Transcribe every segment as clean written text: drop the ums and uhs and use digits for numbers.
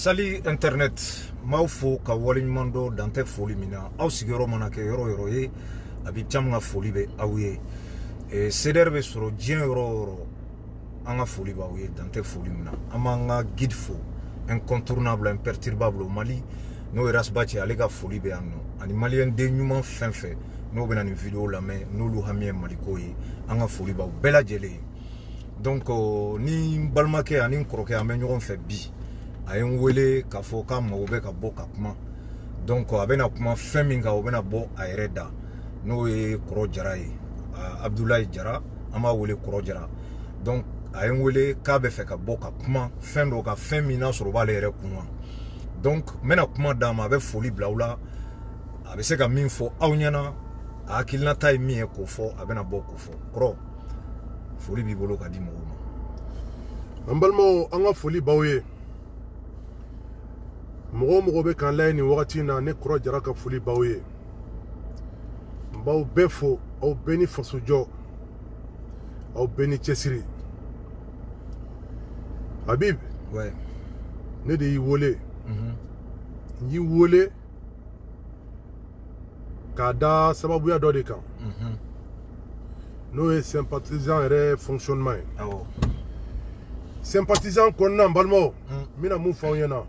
Salut Internet, m'aw fo ka waleɲuman dɔ dan tɛ foli min na aw sigiyɔrɔ mana kɛ yɔrɔ yɔrɔ ye a bɛ caman ka foli bɛ aw ye CDR bɛ sɔrɔ diɲɛ yɔrɔ o yɔrɔ an ka foli b'aw ye dan tɛ foli min na an b'an ka guide fo incontournable imperturbable Mali n'o ye Rasbati ale ka foli bɛ yan nɔ ani maliyɛn den ɲuman fɛn fɛn n'o bɛ na nin video lamɛn n'olu hami ye Maliko ye an ka foli b'aw bɛɛ lajɛlen ye donc ni n balimakɛ ani n kɔrɔkɛ an bɛ ɲɔgɔn fɛ bi a ye n wele k'a fɔ k'a mago bɛ ka bɔ ka kuma donc a bɛna kuma fɛn min kan o bɛna bɔ a yɛrɛ da n'o ye Kɔrɔ Jara ye Abdoulaye Jara an b'a wele Kɔrɔ Jara donc a ye n wele k'a bɛ fɛ ka bɔ ka kuma fɛn dɔ ka fɛn min n'a sɔrɔ o b'ale yɛrɛ kun donc n bɛna kuma d'a ma a bɛ foli bila aw la a bɛ se ka min fɔ aw ɲɛna a hakilinata ye min ye k'o fɔ a bɛna bɔ k'o fɔ Kɔrɔ foli b'i bolo ka di mɔgɔw ma an balimaw an ka foli b'aw ye mɔgɔ mɔgɔ bɛ k'an layɛ nin wagati in na ne Kɔrɔ Jara ka foli b'aw ye n b'aw bɛɛ fo aw bɛɛ ni fasojɔ aw bɛɛ ni cɛsiri Habib ouais ne de y'i wele n y'i wele k'a da sababuya dɔ de kan n'o ye sympathisant yɛrɛ fonctionnement ye awɔ sympathisant kɔnɔna n balimaw n bɛna mun fɔ aw ɲɛna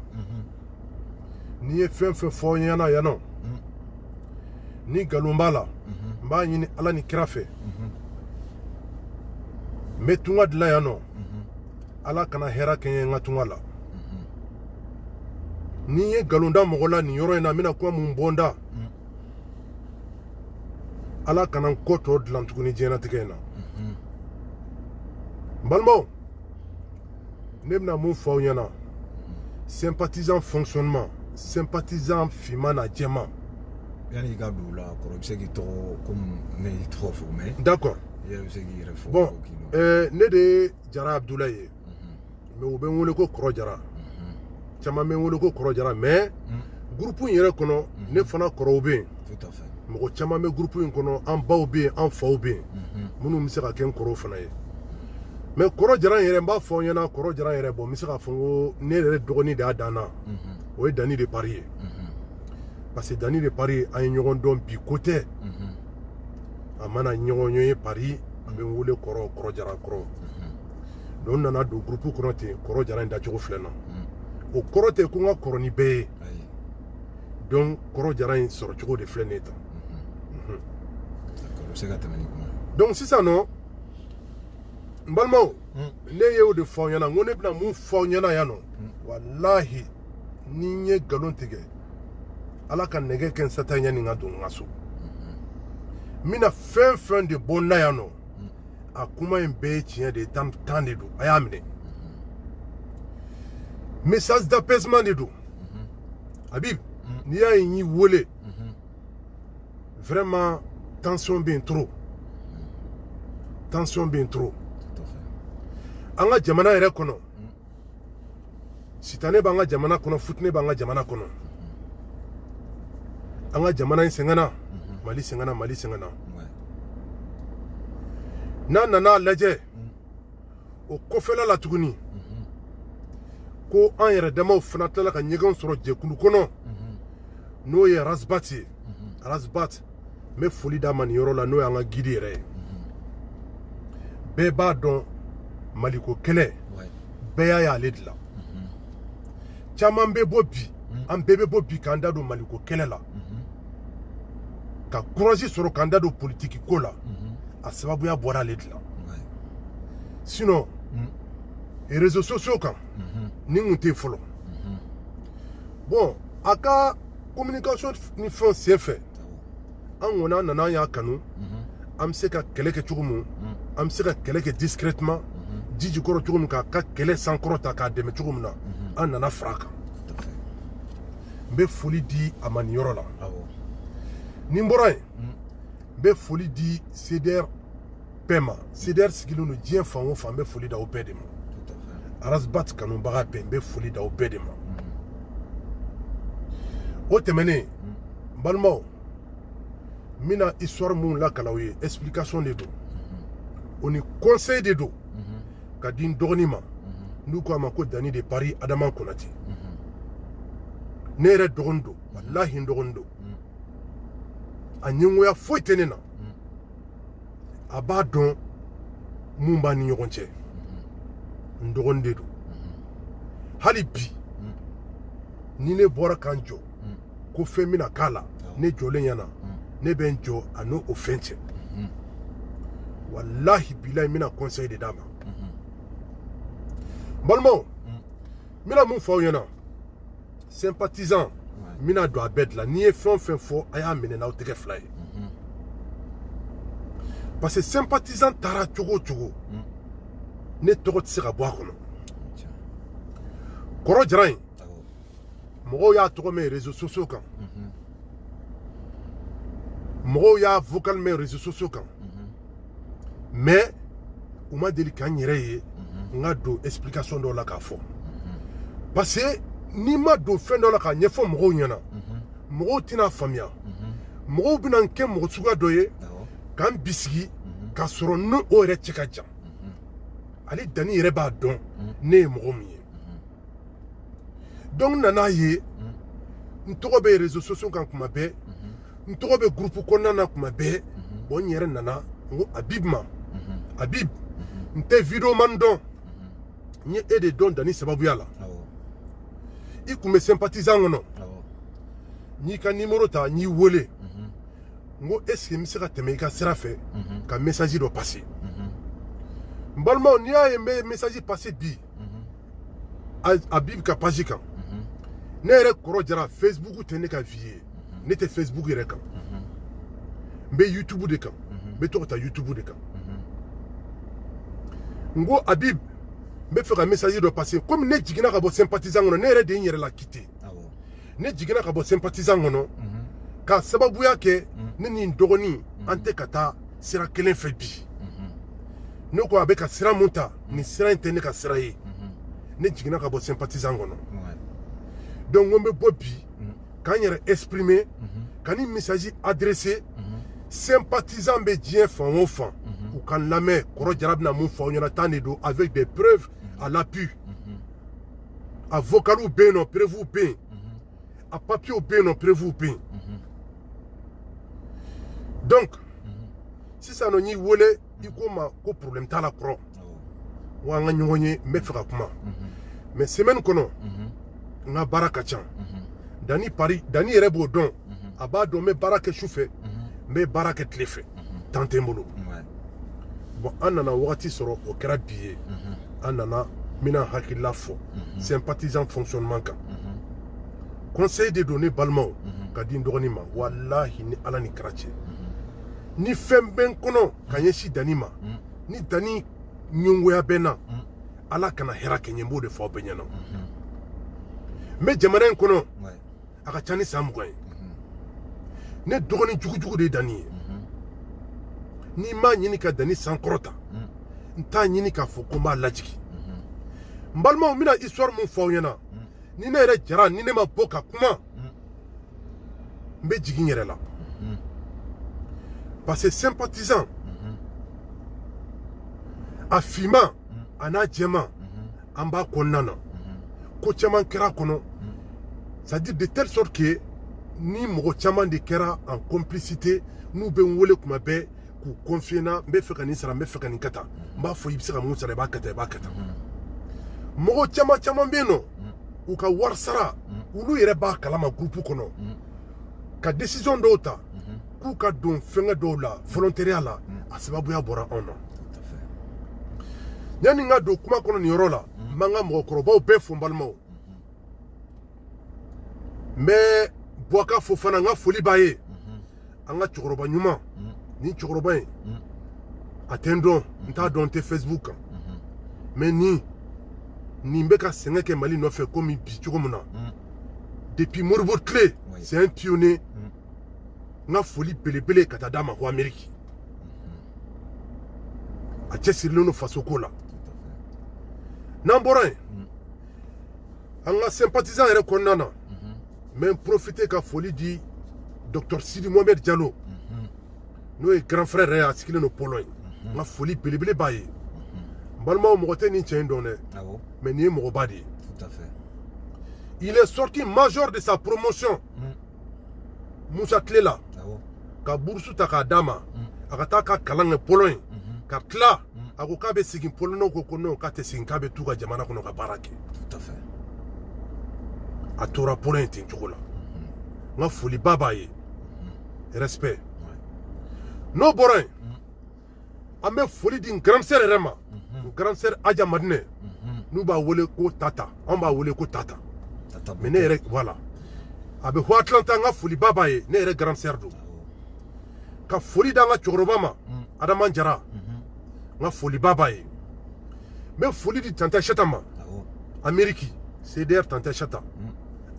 n'i ye fɛn fɛn fɔ aw ɲɛna yan nɔ ni nkalon b'a la n b'a ɲini Ala ni kira fɛ n bɛ tunga dilan yan nɔ Ala kana hɛrɛ kɛ n ye n ka tunga la ni n ye nkalon da mɔgɔ la nin yɔrɔ in na n bɛna kuma mun bɔ n da Ala kana n kɔ tɔ dilan tuguni diɲɛlatigɛ in na n balimaw ne bɛna mun fɔ aw ɲɛna sympathisant fonctionnement sympathisant finman na jɛman yani i ka don o la Kɔrɔ i bɛ se k'i tɔgɔ comme ne y'i tɔgɔ fɔ mais d'accord i yɛrɛ bɛ se k'i yɛrɛ fɔ bon ne de ye Jara Abdoulaye ye mais u bɛ n wele ko Kɔrɔ Jara caman bɛ n wele ko Kɔrɔ Jara mais groupe in yɛrɛ kɔnɔ ne fana kɔrɔw bɛ yen tout à fait mɔgɔ caman bɛ groupe in kɔnɔ an baw bɛ yen an faw bɛ yen minnu bɛ se ka kɛ n kɔrɔw fana ye mais Kɔrɔ Jara yɛrɛ n b'a fɔ aw ɲɛna Kɔrɔ Jara yɛrɛ bon n bɛ se k'a fɔ ko ne yɛrɛ dɔgɔnin de y'a dan na o ye Dani de Paris ye parce que Dani de Paris an ye ɲɔgɔn dɔn bi ko tɛ a mana ɲɔgɔn ye Paris an bɛ n wele Kɔrɔ Jara kɔrɔ donc n nana don groupe kɔnɔ ten Kɔrɔ Jara in dacogo filɛ n na o kɔrɔ tɛ ko n ka kɔrɔ ni bɛɛ ye donc Kɔrɔ Jara in sɔrɔ cogo de filɛ nin ye tan donc sisan nɔ n balimaw ne ye o de fɔ aw ɲɛna n ko ne bɛna mun fɔ aw ɲɛna yan nɔ walahi ni n ye nkalon tigɛ Ala ka nɛgɛ kɛ n sata ɲani n ka don n ka so n bɛna fɛn fɛn de bɔ n na yan nɔ a kuma in bɛɛ ye tiɲɛ de ye tan de don a y'a minɛ message d'apaisement de don Habib n'i y'a ye n y'i wele vraiment tension bɛ yen trop tension bɛ yen trop an ka jamana yɛrɛ kɔnɔ sitanɛ b'an ka jamana kɔnɔ futinɛ b'an ka jamana kɔnɔ an ka jamana in sɛgɛnna Mali sɛgɛnna n'a nana lajɛ o kɔfɛla la tuguni ko an yɛrɛ damaw fana tilala ka ɲɛgɛn sɔrɔ jɛkulu kɔnɔ n'o ye Rasbati ye Rasbati n bɛ foli d'a ma nin yɔrɔ la n'o y'an ka guide yɛrɛ ye bɛɛ b'a dɔn Maliko kɛlɛ bɛɛ y'a ye ale de la caman bɛ bɔ bi an bɛɛ bɛ bɔ bi k'an da don Maliko kɛlɛ la ka courage sɔrɔ k'an da don politique ko la a sababuya bɔra ale de la sinon réseaux sociaux kan ni n tun tɛ fɔlɔ bon a ka communication ni fɛn senfɛ an kɔni an nana an y'a kanu an bɛ se ka kɛlɛ kɛ cogo min an bɛ se ka kɛlɛ kɛ discrètement ji jukɔrɔ cogo min k'a ka kɛlɛ sankɔrɔ ta k'a dɛmɛ cogo min na an nana fara a kan n bɛ foli di a ma nin yɔrɔ la ni n bɔra yen n bɛ foli di CDR bɛɛ ma CDR sigilen don diɲɛ fan o fan n bɛ foli da o bɛɛ de ma Rasbati kanubaga bɛɛ n bɛ foli da o bɛɛ de ma o tɛmɛnen n balimaw n bɛna histoire mun lakala aw ye explication de don o ni conseil de don ka di n dɔgɔnin ma n'u ko a ma ko Dani de Paris Adama Konate ne yɛrɛ dɔgɔnin don walahi n dɔgɔnin don a ɲɛngoya foyi tɛ ne na a b'a dɔn mun b'a ni ɲɔgɔn cɛ n dɔgɔnin de don hali bi ni ne bɔra k'an jɔ ko fɛn bɛna k'a la ne jɔlen ɲɛna ne bɛ n jɔ a n'o fɛn cɛ walahi bilahi n bɛna conseil de d'a ma n balimaw n bɛna mun fɔ aw ɲɛna sympathisant n bɛna don a bɛɛ de la n'i ye fɛn o fɛn fɔ a y'a minɛ n'aw tɛgɛ fila ye parce que sympathisant taara cogo o cogo ne tɔgɔ tɛ se ka bɔ a kɔnɔ kɔrɔ jara in mɔgɔw y'a tɔgɔ mɛn réseaux sociaux kan mɔgɔw y'a vocal mɛn réseaux sociaux kan mais u ma deli k'an yɛrɛ ye n ka don explication dɔw la k'a fɔ parce que n'i ma don fɛn dɔ la k'a ɲɛfɔ mɔgɔw ɲɛna mɔgɔw tɛna faamuya mɔgɔw bɛna n kɛ mɔgɔ suguya dɔ ye k'an bisigi k'a sɔrɔ n'o yɛrɛ cɛ ka jan ale dani yɛrɛ b'a dɔn ne ye mɔgɔ min ye donc n nan'a ye n tɔgɔ bɛ réseaux sociaux kan kuma bɛɛ n tɔgɔ bɛ groupe kɔnɔna na kuma bɛɛ bon n yɛrɛ nana n ko Habib ma Habib n tɛ vidéo man dɔn n ye e de dɔn dani sababuya la i kun bɛ sympathisant kɔnɔ n y'i ka numéro ta n y'i wele n ko est ce que n bɛ se ka tɛmɛ i ka sira fɛ ka message dɔ passer n balimaw n'i y'a ye n bɛ message passer bi Habib ka page kan ne yɛrɛ kɔrɔ jara Facebook tɛ ne ka vie ye ne tɛ Facebook yɛrɛ kan n bɛ YouTube de kan n bɛ to ka taa YouTube de kan n ko Habib n bɛ fɛ ka message dɔ passer komi ne jiginna ka bɔ sympathisant kɔnɔ ne yɛrɛ de ye n yɛrɛ la quitter ne jiginna ka bɔ sympathisant kɔnɔ k'a sababuya kɛ ne ni n dɔgɔnin an tɛ ka taa sira kelen fɛ bi ne ko a bɛ ka sira mun ta nin sira in tɛ ne ka sira ye ne jiginna ka bɔ sympathisant kɔnɔ donc n ko n bɛ bɔ bi k'an yɛrɛ exprimer ka ni message adresser sympathisant bɛ diɲɛ fan o fan u ka n lamɛn kɔrɔ jara bɛna mun fɔ aw ɲɛna tan de don avec des preuves à l'appui a vocaliw bɛ yen nɔ preuves bɛ yen a papiers bɛ yen nɔ preuves bɛ yen donc sisan nɔ n y'i wele i ko n ma ko problème t'a la kɔrɔ wa an ka ɲɔgɔn ye n bɛ fɛ ka kuma mais semaine kɔnɔ n ka baara ka ca dani yɛrɛ b'o dɔn a b'a dɔn n bɛ baara kɛ su fɛ n bɛ baara kɛ tile fɛ temps tɛ n bolo bon an nana wagati sɔrɔ o kɛra bi ye an nana n bɛna hakilila fɔ sympathisant fonctionnement kan conseil de don ne balimaw ka di n dɔgɔnin ma walahi ni ala ni kira cɛ ni fɛn bɛ n kɔnɔ ka ɲɛsin dani ma ni dani ɲɛngoya bɛ n na ala kana hɛrɛ kɛ n ye n b'o de fɔ aw bɛɛ ɲɛna n bɛ jamana in kɔnɔ a ka ca ni san 20 ye ne dɔgɔnin jugujugu de ye dani ye n'i m'a ɲini ka dani sankɔrɔta n t'a ɲini k'a fɔ ko n b'a lajigi n balimaw n bɛna histoire mun fɔ aw ɲɛna ni ne yɛrɛ jara ni ne ma bɔ ka kuma n bɛ jigin n yɛrɛ la parce que sympathisant a finman a n'a jɛman an b'a kɔnɔna na ko caman kɛra a kɔnɔ c'est à dire de telle sorte que ni mɔgɔ caman de kɛra en complicité n'u bɛ n wele kuma bɛɛ k'u confier n na n bɛ fɛ ka nin sara n bɛ fɛ ka nin kɛ tan n b'a fɔ i bɛ se ka mun sara i b'a kɛ tan i b'a kɛ tan mɔgɔ caman bɛ yen nɔ u ka wari sara olu yɛrɛ b'a kalama groupe kɔnɔ ka décision dɔw ta k'u ka don fɛngɛ dɔw la volontariat la a sababuya bɔra anw na yanni n ka don kuma kɔnɔ nin yɔrɔ la n b'an ka mɔgɔkɔrɔbaw bɛɛ fo n balimaw n bɛ Buwaka fo fana n ka foli b'a ye an ka cɛkɔrɔba ɲuman nin cɛkɔrɔba in a tɛ n dɔn n t'a dɔn n tɛ Facebook kan mais nin bɛ ka sɛgɛn kɛ Mali nɔfɛ komi bi cogo min na depuis Modibo tile c'est un pionnier n ka foli belebele ka taa d'a ma ko Amérique a cɛsirilen don faso ko la n'an bɔra yen an ka sympathisant yɛrɛ kɔnɔna na n bɛ profiter ka foli di Dr Sidi Mohamed Diallo n'o ye grand frère yɛrɛ a sigilen don Pologne n ka foli belebele b'a ye n balimaw mɔgɔ tɛ nin cɛ in dɔn dɛ mais nin ye mɔgɔba de ye Il est sorti major de sa promotion. Moussa Tlela. Ka boursu ta ka dama. Akata ka kalange Pologne. Ka tla. Ako ka be sigin Pologne ko kono ka te sigin ka be tuka jamana kono ka barake. Tout à fait. A tora Pologne tin chokola. Nga foli baba ye. Respect. No borin. Ambe foli din grand sœur Rema. Grand sœur Adja Madine. Nous ba wole ko tata. On ba wole ko tata. Mais ne voilà. Abe ho Atlanta nga foli baba ye ne ere grand sœur do. Ka foli da nga chorobama. Adama Njara. Nga foli baba ye. Mais foli di tanta chatama. Ameriki. CDR tanta chata.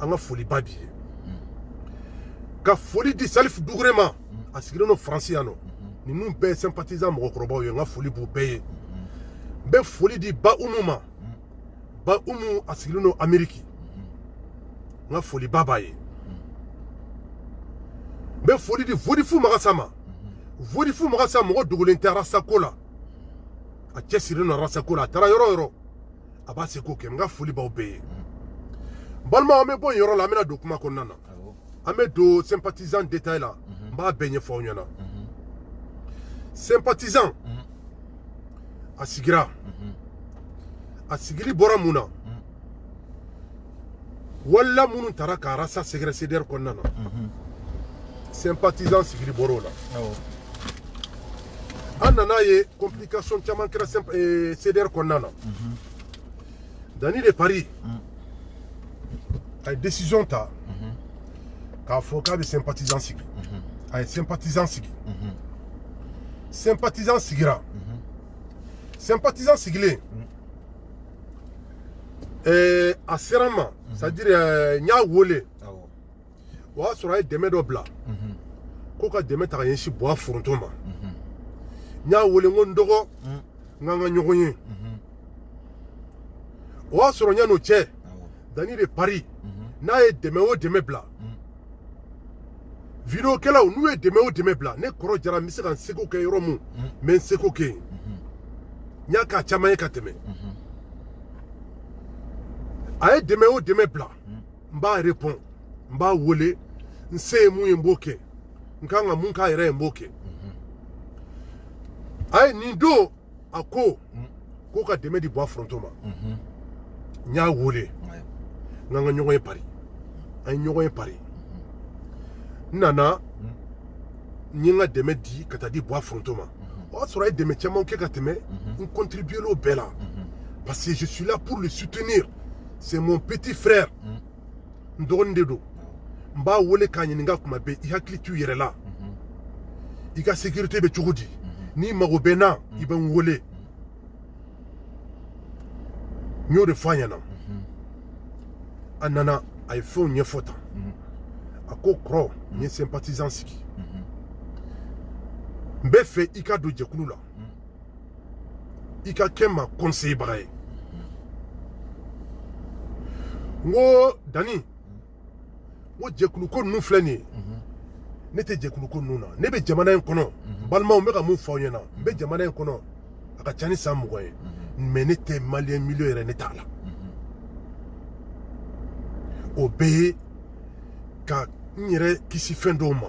Nga foli babi ye. Ka foli di Salif Dougrema. Asigire no Franciano. Ni nous be sympathisant mo krobo yo nga foli bu be. Be foli di ba umuma. Ba umu asigire no Ameriki. Nga foli baba ye. Be foli di Vodifu Magasama. Vodifu Magasama mo dogolen terasa kola. A chesire no rasa kola tara yoro. Aba se ko ke nga foli ba be. Balma ame bon yoro la mena dokuma konana. Ame do sympathisant détail là. Ba benye fo nyana. Sympathisant. Asigira. Asigili bora muna. Walla munu taraka rasa segre ceder konana. Sympathisant sigili boro là. Anana ye complication chaman kera ceder konana. Dani de Paris. Ay décision ta. Ka foka be sympathisant sigi. Ay sympathisant sigi. Sympathisant sigira. Sympathisant sigilé. A serama, c'est-à-dire nya wole. Wa sura deme do bla. Ko ka deme ta yin shi bo frontoma. Nya wole ngondogo nganga nyogonye. Wa sura nya no che. Dani de Paris. Na e deme o deme bla. Video kela nous e deme o deme bla ne koro jara mi se kan seko ke yoromu men seko ke nya ka chama e ka teme a e deme o deme bla mba répond mba wole nse mu yemboke nkanga mun ka ere yemboke a e nindo ako ko ka deme di bois frontoma nya wole nganga nyogo e Paris ay nyogo e Paris nana nyinga deme di kata di bois frontoma o sera deme chama ke kateme on contribuer au bela parce que je suis là pour le soutenir, c'est mon petit frère ndondedo mba wole kanye nga kuma be ihakli tu yere la ika sécurité be chugudi ni magobena iban wole nyo de fanyana anana ay fo nyefota ako kro ni sympathisant siki mbefe ika do jekulu la ika kema conseil brae ngo dani ngo jekulu ko nu flani nete jekulu ko nuna nebe jamana en kono balma o meka mu fawnyana be jamana en kono aka chani samgoye menete malien millionnaire netala obe ka nyere kisi fendoma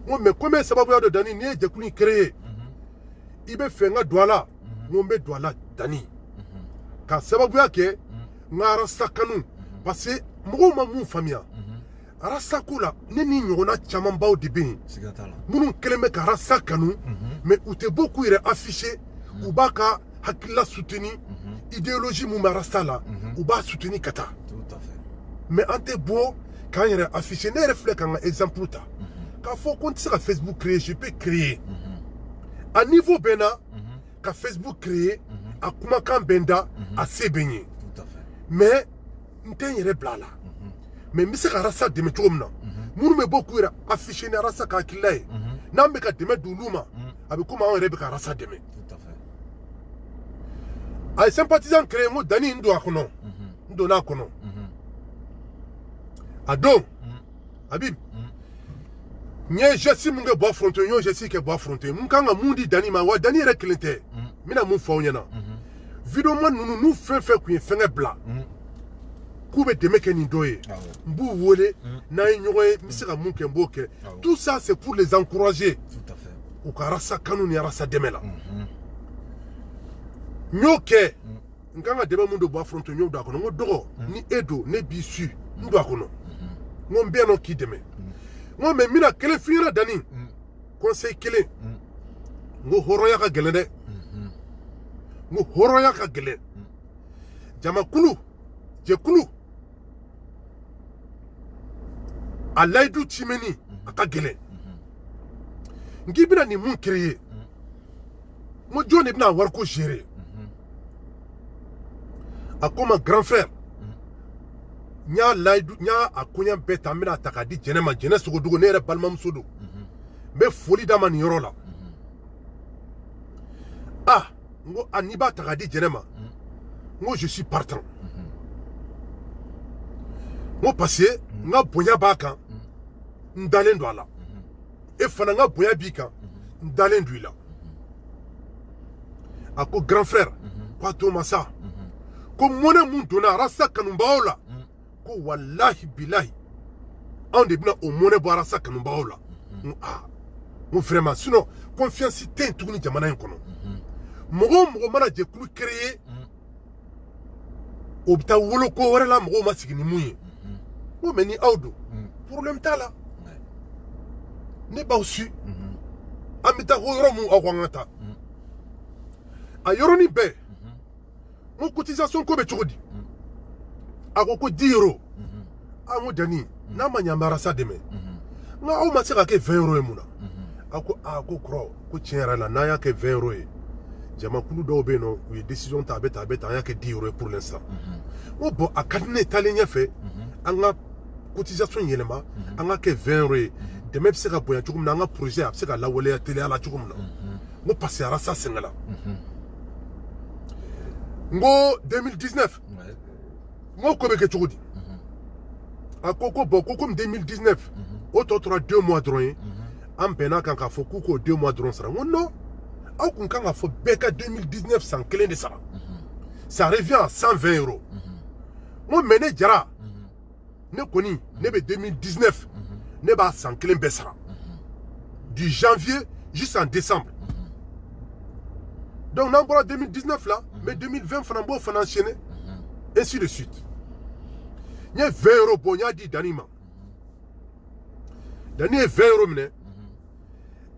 mais comme sababu ya do dani ni jekulu créé ibe fenga douala ngombe douala dani ka sababu yake ngara sakanu parce que mo ma mu famia arasakula neni nyona chama baw dibi munun keleme ka rasakanu mais ou te beaucoup ire affiché ou baka hakila soutenu idéologie mu marasala ou ba soutenu kata tout à fait mais ante beau quand il est affiché ne reflète un exemple ta quand faut qu'on sur Facebook créer je peux créer à niveau bena ka Facebook créer à kuma kan benda à sebenye tout à fait mais n'tengere blala mais mise ka rasa de metomna munu me beaucoup ira afficher na rasa ka kilai na me ka deme duluma abi kuma on rebe ka rasa deme tout à fait ay sympathisant créer mo dani ndo akono ndo na akono ado abib nye jesi munge bo fronto nyo jesi ke bo fronto munkanga mundi dani ma wa dani re klente mina mu fo nyana video man nunu nu fe ku fenge bla k'u bɛ dɛmɛ kɛ nin dɔ ye n b'u wele n'an ye ɲɔgɔn ye n bɛ se ka mun kɛ n b'o kɛ tout ça c'est pour les encourager u ka arasa kanu ni arasa dɛmɛ la n y'o kɛ n kan ka dɛmɛ mun don bɔ a foronto n y'o don a kɔnɔ n ko dɔgɔ ni e don ne b'i su n don a kɔnɔ n ko n bɛ yan nɔ k'i dɛmɛ n ko mɛ n bɛna kelen f'i ɲɛna danni conseil kelen n ko hɔrɔnya ka gɛlɛn dɛ n ko hɔrɔnya ka gɛlɛn jamakulu jɛkulu a layidu cimɛni a ka gɛlɛn n k'i bɛna nin mun créer n ko jɔn de bɛna wariko gérer a ko n ma grand frère n y'a a koɲɛ bɛɛ ta n bɛna ta k'a di jɛnɛ ma jɛnɛ sogodogo ne yɛrɛ balimamuso don n bɛ foli d'a ma nin yɔrɔ la n ko n'i b'a ta k'a di jɛnɛ ma n ko je suis partant n ko parce que n ka bonya b'a kan n dalen don a la e fana n ka bonya b'i kan n dalen don i la a ko grand frère ko a to ma sa ko mɔnɛ mun donna arasa kanubagaw la ko walahi bilahi anw de bɛna o mɔnɛ bɔ arasa kanubagaw la n ko vraiment sinon confiance tɛ yen tuguni jamana in kɔnɔ mɔgɔ o mɔgɔ mana jɛkulu créer o bɛ taa wolo ko wɛrɛ la mɔgɔw ma sigi ni mun ye n ko mɛ ni aw don problème t'a la ne b'aw su an bɛ taa ko yɔrɔ mun aw k'an ka taa a yɔrɔnin bɛɛ n ko cotisation ko bɛ cogo di a ko 10 euros n ko dani n'a ma ɲɛ an bɛ arasa dɛmɛ n ko aw ma se ka kɛ 20 euros ye mun na a ko kɔrɔ ko tiɲɛ yɛrɛ la n'an y'a kɛ 20 euros ye jamakulu dɔw bɛ yen nɔ u ye décision ta a bɛ tan an y'a kɛ 10 euros ye pour l'instant n ko bon a ka di ne ye taalen ɲɛfɛ an ka cotisation yɛlɛma an ka kɛ 20 euros ye dɛmɛ bɛ se ka bonya cogo min na an ka projet a bɛ se ka lawaleya teliya la cogo min na n ko parce que arasa sɛgɛnna n ko 2019 n ko ko bɛ kɛ cogo di a ko bon ko comme 2019 o tɔ tora 2 mois dɔrɔn ye an bɛnna kan k'a fɔ k'u k'o 2 mois dɔrɔn sara n ko non aw kun kan ka fɔ bɛɛ ka 2019 san kelen de sara ça revient à 120 euros n ko mais ne jara ne kɔni ne bɛ 2019 ne b'a san kelen bɛɛ sara du janvier jusqu'en décembre donc n'an bɔra 2019 la mais 2020 fana n b'o fana enchaîner ainsi de suite n ye 20 euros bɔ n y'a di Dani ma Dani ye 20 euros minɛ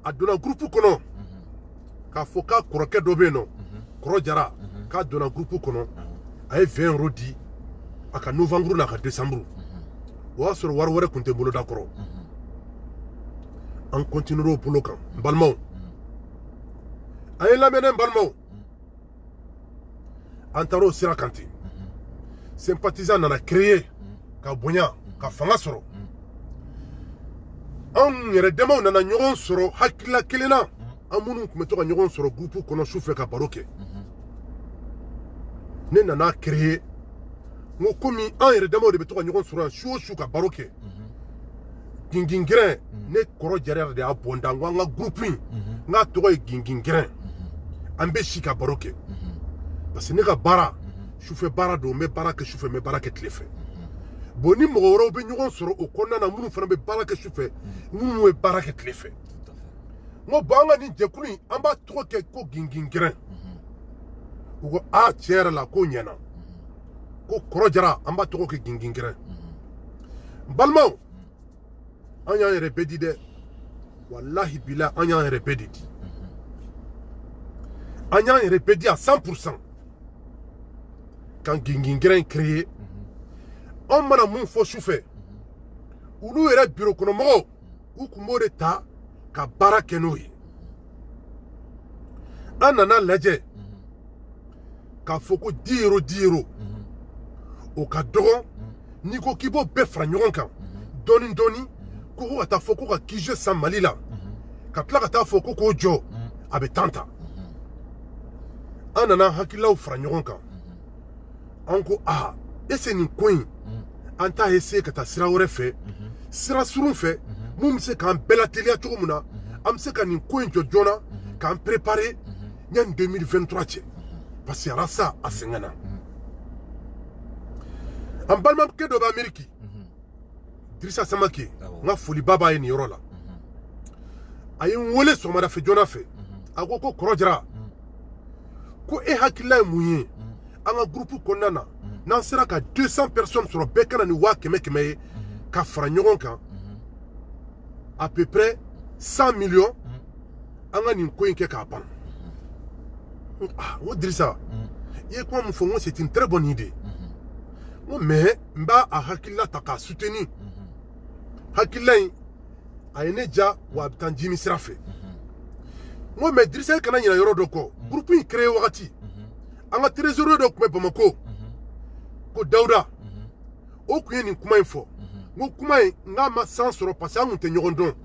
a donna groupe kɔnɔ k'a fɔ k'a kɔrɔkɛ dɔ bɛ yen nɔ kɔrɔ jara k'a donna groupe kɔnɔ a ye 20 euros di a ka novembre n'a ka décembre o y'a sɔrɔ wari wɛrɛ tun tɛ boloda kɔrɔ an continuera o bolo kan n balimaw an ye lamɛnɛ n balimaw an taara o sira kan ten sympathisant nana créer ka bonya ka fanga sɔrɔ anw yɛrɛ damaw nana ɲɔgɔn sɔrɔ hakilila kelen na an minnu tun bɛ to ka ɲɔgɔn sɔrɔ groupe kɔnɔ su fɛ ka baro kɛ ne nana créer n ko komi an yɛrɛ damaw de bɛ to ka ɲɔgɔn sɔrɔ yan su o su ka baro kɛ gingin gɛrɛn ne kɔrɔ jara yɛrɛ de y'a bɔ n da n ko an ka groupe in n k'a tɔgɔ ye gingin gɛrɛn an bɛ si ka baro kɛ parce que ne ka baara sufɛ baara don n bɛ baara kɛ sufɛ n bɛ baara kɛ tile fɛ bon ni mɔgɔ wɛrɛw bɛ ɲɔgɔn sɔrɔ o kɔnɔna na minnu fana bɛ baara kɛ sufɛ minnu bɛ baara kɛ tile fɛ n ko bon an ka nin jɛkulu in an b'a tɔgɔ kɛ ko gingin gɛrɛn u ko tiɲɛ yɛrɛ la k'o ɲɛna ko kɔrɔ jara an b'a tɔgɔ kɛ gingin gɛrɛn n balimaw an y'an yɛrɛ bɛɛ di dɛ walahi bila an y'an yɛrɛ bɛɛ de di an y'an yɛrɛ bɛɛ di à 100% kan gingin gɛrɛn créer anw mana mun fɔ sufɛ olu yɛrɛ bureau kɔnɔ mɔgɔw u tun b'o de ta ka baara kɛ n'o ye an nana lajɛ k'a fɔ ko 10 euros 10 euros o ka dɔgɔ n'i ko k'i b'o bɛɛ fara ɲɔgɔn kan dɔɔni dɔɔni ko ka taa fɔ ko ka kije san Mali la ka tila ka taa fɔ ko k'o jɔ a bɛ tan ta an nana hakililaw fara ɲɔgɔn kan an ko ese nin ko in an t'a essayer ka taa sira wɛrɛ fɛ sira surun fɛ mun bɛ se k'an bɛɛ lateliya cogo min na an bɛ se ka nin ko in jɔ joona k'an préparer yanni 2023 cɛ parce que arasa a sɛgɛnna En balma ke do ba Ameriki. Drissa Samake. Nga foli baba ye ni yɔrɔ la. A ye n wele sɔgɔmada fɛ joona fɛ. A ko ko Kɔrɔ Jara. Ko e hakilila ye mun ye? An ka groupe kɔnɔna na. N'an sera ka 200 personnes sɔrɔ bɛɛ kana ni 100,000 ye ka fara ɲɔgɔn kan. À peu près 100 millions. An ka nin ko in kɛ k'a ban. Ah, o Drissa. I ye kuma mun fɔ n ko c'est une très bonne idée. Mais n b'a a hakilila ta k'a soutenir. Hakilila in a ye ne ja wa a bɛ taa Jimi sira fɛ. N ko mais Drissa kana ɲinɛ yɔrɔ dɔ kɔ. Groupe in créé wagati. An ka trésorier dɔ tun bɛ Bamako. Ko Dawuda. O tun ye nin kuma in fɔ. N ko kuma in n k'a ma san sɔrɔ parce que an tun tɛ ɲɔgɔn dɔn.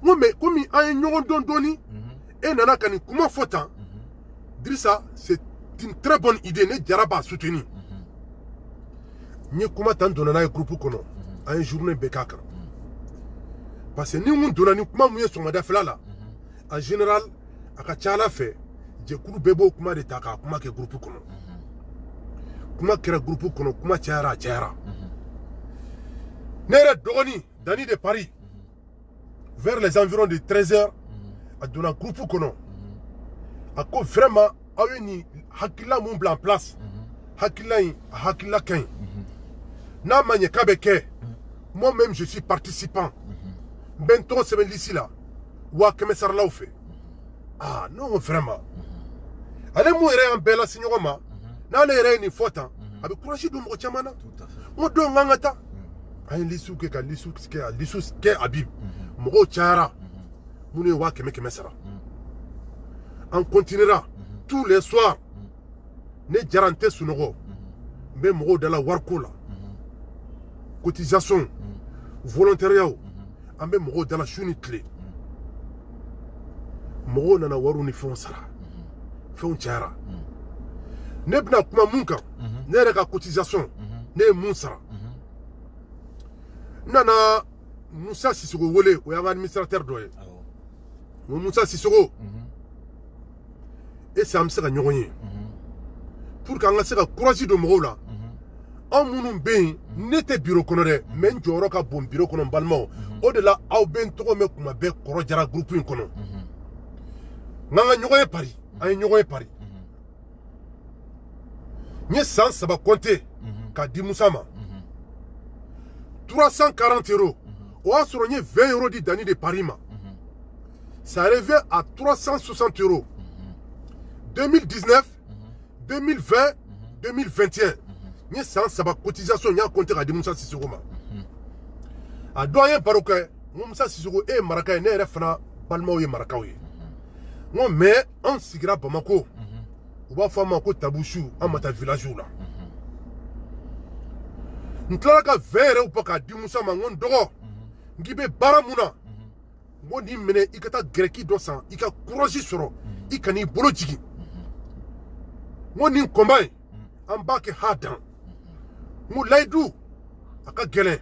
N ko mais komi an ye ɲɔgɔn dɔn dɔɔni. E nana ka nin kuma fɔ tan. Drissa, c'est une très bonne idée. Ne jara b'a soutenir. N ye kuma tan donna n'a ye groupe kɔnɔ. An ye journée bɛɛ k'a kan. Parce que ni mun donna ni kuma mun ye sɔgɔmadafɛla la. En général, a ka ca Ala fɛ jɛkulu bɛɛ b'o kuma de ta k'a kuma kɛ groupe kɔnɔ. Kuma kɛra groupe kɔnɔ, kuma cayara a cayara. Ne yɛrɛ dɔgɔnin Dani de Paris, vers les environs de 13h, a donna groupe kɔnɔ. A ko vraiment aw ye nin hakilila mun bila en place. Hakilila in a hakilila ka ɲi. N'a ma ɲɛ k'a bɛ kɛ, moi-même je suis participant. N bɛ n tɔgɔ sɛbɛn liste la 100,000 saralaw fɛ. Ah non vraiment. Ale mun yɛrɛ y'an bɛɛ lase ɲɔgɔn ma, n'ale yɛrɛ ye nin fɔ tan, a bɛ courage don mɔgɔ caman na. N ko donc n ka taa. An ye liste kɛ ka liste kɛ Habib. Mɔgɔw cayara. Minnu ye 100,000 sara. On continuera tous les soirs. Ne jara n tɛ sunɔgɔ. N bɛ mɔgɔw dala wariko la. Cotisation, volontariat. An bɛ mɔgɔw dala su ni tile. Mɔgɔw nana wariw ni fɛnw sara. Fɛnw cayara. Ne bɛna kuma mun kan. Ne yɛrɛ ka cotisation. Ne ye mun sara. N nana Musa Sissogo wele, o y'an ka administrateur dɔ ye. N ko Musa Sissogo. Est-ce que an bɛ se ka ɲɔgɔn ye? Pour que an ka se ka courage don mɔgɔw la. Anw minnu bɛ yen, ne tɛ bureau kɔnɔ dɛ, mais n jɔyɔrɔ ka bon bureau kɔnɔ n balimaw. O de la aw bɛ n tɔgɔ mɛn kuma bɛɛ Kɔrɔ Jara groupe in kɔnɔ. N'an ka ɲɔgɔn ye Paris, an ye ɲɔgɔn ye Paris. N ye san 3 compter k'a di Musa ma. 340 €. O y'a sɔrɔ n ye 20 € di Dani de Paris ma. Ça revient à 360 €. 2019, 2020, 2021. N ye san 3 cotisation n y'a compter k'a di Musa Sissogo ma. A don an ye baro kɛ, n ko Musa Sissogo e ye maraka ye, ne yɛrɛ fana balimaw ye marakaw ye. N ko mais an sigira Bamako. U b'a fɔ a ma ko Tabusu, an ma taa village la. N tilala ka 20 € bɔ k'a di Musa ma, n ko n dɔgɔ, n k'i bɛ baara mun na, n ko nin minɛ i ka taa gɛrɛki dɔ san, i ka courage sɔrɔ, i kan'i bolo jigin. N ko nin combat in, an b'a kɛ ha dan. N ko layidu a ka gɛlɛn.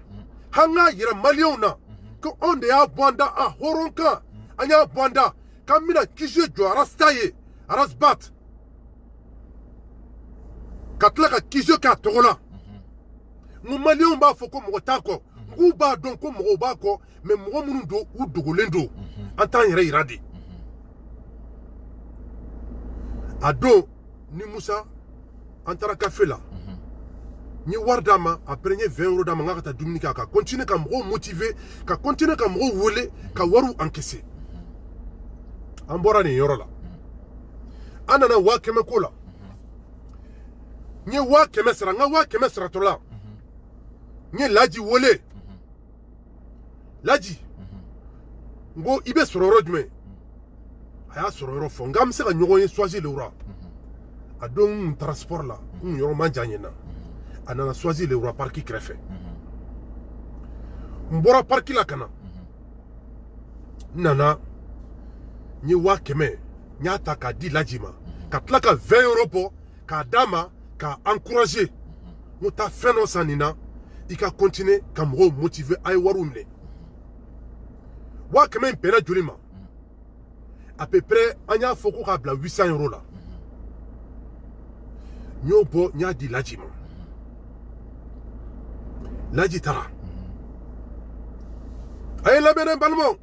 An k'a yira maliyɛnw na ko anw de y'a bɔ an da a hɔrɔn kan, an y'a bɔ an da k'an bɛna kisi jɔ Arasta ye, Arasbat, ka tila ka kisi kɛ a tɔgɔ la. N ko maliyɛnw b'a fɔ ko mɔgɔ t'a kɔ, k'u b'a dɔn ko mɔgɔw b'a kɔ, mais mɔgɔ minnu don u dogolen don, an t'an yɛrɛ yira de. A don ni Musa an taara café la. N ye wari d'a ma, après n ye 20 € d'a ma, n k'a ka taa dumuni kɛ, a ka continuer ka mɔgɔw motiver, ka continuer ka mɔgɔw wele, ka wariw encaisser. An bɔra nin yɔrɔ la. An nana 100,000 ko la. N ye 100,000 sara, n ka 100,000 saratɔ la. N ye Laji wele. Laji. N ko i bɛ sɔrɔ yɔrɔ jumɛn? A y'a sɔrɔ yɔrɔ fɔ. N k'an bɛ se ka ɲɔgɔn ye Soazi Lewura. A don n taara sport la, n yɔrɔ man jan yen na. A nana Soazi Lewura parki kɛrɛfɛ. N bɔra parki la ka na. N nana, n ye 100,000 n y'a ta k'a di Laji ma. Ka tila ka 20 € bɔ k'a d'a ma, k'a encourager. N ko taa fɛn dɔ san nin na, i ka continuer ka mɔgɔw motiver, a ye wariw minɛ. 100,000 in bɛnna joli ma? À peu près an y'a fɔ ko k'a bila 800 € la. N y'o bɔ, n y'a di Laji ma. laji tara ay lamene balmo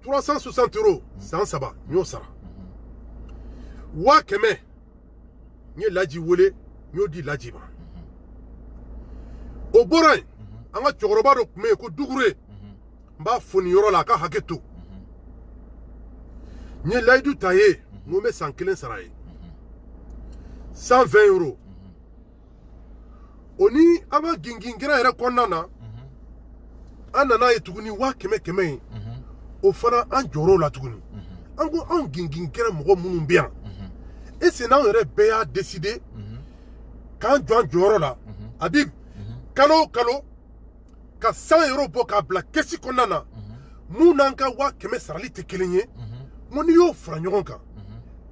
360 euros san saba nyo sara wa keme nye laji wole nyo di laji ba o boray anga chogoroba do me ko dugure mba foni yoro la ka haketo nye laidu taye ngome sankelen saraye 120 euros oni anga gingingira era konnana anana etuguni wa keme keme o fana an joro la tuguni ango an gingingira mogo munun bian et c'est nan yere beya décidé kan joro la abib kalo ka 100 euros bo ka bla kesi konnana munanka wa keme sarali te kelenye moni yo fra nyogon kan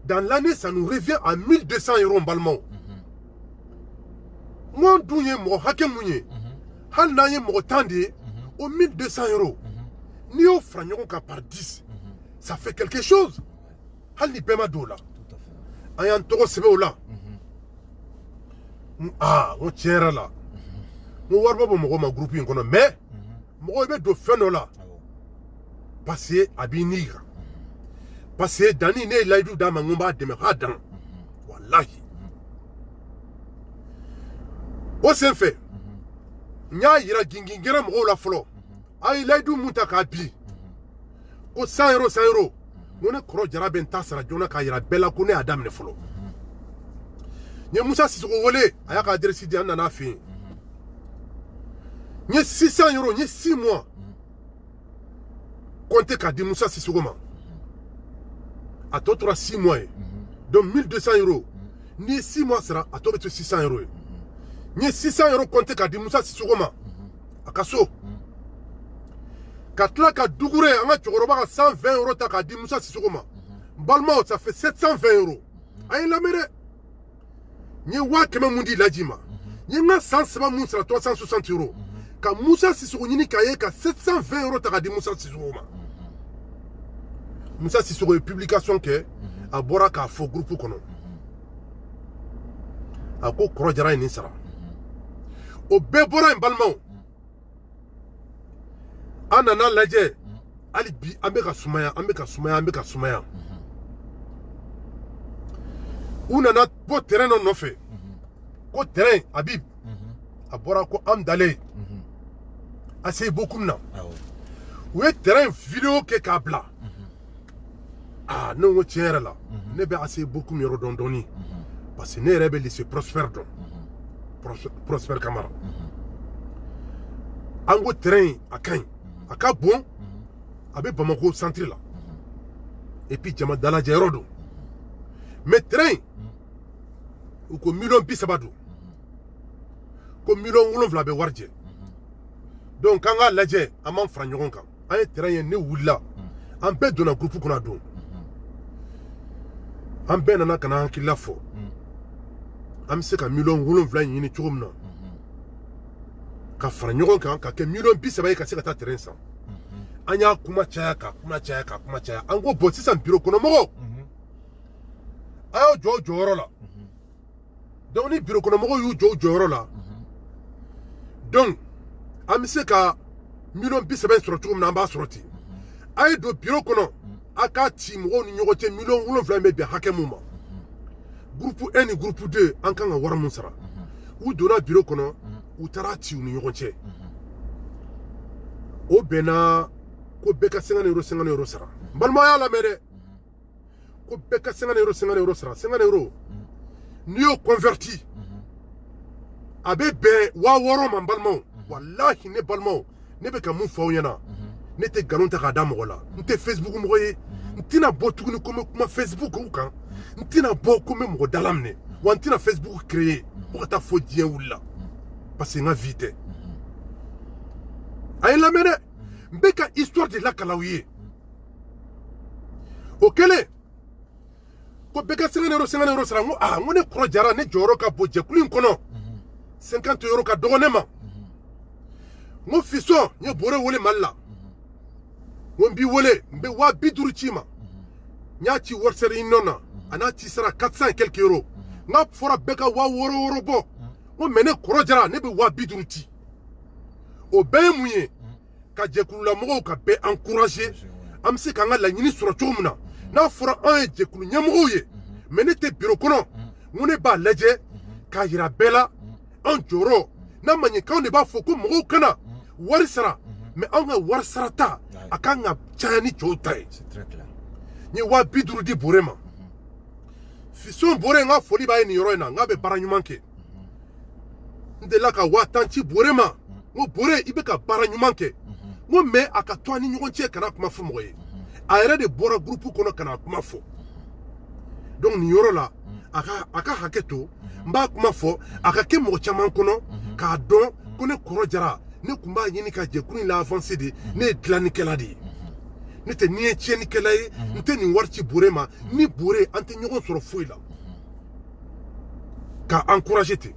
dans l'année ça nous revient à 1200 euros balmont mon douye mo hake munye hal naye mo tande au 1200 euros ni yo fra nyogon kan par 10 ça fait quelque chose hal ni bema dola tout à fait ayan toko sebe ola on tiera là mo warba bo mo ma groupe kono mais mo be do feno la passer abiniga passer dani ne laidu da mangomba de me hadan wallahi o sen fait nya yira gingingira mo la folo ay laidu mutaka bi ko 100 euros ngone kro jara ben tasara jona ka yira bela ko ne adam ne folo nye Musa Sissoko wole ayaka adresse di anana fi nye 600 euros nye 6 mois comptez ka di Musa Sissoko ma a to 6 mois donc 1200 euros ni 6 mois sera a to 600 euros nye 600 euros comptez ka di Musa Sissoko ma akaso katla ka dugure anga chogoroba 120 euros ta ka di Musa Sissoko ma balma ça fait 720 euros ay la mere ni wa keme mundi lajima ni nga 107 mun sera 360 euros ka Musa Sissoko ni kaye ka 720 euros ta ka di Musa Sissoko ma Musa Sissoko publication ke a bora ka fo groupe kono a ko kro jara ni sara o be bora en balma anana laje ali bi ambe ka sumaya unana po terrain no fait ko terrain Habib abora ko amdale assez beaucoup na ouais terrain vidéo ke kabla non tiens là ne be assez beaucoup mi rodondoni parce que ne rebelle se prospère don Prosper Camara ango terrain akan aka bon abe Bamako centre là et puis jama dala jairodo mais terrain ko million bisabado ko million wolonvla be warje donc kanga laje amam fra nyogon kan ay terrain ne wula am be dona groupe kuna do am be nana kana hankilla fo am se ka million wolonvla yini chugumna ka fra nyogon kan ka ke million bisaba ka se ka ta terrain sa anya kuma chaya ango botsi san bureau kono mogo ayo joro la donc ni bureau kono mogo yu joro la donc am se ka million bisaba soro chugum na ba soroti ay do bureau kono aka ti mogo ni nyogote million wolonvla me be hakemuma groupe 1 groupe 2 an kan wara mun sara u dona bureau kono u tarati ni nyogote o bena ko beka 50 euros sara balma ya la mere ko beka 50 euros sara 50 euros ni yo converti abe be wa woro man balma wallahi ne balma ne be ka mun faw yana ne te galon ta ka da mo la nte Facebook mo ye ntina botu ni kuma Facebook ko kan ntina bo ko me mo dalamne wa ntina Facebook créer pour ta fo dien wula parce que nga vite ay la mere mbeka histoire de la kalawiye okele ko beka 50 euros sara ngone kro jara ne joro ka boje kulin kono 50 euros ka dogonema ngo fiso nye bore wole malla wombi wole mbe wa biduru chima nyati worsere inona anati sara 400 quelques euros nga fora beka wa woro bo ngo mene kro jara ne be wa biduru ti o bɛɛ ye mun ye ka jɛkululamɔgɔw ka bɛɛ encourager an bɛ se k'an ka laɲini sɔrɔ cogo min na n'a fɔra an ye jɛkulu ɲɛmɔgɔw ye mais ne tɛ bureau kɔnɔ n ko ne b'a lajɛ k'a yira bɛɛ la an jɔyɔrɔ n'a ma ɲɛ k'anw de b'a fɔ ko mɔgɔw kana wari sara mais anw ka wari sarata a kan ka caya ni cɛw ta ye n ye 50 di bore ma Fiston bore n ka foli b'a ye nin yɔrɔ in na n k'a bɛ baara ɲuman kɛ n delila ka 50 ci bore ma n ko bore i bɛ ka baara ɲuman kɛ n ko mais a ka to an ni ɲɔgɔn cɛ kana kuma fɔ mɔgɔ ye a yɛrɛ de bɔra groupe kɔnɔ kana kuma fɔ donc nin yɔrɔ la a ka hakɛ to n b'a kuma fɔ a ka kɛ mɔgɔ caman kɔnɔ k'a dɔn ko ne kɔrɔ jara ne tun b'a ɲini ka jɛkulu in la avancer de ne ye dilannikɛla de ye ne tɛ ni ye tiɲɛnikɛla ye n tɛ nin wari ci bore ma ni bore an tɛ ɲɔgɔn sɔrɔ foyi la ka encourager ten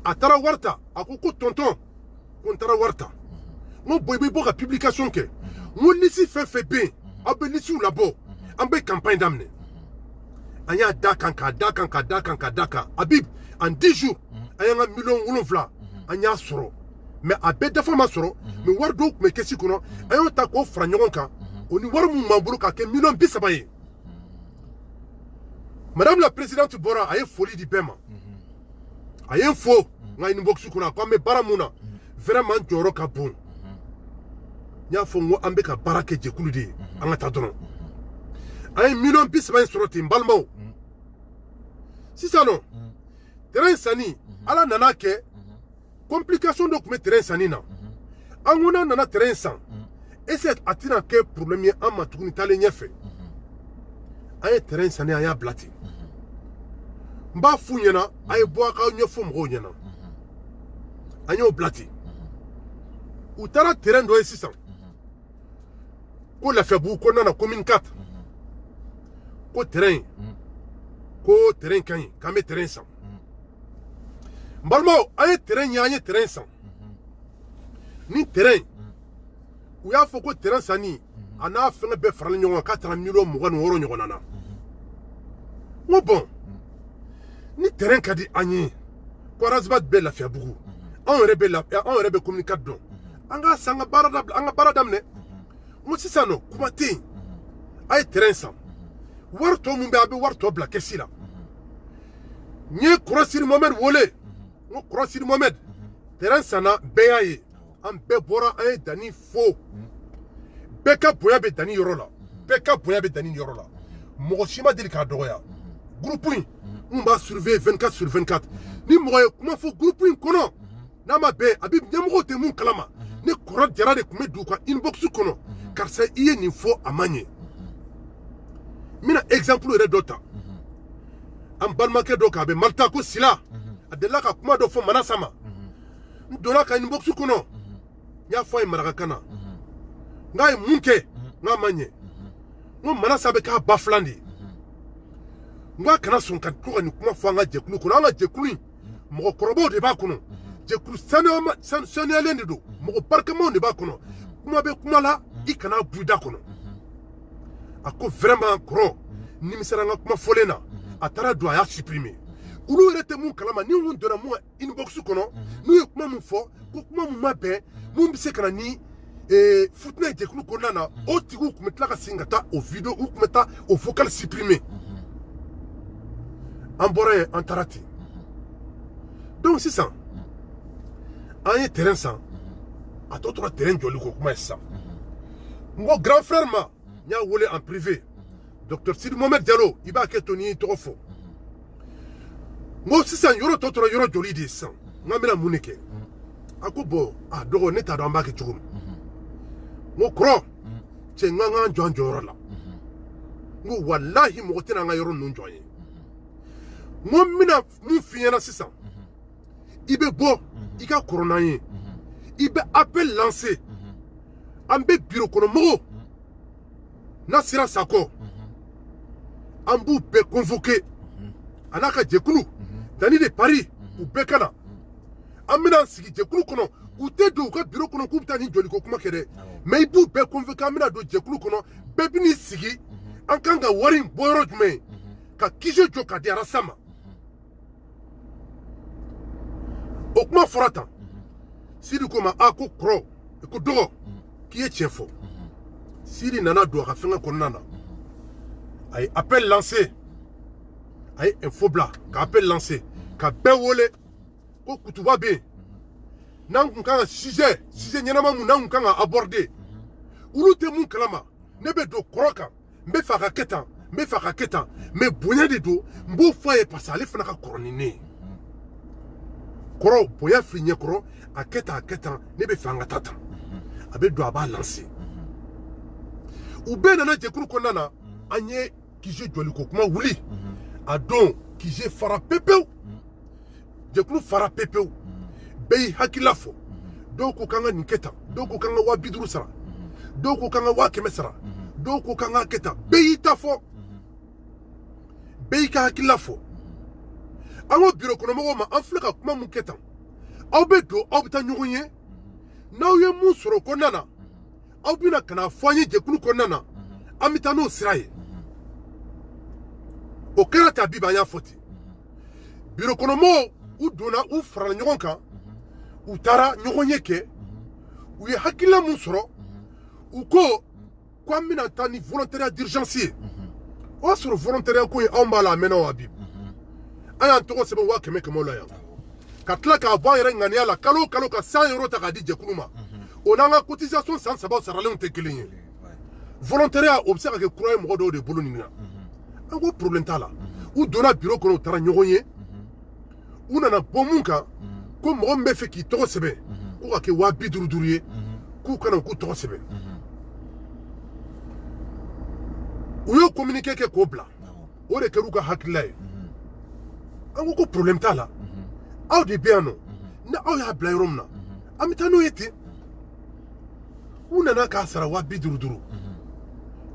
a taara wari ta a ko tonton ko n taara wari ta n ko bɔn i bɛ bɔ ka publication kɛ n ko liste fɛn fɛn bɛ yen aw bɛ listew labɔ an bɛ campagne daminɛ an y'a da kan k'a da kan k'a da kan k'a da kan Habib en 10 jours an y'an ka miliyɔn 7 an y'a sɔrɔ mais a bɛɛ dafa ma sɔrɔ mais wari dɔw tun bɛ kɛsi kɔnɔ an y'o ta k'o fara ɲɔgɔn kan o ni wari min b'an bolo k'a kɛ miliyɔn 30 ye madame la présidente bɔra a ye foli di bɛɛ ma a ye n fo n ka inbox kɔnɔ a ko an bɛ baara mun na vraiment n jɔyɔrɔ ka bon n y'a fɔ n ko an bɛ ka baara kɛ jɛkulu de ye an ka taa dɔrɔn an ye miliyɔn 30 in sɔrɔ ten n balimaw sisan nɔ terrain sanni ala nana kɛ complication dɔ tun bɛ terrain sanni na an ko n'an nana terrain san est-ce que a tɛna kɛ problème ye an ma tuguni taalen ɲɛfɛ an ye terrain sanni an y'a bila ten n b'a f'u ɲɛna a ye bɔ a k'aw ɲɛfɔ mɔgɔw ɲɛna an y'o bila ten u taara terrain dɔ ye sisan ko Lafiyabugu kɔnɔna na commune 4 ko terrain ka ɲi k'an bɛ terrain san n balimaw an ye terrain ye an ye terrain san ni terrain u y'a fɔ ko terrain sanni a n'a fɛngɛ bɛɛ faralen ɲɔgɔn kan k'a taara miliyɔn 26 ɲɔgɔnna na n ko bon ni terrain ka di an ye ko Razbat bɛ Lafiyabugu anw yɛrɛ bɛ commune 4 dɔn an k'a san an ka baara daminɛ n ko sisan nɔ kuma tɛ yen a ye terrain san wari tɔ min bɛ a bɛ wari tɔ bila kɛsi la n ye Kɔrɔsiri Mohamed wele n ko Kɔrɔsiri Mohamed terrain sanna bɛɛ y'a ye an bɛɛ bɔra an ye Dani fo bɛɛ ka bonya bɛ Dani yɔrɔ la bɛɛ ka bonya bɛ Dani yɔrɔ la mɔgɔ si ma deli k'a dɔgɔya groupe in n b'a surveiller 24 sur 24 ni mɔgɔ ye kuma fɔ groupe in kɔnɔ n'a ma bɛn a bɛ ɲɛmɔgɔw tɛ mun kalama ne kɔrɔ jara de tun bɛ don u ka inbox kɔnɔ karisa i ye nin fɔ a ma ɲɛ n bɛna exemple yɛrɛ dɔ ta an balimakɛ dɔ kan a bɛ Malta ko Sila a delila ka kuma dɔ fɔ Manasa ma n donna ka inbox kɔnɔ n y'a fɔ a ye marakakan na n k'a ye mun kɛ n k'a ma ɲɛ n ko Manasa bɛ k'a ba filan de ye n ko a kana sɔn ka to ka nin kuma fɔ an ka jɛkulu kɔnɔ an ka jɛkulu in mɔgɔkɔrɔbaw de b'a kɔnɔ jɛkulu sanuyalen de don mɔgɔ barikamaw de b'a kɔnɔ kuma bɛ kuma la i kana bu i da kɔnɔ a ko vraiment kɔrɔ nimisara n ka kuma fɔlen na a taara don a y'a supprimer olu yɛrɛ tɛ mun kalama ni mun donna mun ka inbox kɔnɔ n'u ye kuma min fɔ ko kuma min ma bɛn mun bɛ se ka na ni fitinɛ ye jɛkulu kɔnɔna na o tigiw tun bɛ tila ka segin ka taa o video u tun bɛ taa o vocal supprimer an bɔra yen an taara ten donc sisan an ye terrain san a tɔ tora terrain jɔli ko kuma ye sisan n ko grand frère ma n y'a wele en privé docteur Sidi Mohamed Diallo i b'a kɛ to n'i y'i tɔgɔ fɔ n ko sisan yɔrɔ tɔ tora yɔrɔ joli de ye sisan n k'an bɛna mun de kɛ a ko bon a dɔgɔ ne t'a dɔn an b'a kɛ cogo min n ko kɔrɔ cɛ n k'an jɔ an jɔyɔrɔ la n ko walahi mɔgɔ tɛna an ka yɔrɔ ninnu jɔ an ye n ko n bɛna mun f'i ɲɛna sisan i bɛ bɔ i ka kɔrɔ n'an ye i bɛ appel lancer an bɛ bureau kɔnɔ mɔgɔw n'a sera Sakɔ an b'u bɛɛ convoquer a n'a ka jɛkulu Dani de Paris u bɛɛ ka na an bɛna sigi jɛkulu kɔnɔ u tɛ don u ka bureau kɔnɔ k'u bɛ taa nin jɔliko kuma kɛ dɛ mais i b'u bɛɛ convoquer an bɛna don jɛkulu kɔnɔ bɛɛ bɛ n'i sigi an kan ka wari in bɔ yɔrɔ jumɛn ka kisi jɔ ka di Arasa ma o kuma fɔra tan Sidi koma a ko kro ko dogo qui est chefo Sidi nana do ka fenga ko nana ay appel lancé ay info bla ka appel lancé ka bewole ko kutuba be nan kun kan sujet nyama mun nan kan aborder ulu te mun kalama ne be do kroka mbe fa ka ketan mais bonya de do mbo foye passa ale fana ka koronine koro boya finye koro a ketan ne be fa nga tata abe do aba lancer ou be nana je kuru konana anye kije joli ko kuma wuli a don kije fara pepeu je kuru fara pepeu be hakila fo do ko kanga niketa do ko kanga wa biduru sara do ko kanga wa kemesara do ko kanga keta be ita fo be ka hakila fo ango biro kono mo ma afrika kuma mun keta aw be do aw bita nyugunye naw ye mun soro ko nana aw bina kana fanye je kulu ko nana amita no siraye o kera ta biba ya foti biro kono mo u dona u fara nyogon kan u tara nyogonye ke u ye hakila mun soro u ko kwa mina tani volontariat d'urgence o soro volontariat ko aw mala mena wa bib aya to ko sebe wa keme kemo la ya katla ka ba yere ngani ala kalo ka 100 € ta ka di je kuluma onanga cotisation sans sababu sarale te kelinye volontariat observe que croire mo do de bolo ni na ango problème ta la u dona bureau ko tara nyogonye una na bomunka ko mo mbe fe ki to sebe ko ka ke wa biduruduriye ku kana ku to sebe uyo communiquer ke ko bla o de keruka hakilay ango ko problème ta la aw de biano na aw ya bla yoromna amita no yete una na ka sara wa biduruduru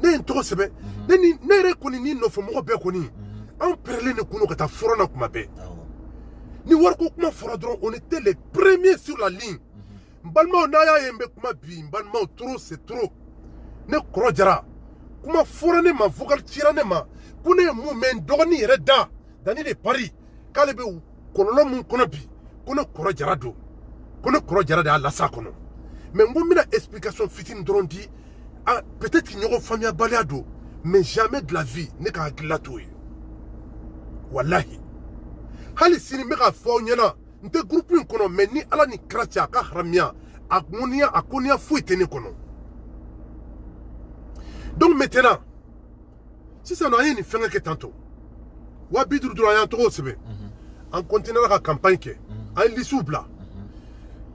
ne to sebe ne re koni ni no fo mo be koni an perle ne kuno ka ta forona kuma be ni war ko kuma fora dron on était les premiers sur la ligne mbalma na ya yembe kuma bi mbalma trop c'est trop ne kro jara kuma forane ma vocal tirane ma kune mu men dogni reda dani de Paris kale be kololo mun kono bi kono kro jara do kono kro jara da la sa kono mais mo mina explication fitine dron di ah, peut-être qu'il n'y aura famille baliado mais jamais de la vie ne ka glatoy wallahi hali sini me ka fo nyana nte groupe kono mais ni ala ni kracha ka haramia akonia fuite kono. Donc maintenant si ça n'a rien ni fait que tantôt wa bidru droyan to sebe en continuant la campagne ke en lisubla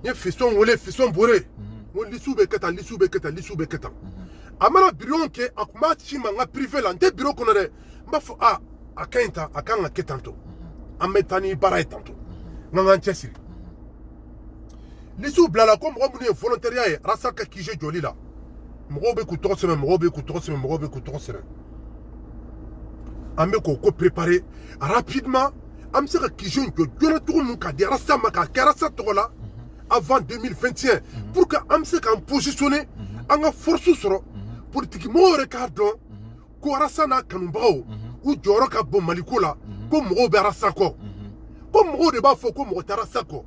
ye fiston wole fiston bouré mon lisube keta amara bureau ke akuma chima nga privé la nte bureau kono de mbafo akenta akanga ketanto ametani bara etanto nga nchesiri lisubla la comme on est volontariat rasaka kije joli la mogobe ku to semaine ambe ko préparer rapidement am saka kije jona to mun ka dira sama ka karasa to la avant 2021 pour que am saka positionner anga force soro politique mo regardo ko rasana kanumbawo u joro ka bo malikula ko mo be rasako ko mo de ba fo ko mo tarasako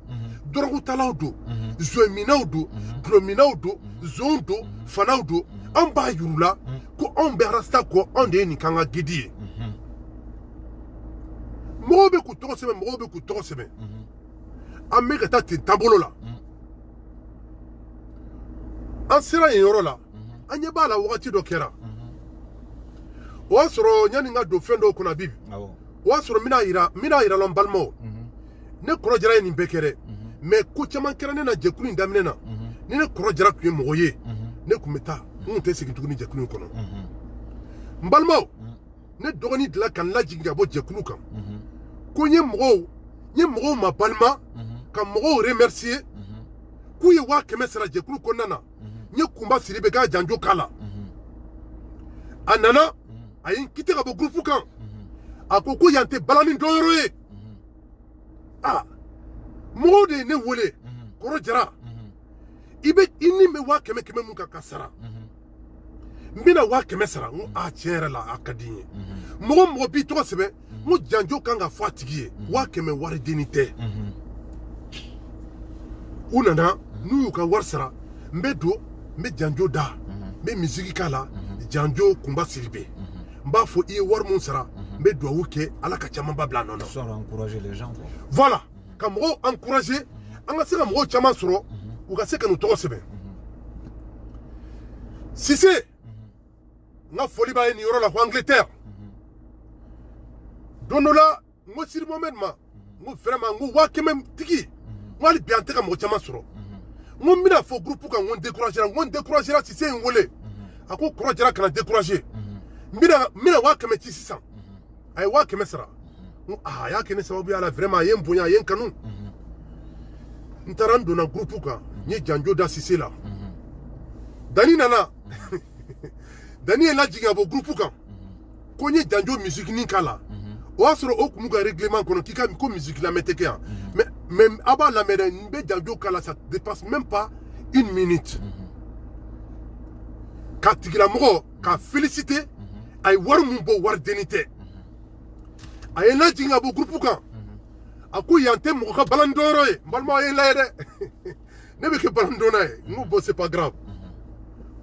dorogu talawdo zoeminawdo prominawdo zondo fanawdo amba yurula ko on be rasako on de ni kanga gidi mo be ku to sebe ameka tati tabolo la an sera yoro la anye bala wakati do kera wasoro nyani nga do fendo kuna bibi wasoro mina ira lombalmo ne koro jara ni bekere mais ku chaman kera ne na jekulu ndamne na ni ne koro jara ku moye ne kumeta nte sigitu ni jekulu kono mbalmo ne dogoni dla kan la jinga bo jekulu kam ko nye mgo ma balma kam mgo remercier ku ye wa kemesera jekulu konana nye kumba siribe ga janjo kala anana ayin kite ka bo groupe kan akoko yante balani doyoro ye mo de ne wole koro jara ibe inni me wa keme mun ka kasara mina wa kemesera ngo tiere la akadinye mo bi to sebe mo janjo kan ga fatigi wa keme wari denite unana n'u y'u ka wari sara n bɛ don n bɛ janjo da n bɛ misiki k'a la janjo kunba siribe n b'a fɔ i ye wari mun sara n bɛ duwawu kɛ ala ka camanba bila a nɔ na. Soit encourager les gens quoi. Voilà ka mɔgɔw encourager an ka se ka mɔgɔw caman sɔrɔ u ka se ka n'u tɔgɔ sɛbɛn Cissé n ka foli b'a ye nin yɔrɔ la ko Angleterre don dɔ la n ko Sidi Mohamed ma n ko vraiment n ko 500 tigi n ko hali bi an tɛ ka mɔgɔ caman sɔrɔ n ko n bɛna fɔ groupe kan n ko n découragera Cissé ye n wele a ko kɔrɔ jara kana décourager n bɛna 500 ci sisan a ye 500 sara n ko a y'a kɛ ne sababu y'a la vraiment a ye n bonya a ye n kanu n taara n donna groupe kan n ye janjo da Cissé la Dani nana Dani ye lajigin ka bɔ groupe kan ko n ye janjo musique nin k'a la o y'a sɔrɔ o kun ka règlement kɔnɔ k'i ka ko musique lamɛn tɛ kɛ yan mais a b'a lamɛn dɛ n bɛ janjo k'a la ça dépasse même pas 1 minute ka tigilamɔgɔ ka féliciter a ye wari mun bɔ wari denni tɛ a ye lajigin ka bɔ groupe kan a ko yan tɛ mɔgɔ ka balani dɔnyɔrɔ ye n balima a ye n lajɛ dɛ ne bɛ kɛ balani dɔnna ye n ko bon c'est pas grave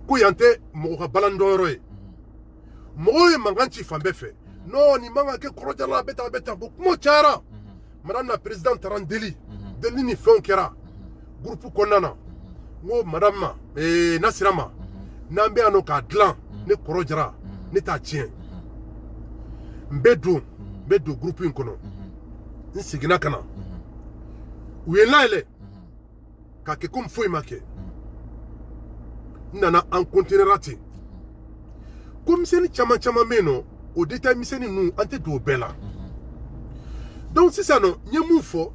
ko yan tɛ mɔgɔ ka balani dɔnyɔrɔ ye mɔgɔw ye mankan ci fan bɛɛ fɛ non nin man ka kɛ kɔrɔjala a bɛ tan bon kuma cayara madame la présidente taara n deli ni fɛnw kɛra groupe kɔnɔna na n ko madame ma Nasira ma n'an bɛ yan nɔ k'a dilan ne kɔrɔ jara ne t'a tiɲɛ n bɛ don groupe in kɔnɔ n seginna ka na u ye n layɛlɛ k'a kɛ komi foyi ma kɛ n nana an continuera ten ko misɛnnin caman bɛ yen nɔ o détail misɛnnin ninnu an tɛ don o bɛɛ la donc sisan nɔ n ye mun fɔ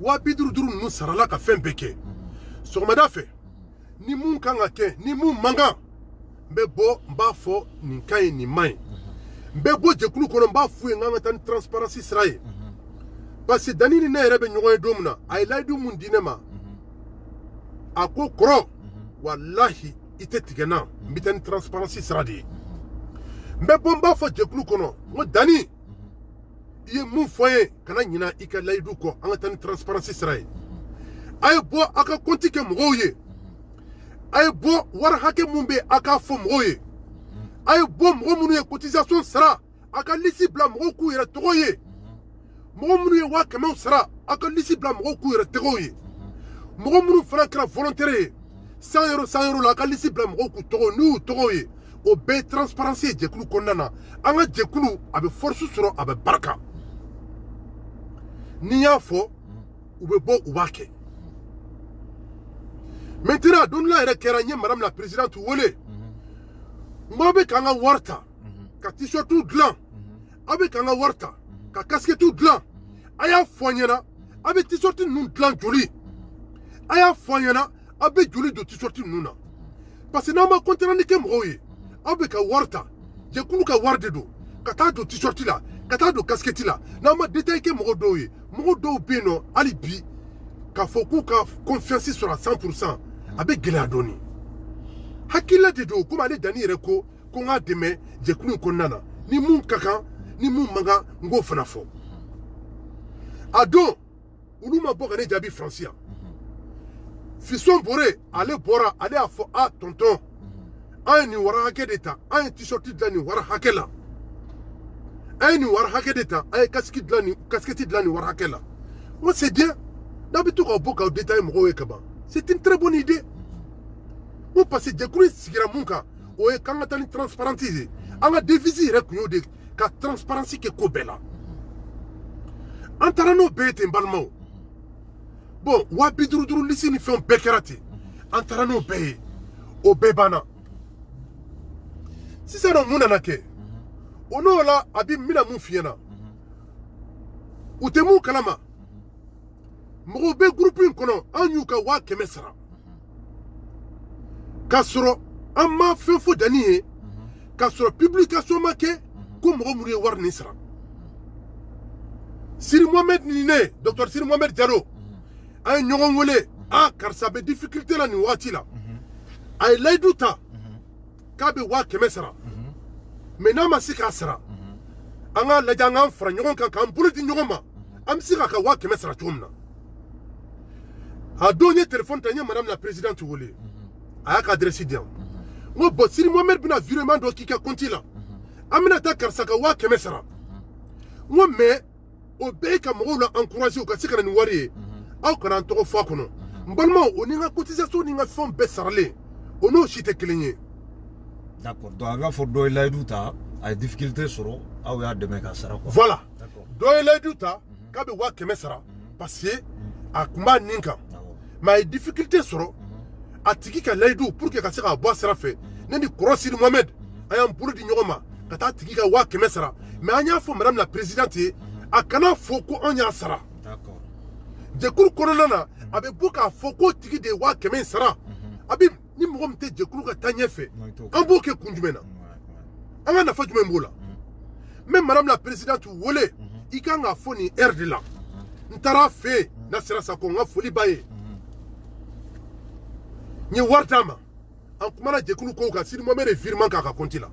50,000 ninnu sarala ka fɛn bɛɛ kɛ sɔgɔmada fɛ ni mun kan ka kɛ ni mun man kan n bɛ bɔ n b'a fɔ nin ka ɲi nin man ɲi n bɛ bɔ jɛkulu kɔnɔ n b'a f'u ye n kan ka taa ni transparency sira ye parce que Dani ni ne yɛrɛ bɛ ɲɔgɔn ye don min na a ye layidu mun di ne ma a ko kɔrɔ walahi i tɛ tigɛ n na n bɛ taa ni transparency sira de ye n bɛ bɔ n b'a fɔ jɛkulu kɔnɔ n ko Dani i ye mun fɔ n ye kana ɲina i ka layidu kɔ an ka taa ni transparency sira ye a ye bɔ a ka compte kɛ mɔgɔw ye a ye bɔ wari hakɛ mun bɛ a k'a fɔ mɔgɔw ye a ye bɔ mɔgɔ minnu ye cotisation sara a ka liste bila mɔgɔw k'u yɛrɛ tɔgɔ ye mɔgɔ minnu ye 500 sara a ka liste bila mɔgɔw k'u yɛrɛ tɔgɔw ye mɔgɔ minnu fana kɛra volontaire ye 100 € la a ka liste bila mɔgɔw k'u tɔgɔ n'u y'u tɔgɔw ye o bɛɛ ye transparency ye jɛkulu kɔnɔna na an ka jɛkulu a bɛ force sɔrɔ a bɛ barika ni y'a fɔ u bɛ bɔ u b'a kɛ maintenant don la yɛrɛ kɛra n ye madame la présidente wele n ko aw bɛ k'an ka wari ta ka t-shirts dilan aw bɛ k'an ka wari ta ka casquettes dilan a y'a fɔ n ɲɛna aw bɛ t-shirts ninnu dilan joli a y'a fɔ n ɲɛna aw bɛ joli don t-shirts ninnu na parce que n'aw ma contrat kɛ mɔgɔw ye aw bɛ ka wari ta jɛkulu ka wari de don ka taa don t-shirt la ka taa don casquette la n'aw ma détail kɛ mɔgɔ dɔw ye mɔgɔ dɔw bɛ yen nɔ hali bi k'a fɔ k'u ka confiance sɔrɔ à 100% a bɛ gɛlɛya dɔɔni hakilila de don komi ale Dani yɛrɛ ko n k'a dɛmɛ jɛkulu in kɔnɔna na ni mun ka kan ni mun man kan n k'o fana fɔ a don olu ma bɔ ka ne jaabi Faransi yan Fiston Bore ale bɔra ale y'a fɔ a tonton an ye nin wari hakɛ de ta an ye t-shirt dilan nin wari hakɛ la an ye nin wari hakɛ de ta an ye casquette dilan nin wari hakɛ la n ko c'est bien n'a bɛ to k'aw bɔ k'aw détailler mɔgɔw ye kaban c'est une très bonne idée n ko parce que jɛkulu sigira mun kan o ye k'an ka taa ni transparency ye an ka devise yɛrɛ kun y'o de ka transparency kɛ ko bɛɛ la an taara n'o bɛɛ ye ten balimaw bon 50,000 liste ni fɛnw bɛɛ kɛra ten an taara n'o bɛɛ ye o bɛɛ banna sisan nɔ mun nana kɛ o n'o la a bɛ n bɛna mun f'i ɲɛna u tɛ mun kalama mɔgɔw bɛ groupe in kɔnɔ an y'u ka 500 sara k'a sɔrɔ an ma fɛn fɔ Dani ye k'a sɔrɔ publication ma kɛ ko mɔgɔ minnu ye wari nin sara Sidi Mohamed ni ne Dr Sidi Mohamed Jalo an ye ɲɔgɔn wele karisa bɛ difficulté la nin waati la a ye layidu ta k'a bɛ 500 sara mais n'a ma se k'a sara an k'a lajɛ an k'an fara ɲɔgɔn kan k'an bolo di ɲɔgɔn ma an bɛ se k'a ka 500 sara cogo min na a donné téléphone tanya madame la présidente wole a ka adresse dia ngo bossiri Mohamed bina virement do kika konti la amina ta karsaka wa kemesara ngo me o be ka mo la encourager ka sikana ni wari aw kana to fa kono mbalma o ni nga cotisation ni nga fond be sarle ono chite kelenye. D'accord, donc il faut do la duta a difficulté soro aw ya deme ka sara ko. Voilà. D'accord. Do la duta ka be wa kemesara parce que a kumba ninka mais difficulté soro a tiki ka laydu pour que ka sera bois sera fait neni crossir Mohamed ayam pour di nyoma ka ta tiki ka wa kemesara mais anya fo madame la présidente a kana foko anya sara. D'accord. Je cours koronana abe boka foko tiki de wa kemesara abi ni mo mte je cours ka tanye fait en boke kunjumena anga na fa jume mbola même madame la présidente wole ikanga foni air de là ntara fe na sera sa ko nga foli baye ni wartama en kumana jekulu ko ka siri Mohamed virement ka konti la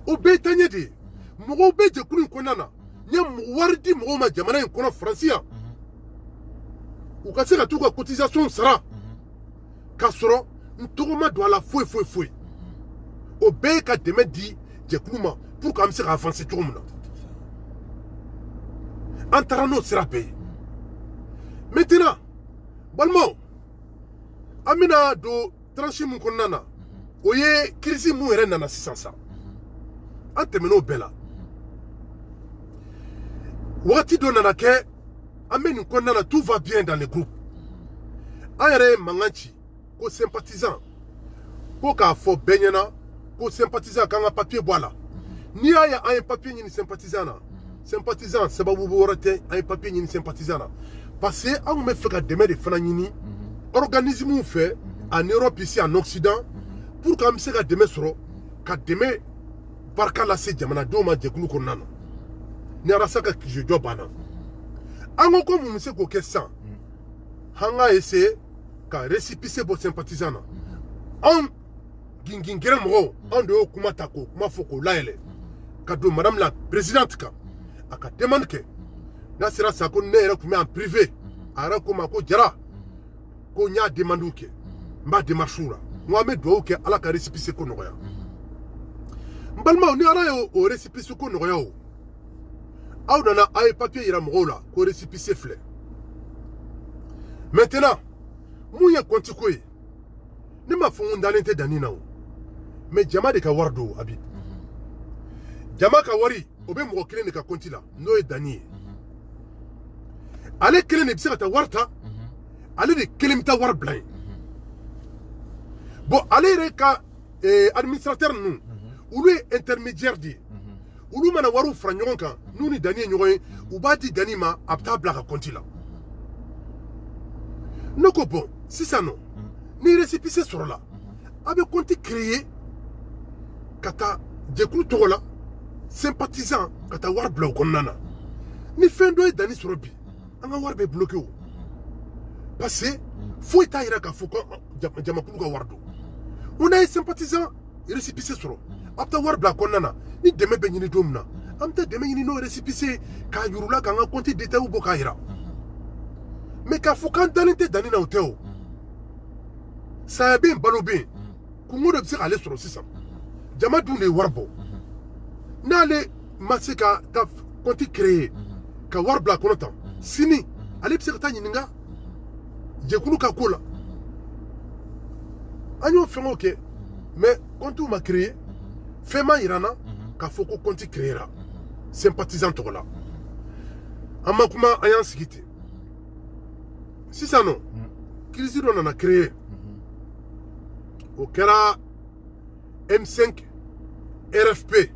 o be tanye de mo be jekulu ko nana ni wardi mo ma jamana en kono francia o ka se ka tuka cotisation sera ka soro ntogoma do la foi o be ka deme di jekulu ma pour ka se avancer tout monde antarano sera payé. Maintenant, balmo, amina do tranchi mun konnana, oye crise mun ere nana sisansa. Antemeno bela. Wakati do nana ke, ameni konnana tout va bien dans le groupe. Ayere manganchi, ko sympathisant, ko ka fo benyana, ko sympathisant kanga papier boala. Ni aya un papier ni sympathisant na. Sympathisant, sababu borate un papier ni sympathisant na. Parce que on me fait que demain de fananini organisme fait en Europe ici en Occident pour que me que demain soro que demain par cas la c'est jamana do ma jekulu konana ni arasa ka je do bana ango ko mu se ko kessa hanga essayer ka récépissé bo sympathisant on gingingere mo on de kuma tako kuma foko laele ka do madame la présidente ka aka demande que nasira sako nere kuma en privé ara kuma ko jara ko nya demande ke mba demarchura Mohamed do ke ala ka récépissé ko noya mbalma ni ara yo o récépissé ko noya o aw dana ay papier ira mo la ko récépissé flé maintenant mouye konti ko ni ma fo ndalente danina o mais jama de ka wardo abi jama ka wari obe mo kile ne ka konti la no e dani ale kelen ne bisa ta warta ale de kelen ta war blanc bon ale reka administrateur nu ulu intermédiaire di ulu mana waru franyon kan nu ni dani nyoy u ba di dani ma apta bla ka konti la noko bon si ça non ni récépissé sur là abe konti créé kata jekulu togola sympathisant kata war blanc konana ni fin do dani sur bi anga war be bloqué o parce que faut ta ira ka foko jama kulu ka wardo on a sympathisant récépissé sur apta war bla konana ni deme be nyini domna amta deme nyini no récépissé ka yurula ka nga compte détail ou boka ira mais ka fokan dalinte danina hôtel ça bien balobé kumo de aller sur 600 jama dune warbo nale masika ta compte créé ka war bla konata sini ale pse ka nyinga jekulu ka kola anyo fengo ke mais quand tu m'as créé fema irana ka foko konti créera sympathisant to la amakuma ayan sikite si ça non crise on a créé au kera M5 RFP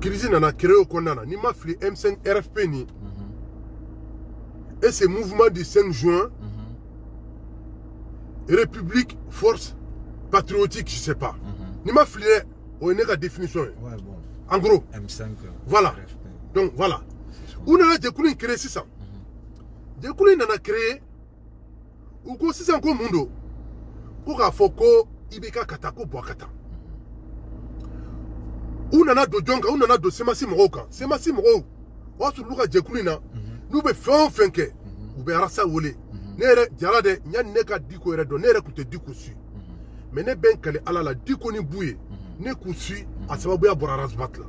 crise on a créé au konana ni ma fli M5 RFP ni et ce mouvement du 5 juin République Force Patriotique, je sais pas. Ni ma filé, on a la définition. Ouais, bon. En gros. M5. Voilà. RFP. Donc voilà. On a des coulées créées 600. Des coulées on a créé. Ou quoi 600 comme mundo. Pour foko ibeka katako boakata. On a de jonga, on a de semasi moroka. Semasi moro. On a sur le cas de coulina. Nous be fin que. u bɛ arasa wele ne yɛrɛ jara dɛ yanni ne ka diko yɛrɛ dɔn ne yɛrɛ tun tɛ diko su mais ne bɛ n kale ala la diko ni bu ye ne k'u su a sababuya bɔra arasbat la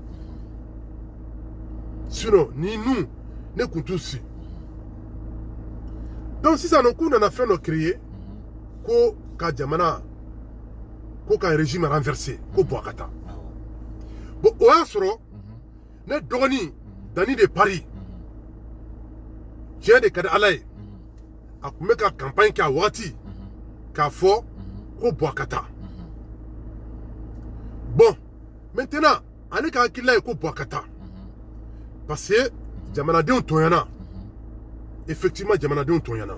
sinon ni nu ne tun t'u su donc sisan nɔ k'u nana fɛn dɔ créer ko ka jamana ko ka régime renversé ko bɔ a ka taa bon o y'a sɔrɔ ne dɔgɔnin Dani de Paris tiɲɛ de ka di ala ye a tun bɛ ka campagne kɛ a waati k'a fɔ ko bɔ a ka taa bon maintenant ale ka hakilila ye ko bɔ a ka taa parce que jamanadenw tɔɲɔna effectivement jamanadenw tɔɲɔna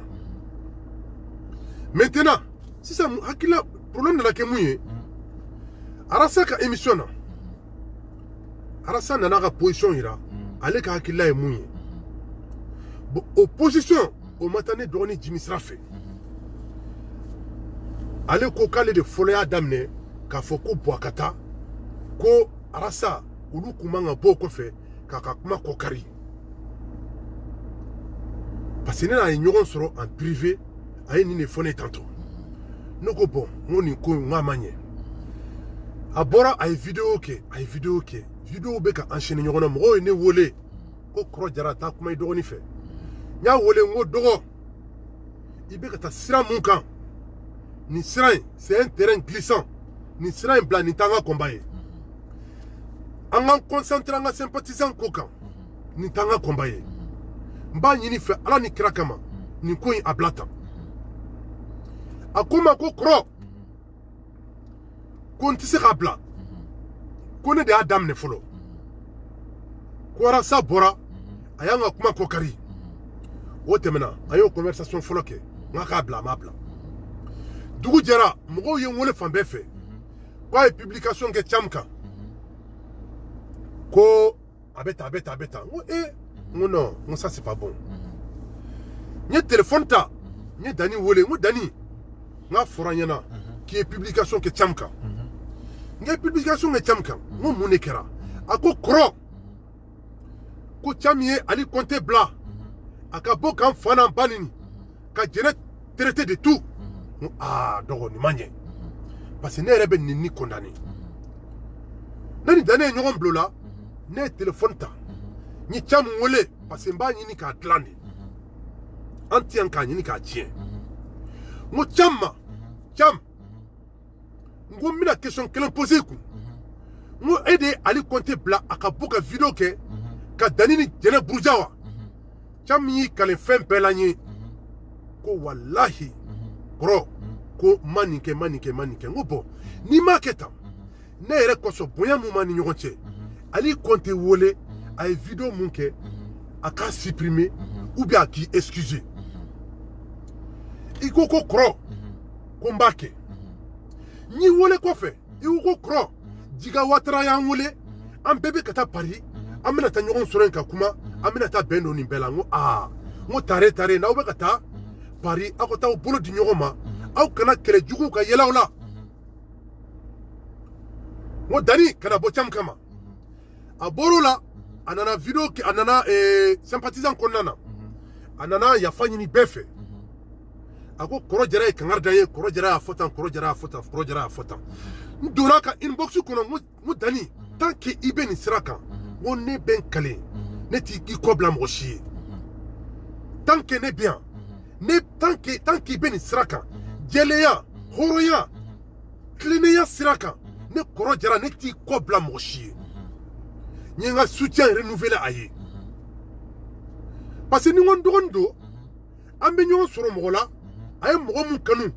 maintenant sisan hakilila problème nana kɛ mun ye arasa ka émission na arasa nana ka position yira ale ka hakilila ye mun ye bon opposition o ma taa ne dɔgɔnin jimi sira fɛ ale ko k'ale de fɔlɔ y'a daminɛ k'a fɔ ko bɔ a ka taa ko arasa olu kun man ka bɔ o kɔfɛ k'a ka kuma kɔkari parce que ne n'a ye ɲɔgɔn sɔrɔ en privé a ye nin de fɔ ne tantôt ne ko bon n ko nin ko in n k'a ma ɲɛ a bɔra a ye vidéo kɛ vidéo bɛ ka enchaîner ɲɔgɔn na mɔgɔw ye ne wele ko kɔrɔ jara taa kuma i dɔgɔnin fɛ n y'a wele n ko dɔgɔ i bɛ ka taa sira mun kan nin sira in c'est un terrain glissant nin sira in bila nin t'an ka combat ye an k'an concentrer an ka sympathisant ko kan nin t'an ka combat ye n b'a ɲini fɛ ala ni kira kama nin ko in a bila tan a ko n ma ko kɔrɔ ko n tɛ se k'a bila ko ne de y'a daminɛ fɔlɔ ko arasa bɔra a y'an ka kuma kɔkari o tɛmɛna a y'o conversation fɔlɔ kɛ n k'a k'a bila a m'a bila dugu jɛra mɔgɔw ye n wele fan bɛɛ fɛ ko a ye publication kɛ cam kan ko a bɛ tan n ko n ko non n ko ça c'est pas bon n ye téléphone ta n ye Dani wele n ko Dani n k'a fɔra n ɲɛna k'i ye publication kɛ cam kan n ye publication kɛ cam kan n ko mun de kɛra a ko kɔrɔ ko cam ye ali Conté bila a ka bɔ k'an fa n'an ba nini ka jɛnɛ traité de tout n ko dɔgɔ nin ma ɲɛ parce que ne yɛrɛ bɛ nin ni condamné ne ni Dani ye ɲɔgɔn bila o la ne ye téléphone ta n ye cam wele parce que n b'a ɲini k'a dilan de an tɛ yan k'a ɲini k'a tiɲɛ n ko cam ma cam n ko n bɛna question kelen poser kun n ko e de ye ali Conté bila a ka bɔ ka vidéo kɛ ka Dani ni jɛnɛ buruja wa cam y'i kale fɛn bɛɛ la n ye ko walahi kɔrɔ ko ma nin kɛ n ko bɔn n'i m'a kɛ tan ne yɛrɛ kɔsɔn bonya mun b'a ni ɲɔgɔn cɛ ali Conté wele a ye vidéo mun kɛ a k'a supprimer ou bien a k'i excuser i ko ko kɔrɔ ko n b'a kɛ n y'i wele kɔfɛ i ko kɔrɔ Jiga Watara y'an wele an bɛɛ bɛ ka taa Paris an bɛna taa ɲɔgɔn sɔrɔ yen ka kuma an bɛna taa bɛn don nin bɛɛ la n ko tare n'aw bɛ ka taa Paris aw ka taa aw bolo di ɲɔgɔn ma aw kana kɛlɛ juguw ka yɛlɛ aw la n ko Dani kana bɔ cam kama a bɔr'o la a nana vidéo kɛ a nana sympathisant kɔnɔna na a nana yafa ɲini bɛɛ fɛ a ko kɔrɔ jara ye kangari da n ye kɔrɔ jara y'a fɔ tan n donna ka inbox kɔnɔ n ko Dani tant que i bɛ nin sira kan n ko ne bɛ n kale ne t'i kɔ bila mɔgɔ si ye tant que ne bɛ yan tant que i bɛ nin sira kan jɛlenya hɔrɔnya tilennenya sira kan ne kɔrɔ jara ne t'i kɔ bila mɔgɔ si ye n ye n ka soutien renouvelé a ye parce que ni n ko n dɔgɔnin don an bɛ ɲɔgɔn sɔrɔ mɔgɔ la a ye mɔgɔ mun kanu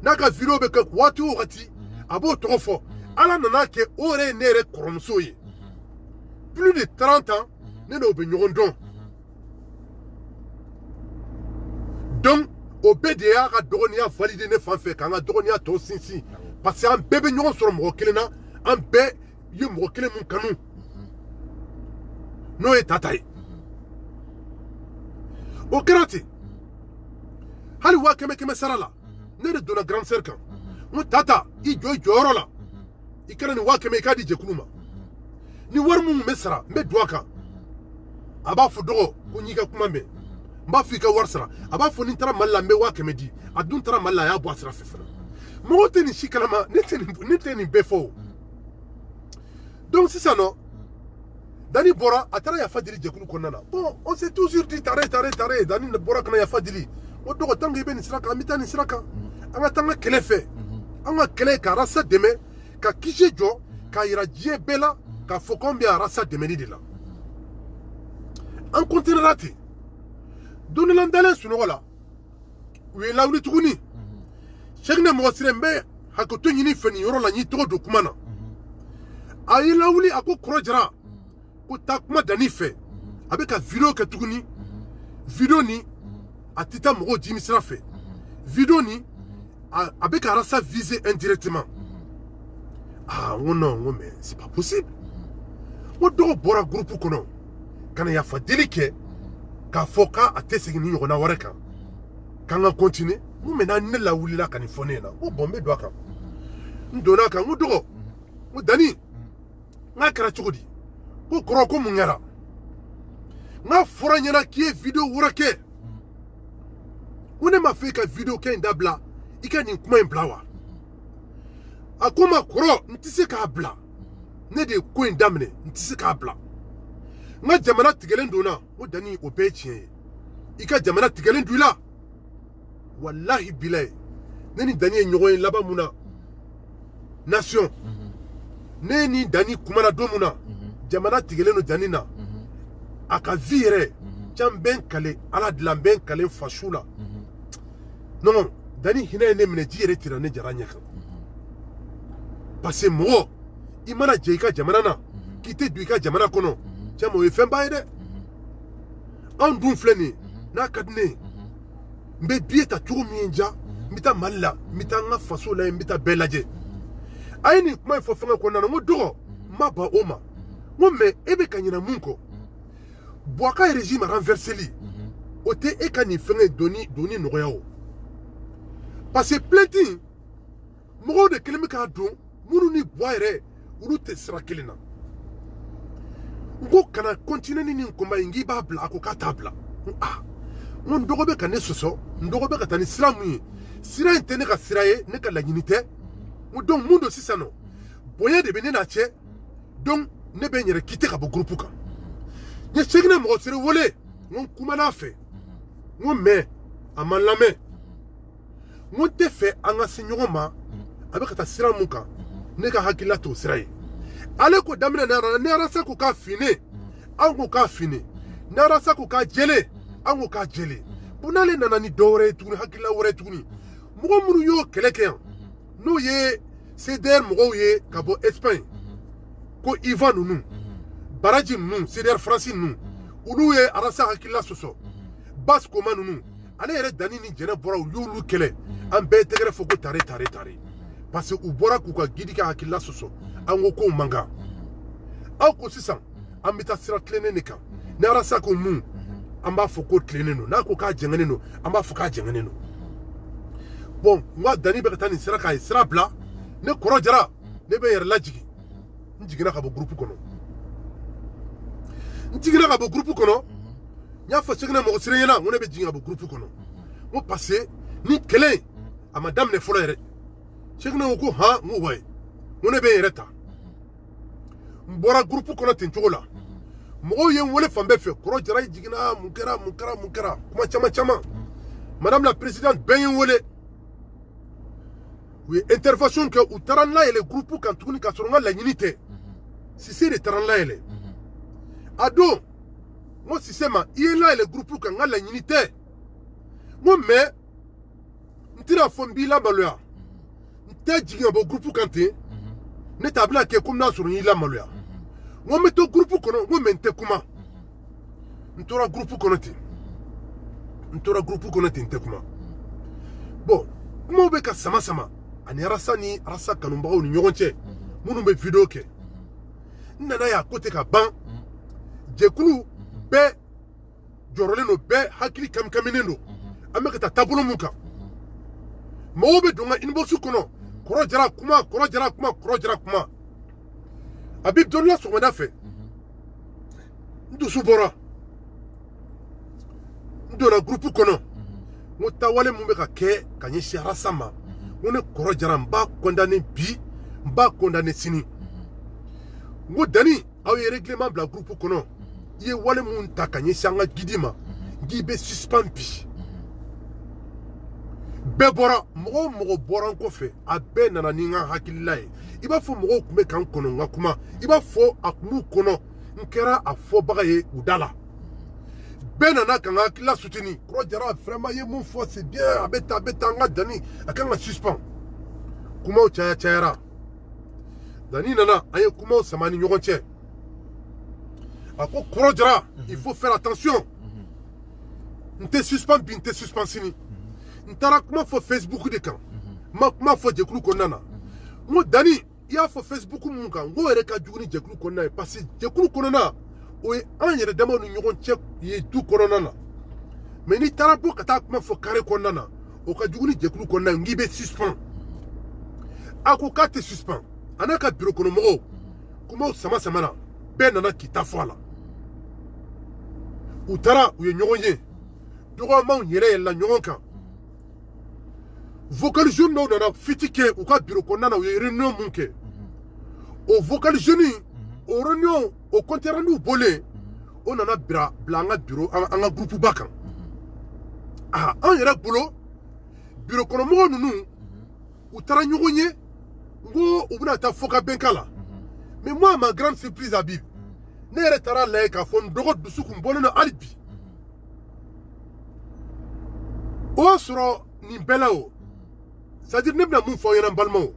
n'a ka vidéo bɛ kɛ waati o waati a b'o tɔgɔ fɔ ala nana kɛ o yɛrɛ ye ne yɛrɛ kɔrɔmuso ye plus de 30 ans ne n'o bɛ ɲɔgɔn dɔn donc o bɛɛ de y'a ka dɔgɔninya validé ne fan fɛ k'an ka dɔgɔninya tɔ sinsin parce que an bɛɛ bɛ ɲɔgɔn sɔrɔ mɔgɔ kelen na an bɛɛ ye mɔgɔ kelen mun kanu n'o ye Tata ye o kɛra ten hali 500 sara la ne de donna grande sœur kan n ko Tata i jɔ i jɔyɔrɔ la i kɛra nin 500 i k'a di jɛkulu ma ni wari mun bɛ sara n bɛ don a kan a b'a fɔ dɔgɔ ko n y'i ka kuma mɛn mba fika warsara aba foni tara malla mbe wa kemedi adun tara malla ya bo asra fefra mo teni shikalama ne teni befo donc c'est ça non dani bora atara ya fadili jekulu konana bon on s'est toujours dit tare dani bora kana ya fadili o dogo tangi be ni siraka amitani siraka anga tanga kelefe anga kele ka rasa deme ka kije jo ka ira die bela ka fokombia rasa deme ni de la en continuera ti doni landale sunogola wi lawli tuguni shegne mo sirembe hakoto nyini feni yoro la nyi to do kumana ayi lawli ako krojara ko takuma dani fe abeka video ke tuguni video ni atita mo jimi sira fe video ni abeka rasa viser indirectement non mais c'est pas possible o do bora groupe kono kana ya fadili ke ka foka atesigi ni yona wareka kanga continue mu mena ne la wulila kan fonena o bombe do aka ndona ka mu dogo mu dani nga kara chugudi ko koro ko mu ngara nga fora nyana ki video wurake une ma fait ka video ke ndabla ikani kuma mblawa akoma koro ntise ka bla ne de ko ndamne ntise ka bla nga jamana tigelen dona o dani o beche ika jamana tigelen duila wallahi bilay neni dani nyogoy laba muna nation neni dani kumana do muna jamana tigelen no dani na aka vire cham ben kale ala de ben kale fashula non dani hina ne mene jire tirane jaranya ka parce mo imana jeika jamana na kite duika jamana kono chamo e femba ide an dun fleni na kadne mbe bieta turu minja mita malla mita nga faso la mita belaje ayini kuma fo fanga ko nana mo dogo maba oma mo me ebe kanyina munko boaka régime renverseli ote e kani fenge doni no yawo parce que plenty mo de kelemi ka don munu ni boire ulu te sira kelina ngo kana continue ni nkomba ingi babla ako katabla ngo ndogo be kane soso ndogo be katani silamu sira intene ka siraye ne ka lagnité ngo donc mundo sisano boya de benena che donc ne be nyere kite ka bo groupe ka ye chegne mo sire wole ngo kuma na fe ngo me amalame ngo te fe anga sinyoma abe kata siramu ka ne ka hakila to siraye ale ko damina na rasa ko ka fini ango ka fini na rasa ko ka jele ango ka jele bunale nana ni dore tuni hakila wore tuni mugo muru yo keleke no ye ceder mugo ye kabo Espagne ko Ivan nu baraji nu ceder France nu ulu ye arasa hakila soso bas ko manu ale yere dani ni jena bora yulu kele an be tegere foko tare parce que ubora ku ka gidika hakila soso ango ko manga ako sisan ambita sira klene nika na rasa ko mu amba foko klene no na ko ka jengane no amba foka jengane no bon moi dani be tani sira ka sira bla ne koro jara ne be yer lajigi njigina ka bo groupe kono njigina ka bo groupe kono nya fa chegna mo sira yana ngone be jinga bo groupe kono mo passé ni kele a madame ne folere chegna ko ha ngo way ngone be yereta mbora groupe kono tinchola mo yen wole fambe fe koro jara jigina munkara kuma chama madame la présidente ben wole oui intervention que utaran la le groupe quand tuni ka soronga la unité si c'est de taran la ele ado mo sistema yela le groupe quand la unité mo me ntira fombi la maloya nte jigina bo groupe quand te ne tabla ke comme na soronga la maloya mo meto groupe kono mo mente kuma ntora groupe kono te nte kuma bon mo be ka sama ani rasa kanumba ni nyonche munu be video ke nana ya kote ka ban jekulu be jorole no be hakili kamkamene ameka ta tabulo muka mo be donga inbox kono koro jara kuma Habib donne là ce qu'on a fait. Nous subora. ndona groupe kono ngo tawale mu be ka ke kanye shara sama ngone koro jara mba condamné bi mba condamné sini ngo dani aw ye règlement bla groupe kono ye wale mu ta kanye shanga gidima gibe suspend bi be bora mogo bora ko fe a be nana ni nga hakilla ye iba fo mogo kumbe kan kono nga kuma iba fo akumu kono nkera a fo bagaye udala ben nana kan hakilla soutenu kro jara vraiment ye mon fo c'est bien abeta nga dani akanga suspend kuma o chayara dani nana aye kuma o samani nyogonche ako kro jara il faut faire attention nte suspend bin te suspensini ntara kuma fo Facebook de kan ma kuma fo jekulu konana ngo dani ya fo Facebook mun kan ngo ere ka juguni jekulu konana parce que jekulu konana o e an yere dama nu nyogon che ye du konana mais ni tara bo kata kuma fo kare konana o ka juguni jekulu konana ngibe suspend ako ka te suspend anaka bureau kono mo kuma sama na be nana kita fo ala utara u ye nyogon ye dogo ma yere la nyogon kan vocal jeune no na fitike ou ka bureau konana o réunion munke o vocal jeune o réunion o compte rendu bolé on nana blanga bureau anga groupe bakan ah an yera bulo bureau kono mo nunu ou tara nyogonye ngo o buna ta foka benkala mais moi ma grande surprise Habib ne yere tara lay ka fon dogo dusuku bolé na alibi o soro ni belao c'est-à-dire ne bna mun fo yana balmo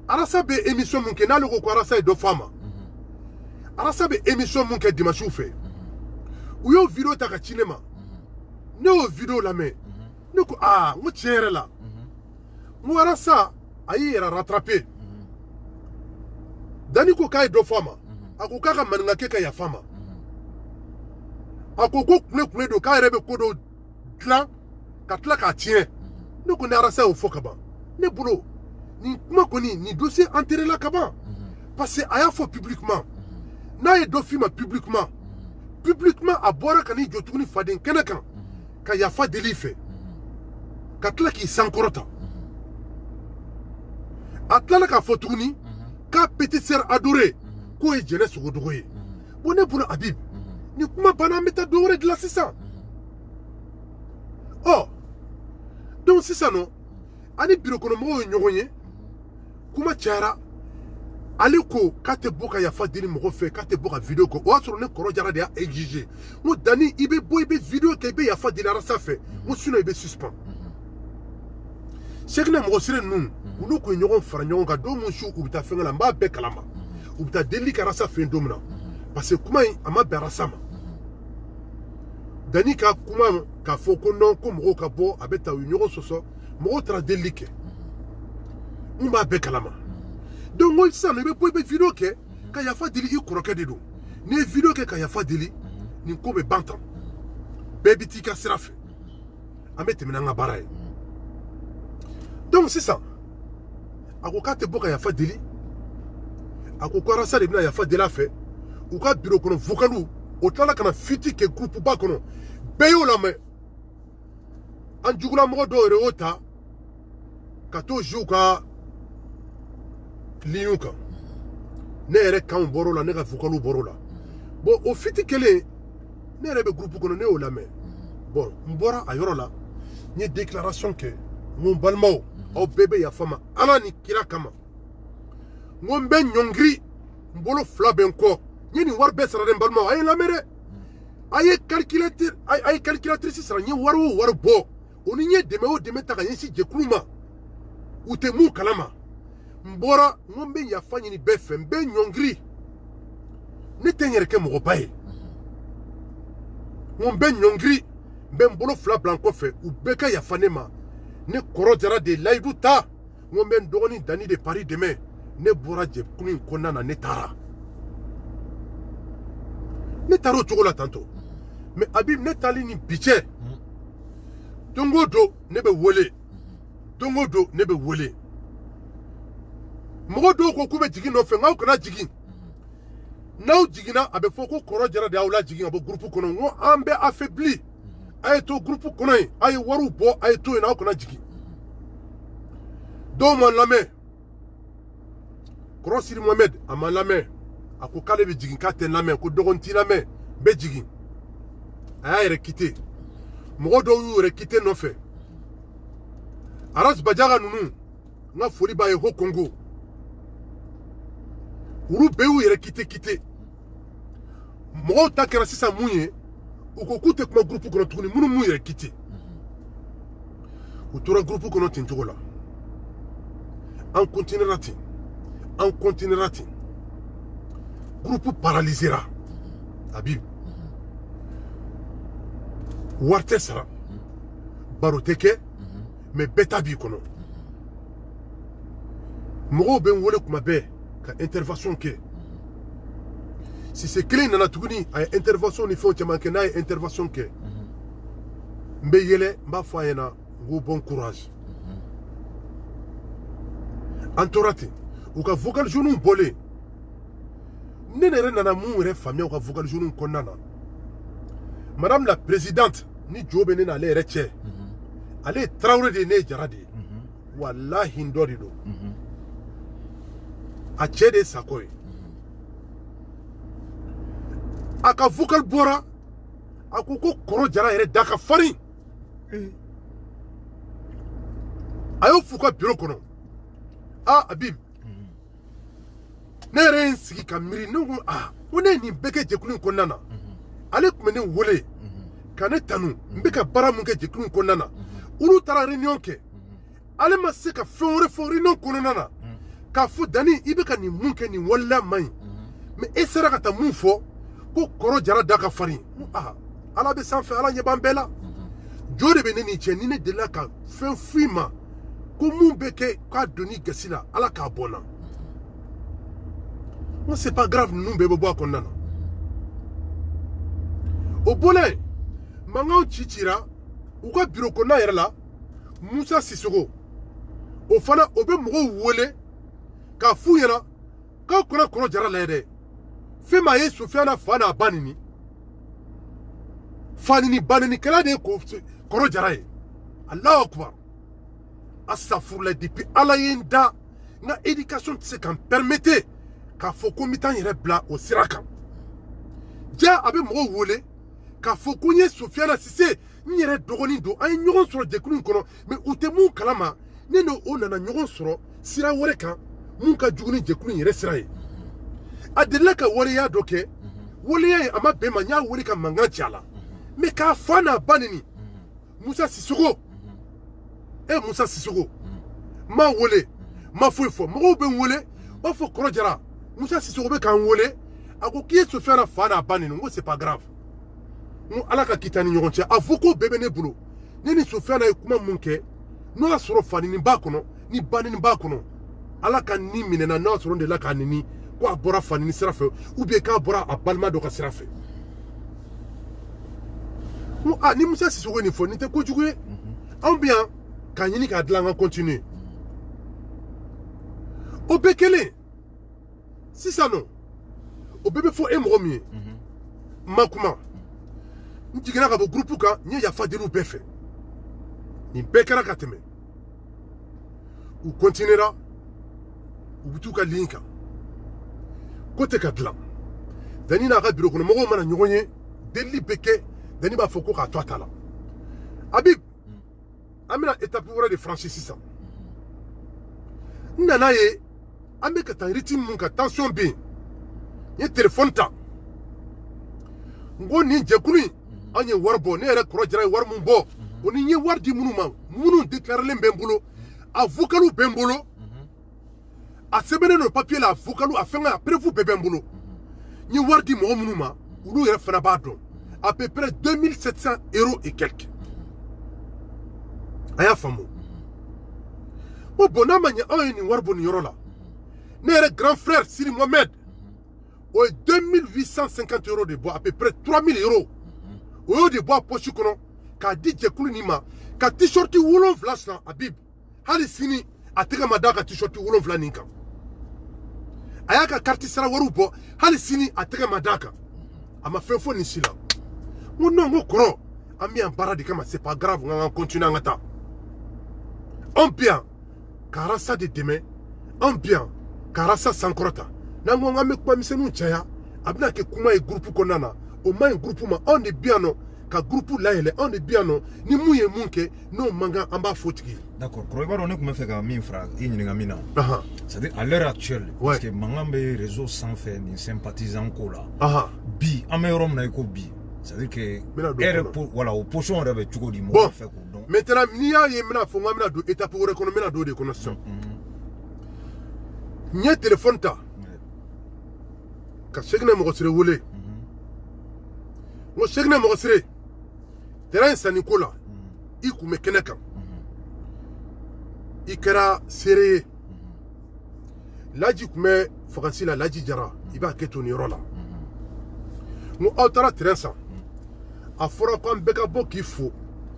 arasa be émission mun ke na lo ko arasa do fama arasa be émission mun ke dimanche fait ou yo vidéo ta ka cinéma ne o vidéo la me ne ko ah ngo tiere la ngo arasa ayi era rattraper dani ko kay do fama ako kaka maninga ke ka ya fama ako ko kule do ka rebe ko do clan ka tla ka tien ne ko ne arasa o fo kaba ne bulo ni kuma koni ni dossier enterré la kaba parce que aya fo publiquement na ye do fima publiquement a bora kani jotuni faden kenakan ka ya fa delife ka tla ki sankorota atla ka fotuni ka petite sœur adorée ko e jeunesse go dogoye boné bulo Habib ni kuma bana meta dore de la sisa oh donc c'est ça non ani bureau kono mo nyogonye kuma tiara ali ko kate boka ya fa dini mo fe kate boka vidéo ko o soro ne koro jara de a exiger mo dani ibe boy be vidéo ke be ya fa dini arasa fe mo suno ibe suspend sekna mo sire nun ulu ko nyogon fara nyogon ka do mo shu ubita fengala mba be kalama ubita deli karasa fe domna parce que kuma ama be arasa ma dani ka kuma ka fo ko non ko mo ka bo abeta nyogon soso mo tra delike mba be kalama donc moi ça ne be po be vidéo ke ka ya fa deli i kroke de do ne vidéo ke ka ya fa deli ni ko be bantam baby tika sirafe amete minanga baray donc c'est ça ako ka te boka ya fa deli ako ko rasa de bina ya fa dela fe ou ka bureau kono vocalu o tala kana fiti ke groupe ba kono beyo la me an jugula mo do reota ka to jouka liuka ne ere kan boro la ne ka vocalu boro la bon au fiti kele ne ere be groupe kono ne o la me bon mbora ayoro la ni déclaration que mon balmao au bébé ya fama ala ni kira kama ngombe nyongri mbolo flaben ko ni war besara den balmao ay la mere ay calculatrice sara ni war bo oni nye deme o deme taka yesi jekuluma ute mu kalama mbora ngombe ya fanyi ni befe mbe nyongri ne tenyere ke mo baye ngombe nyongri mbe mbolo fla blanco fe u beka ya fanema ne korojara de laidu ta ngombe ndogoni dani de Paris demain ne bora je kuni konana ne tara chocolat tanto mais Habib ne tali ni biche dongo do ne be wole mogo do ko kube jigi no fe ngaw kana jigi naw jigina abe foko korojara de awla jigi abo groupe kono ngo ambe affaibli a ye to groupe kɔnɔ yen a ye wariw bɔ a ye to yen aw kana jigin dɔw ma lamɛn kɔrɔ Sidi Mohamed a ma lamɛn a ko k'ale bɛ jigin k'a tɛ lamɛn ko dɔgɔnin t'i lamɛn n bɛ jigin a y'a yɛrɛ quitté mɔgɔ dɔw y'u yɛrɛ quitté nɔfɛ Aras Bajaga ninnu n ka foli b'a ye ho Congo olu bɛɛ y'u yɛrɛ quitté mɔgɔw ta kɛra sisan mun ye u ko k'u tɛ kuma groupe kɔnɔ tuguni minnu m'u yɛrɛ quitté u tora groupe kɔnɔ ten cogo la an continuera ten groupe paralysera Habib wari tɛ sara baro tɛ kɛ mais bɛɛ ta b'i kɔnɔ mɔgɔw bɛ n wele kuma bɛɛ ka intervention kɛ Cissé kelen nana tuguni a ye intervention ni fɛnw caman kɛ n'a ye intervention kɛ n bɛ yɛlɛ n b'a fɔ a ɲɛna n ko bon courage an tora ten u ka vocal journaux bɔlen ne yɛrɛ nana mun yɛrɛ faamuya u ka vocal journaux kɔnɔna na madame la présidente ni jo bɛ ne n'ale yɛrɛ cɛ ale ye Traoré de ye ne ye Jara de ye walahi n dɔ de don a cɛ de ye Sakɔ ye a ka vocal bɔra a ko kɔrɔ Jara yɛrɛ da ka farin a y'o f'u ka bureau kɔnɔ Habib ne yɛrɛ ye n sigi ka miiri ne ko ko ne ye nin bɛɛ kɛ jɛkulu in kɔnɔna na ale tun bɛ ne wele ka ne tanu n bɛ ka baara mun kɛ jɛkulu in kɔnɔna na olu taara réunion kɛ ale ma se ka fɛn wɛrɛ fɔ réunion kɔnɔna na k'a fɔ Dani i bɛ ka nin mun kɛ nin waleya man ɲi mais e sera ka taa mun fɔ ko kɔrɔ Jara da ka farin ala bɛ sanfɛ ala ɲɛ b'an bɛɛ la jo de bɛ ne ni cɛ ni ne delila ka fɛn f'i ma ko mun bɛ kɛ k'a donni gasi la ala k'a bɔ n na n ko c'est pas grave ninnu bɛɛ bɛ bɔ a kɔnɔna na o bɔlen mankanw cira u ka bureau kɔnɔna yɛrɛ la Musa Sisoko o fana o bɛ mɔgɔw wele k'a f'u ɲɛna k'aw kana kɔrɔ Jara lajɛ dɛ fɛn min a ye Sofiyana fa n'a ba nini fa nini ba ninikɛla de ye kɔrɔ Jara ye Allahu Akbar astafurulayi depuis ala ye n da n ka éducation tɛ se ka n permettre k'a fɔ ko n bɛ taa n yɛrɛ bila o sira kan ja a bɛ mɔgɔw wele k'a fɔ ko n ye Sofiyana Sise n yɛrɛ dɔgɔnin don an ye ɲɔgɔn sɔrɔ jɛkulu in kɔnɔ mais u tɛ mun kalama ne n'o nana ɲɔgɔn sɔrɔ sira wɛrɛ kan mun ka jugu ni jɛkulu in yɛrɛ sira ye a delila ka waleya dɔ kɛ waleya ye a ma bɛn ma n y'a wele ka mankan ci a la mais k'a fa n'a ba nini Musa Sisoko Musa Sisoko m'a wele ma foyi fɔ mɔgɔw bɛ n wele u b'a fɔ kɔrɔ Jara Musa Sisoko bɛ k'an wele a ko k'i ye Sofiyana fa n'a ba nini n ko c'est pas grave n ko ala ka kita ni ɲɔgɔn cɛ a fɔ ko bɛɛ bɛ ne bolo ne ni Sofiyana ye kuma mun kɛ n'o y'a sɔrɔ fa nini b'a kɔnɔ ni ba nini b'a kɔnɔ ala ka ni minɛna n'o y'a sɔrɔ n delila k'a nini ko a bɔra fa nini sira fɛ ou bien k'a bɔra a balima dɔ ka sira fɛ n ko ni Musa Sisoko ye nin fɔ nin tɛ kojugu ye anw bɛ yan k'a ɲini k'a dilan an ka continuer o bɛɛ kɛlen sisan nɔ o bɛɛ bɛ fɔ e mɔgɔ min ye n ma kuma n jiginna ka bɔ groupe kan n ye yafa deli u bɛɛ fɛ nin bɛɛ kɛra ka tɛmɛ u continuera u bɛ t'u ka ligne kan ko tɛ ka dilan Dani n'a ka bureau kɔnɔ mɔgɔw mana ɲɔgɔn ye delili bɛ kɛ Dani b'a fɔ ko k'a to a ta la Habib an bɛna étape wɛrɛ de franchir sisan n nana ye an bɛ ka taa rythme mun kan tension bɛ yen n ye téléphone ta n ko nin jɛkulu in an ye wari bɔ ne yɛrɛ kɔrɔ Jara ye wari mun bɔ o ni n ye wari di minnu ma minnu déclarelen bɛ n bolo a vocalu bɛ n bolo a sɛbɛnnen don papier la a vocalu a fɛngɛ a preuve bɛɛ bɛ n bolo n ye wari di mɔgɔ minnu ma olu yɛrɛ fana b'a dɔn à peu près 2700 € et quelques a y'a faamu ko bon n'a ma ɲɛ anw ye nin wari bɔ nin yɔrɔ la ne yɛrɛ grand frère Sidi Mohamed o ye 2850 € de bɔ à peu près 3000 € o y'o de bɔ a poche kɔnɔ k'a di jɛkulu nin ma ka t-shirt 7 san Habib hali sini a tɛgɛ ma da ka t-shirt 7 nin kan a y'a ka carte sara wariw bɔ hali sini a tɛgɛ ma da kan a ma fɛn fɔ nin si la n ko non n ko kɔrɔ an bɛ yan baara de kama c'est pas grave n ka continuer an ka taa an bɛ yan ka arasa de dɛmɛ an bɛ yan ka arasa sankɔrɔta n'an ko k'an bɛ kuma misɛnninw caya a bɛna kɛ kuma ye groupe kɔnɔna na o man ɲi groupe ma anw de bɛ yan nɔ ka groupe layɛlɛ anw de bɛ yan nɔ ni mun ye mun kɛ n'o man kan an b'a fɔ tigi ye. D'accord, kɔrɔ i b'a dɔn ne tun bɛ fɛ ka min fara i ɲininka min na. C'est-à-dire à l'heure actuelle. Parce que mankan bɛ réseau sanfɛ nin sympathisant ko la. Bi an bɛ yɔrɔ min na i ko bi. C'est-à-dire que voilà o position yɛrɛ bɛ cogo di mɔgɔw fɛ k'o dɔn. Maintenant n'i y'a ye n bɛna fɔ n k'an bɛna don étape wɛrɛ kɔnɔ n bɛna don o de kɔnɔ sisan. N ye téléphone ta ka Seginɛ Mɔgɔsire wele. N ko Seginɛ Mɔgɔsire terrain sanni ko la i kun bɛ kɛnɛ kan. I kɛra seere ye. Laji tun bɛ fagansi la Laji Jara i b'a kɛ to nin yɔrɔ la. N ko aw taara terrain san. A fɔra k'an bɛɛ ka bɔ k'i fo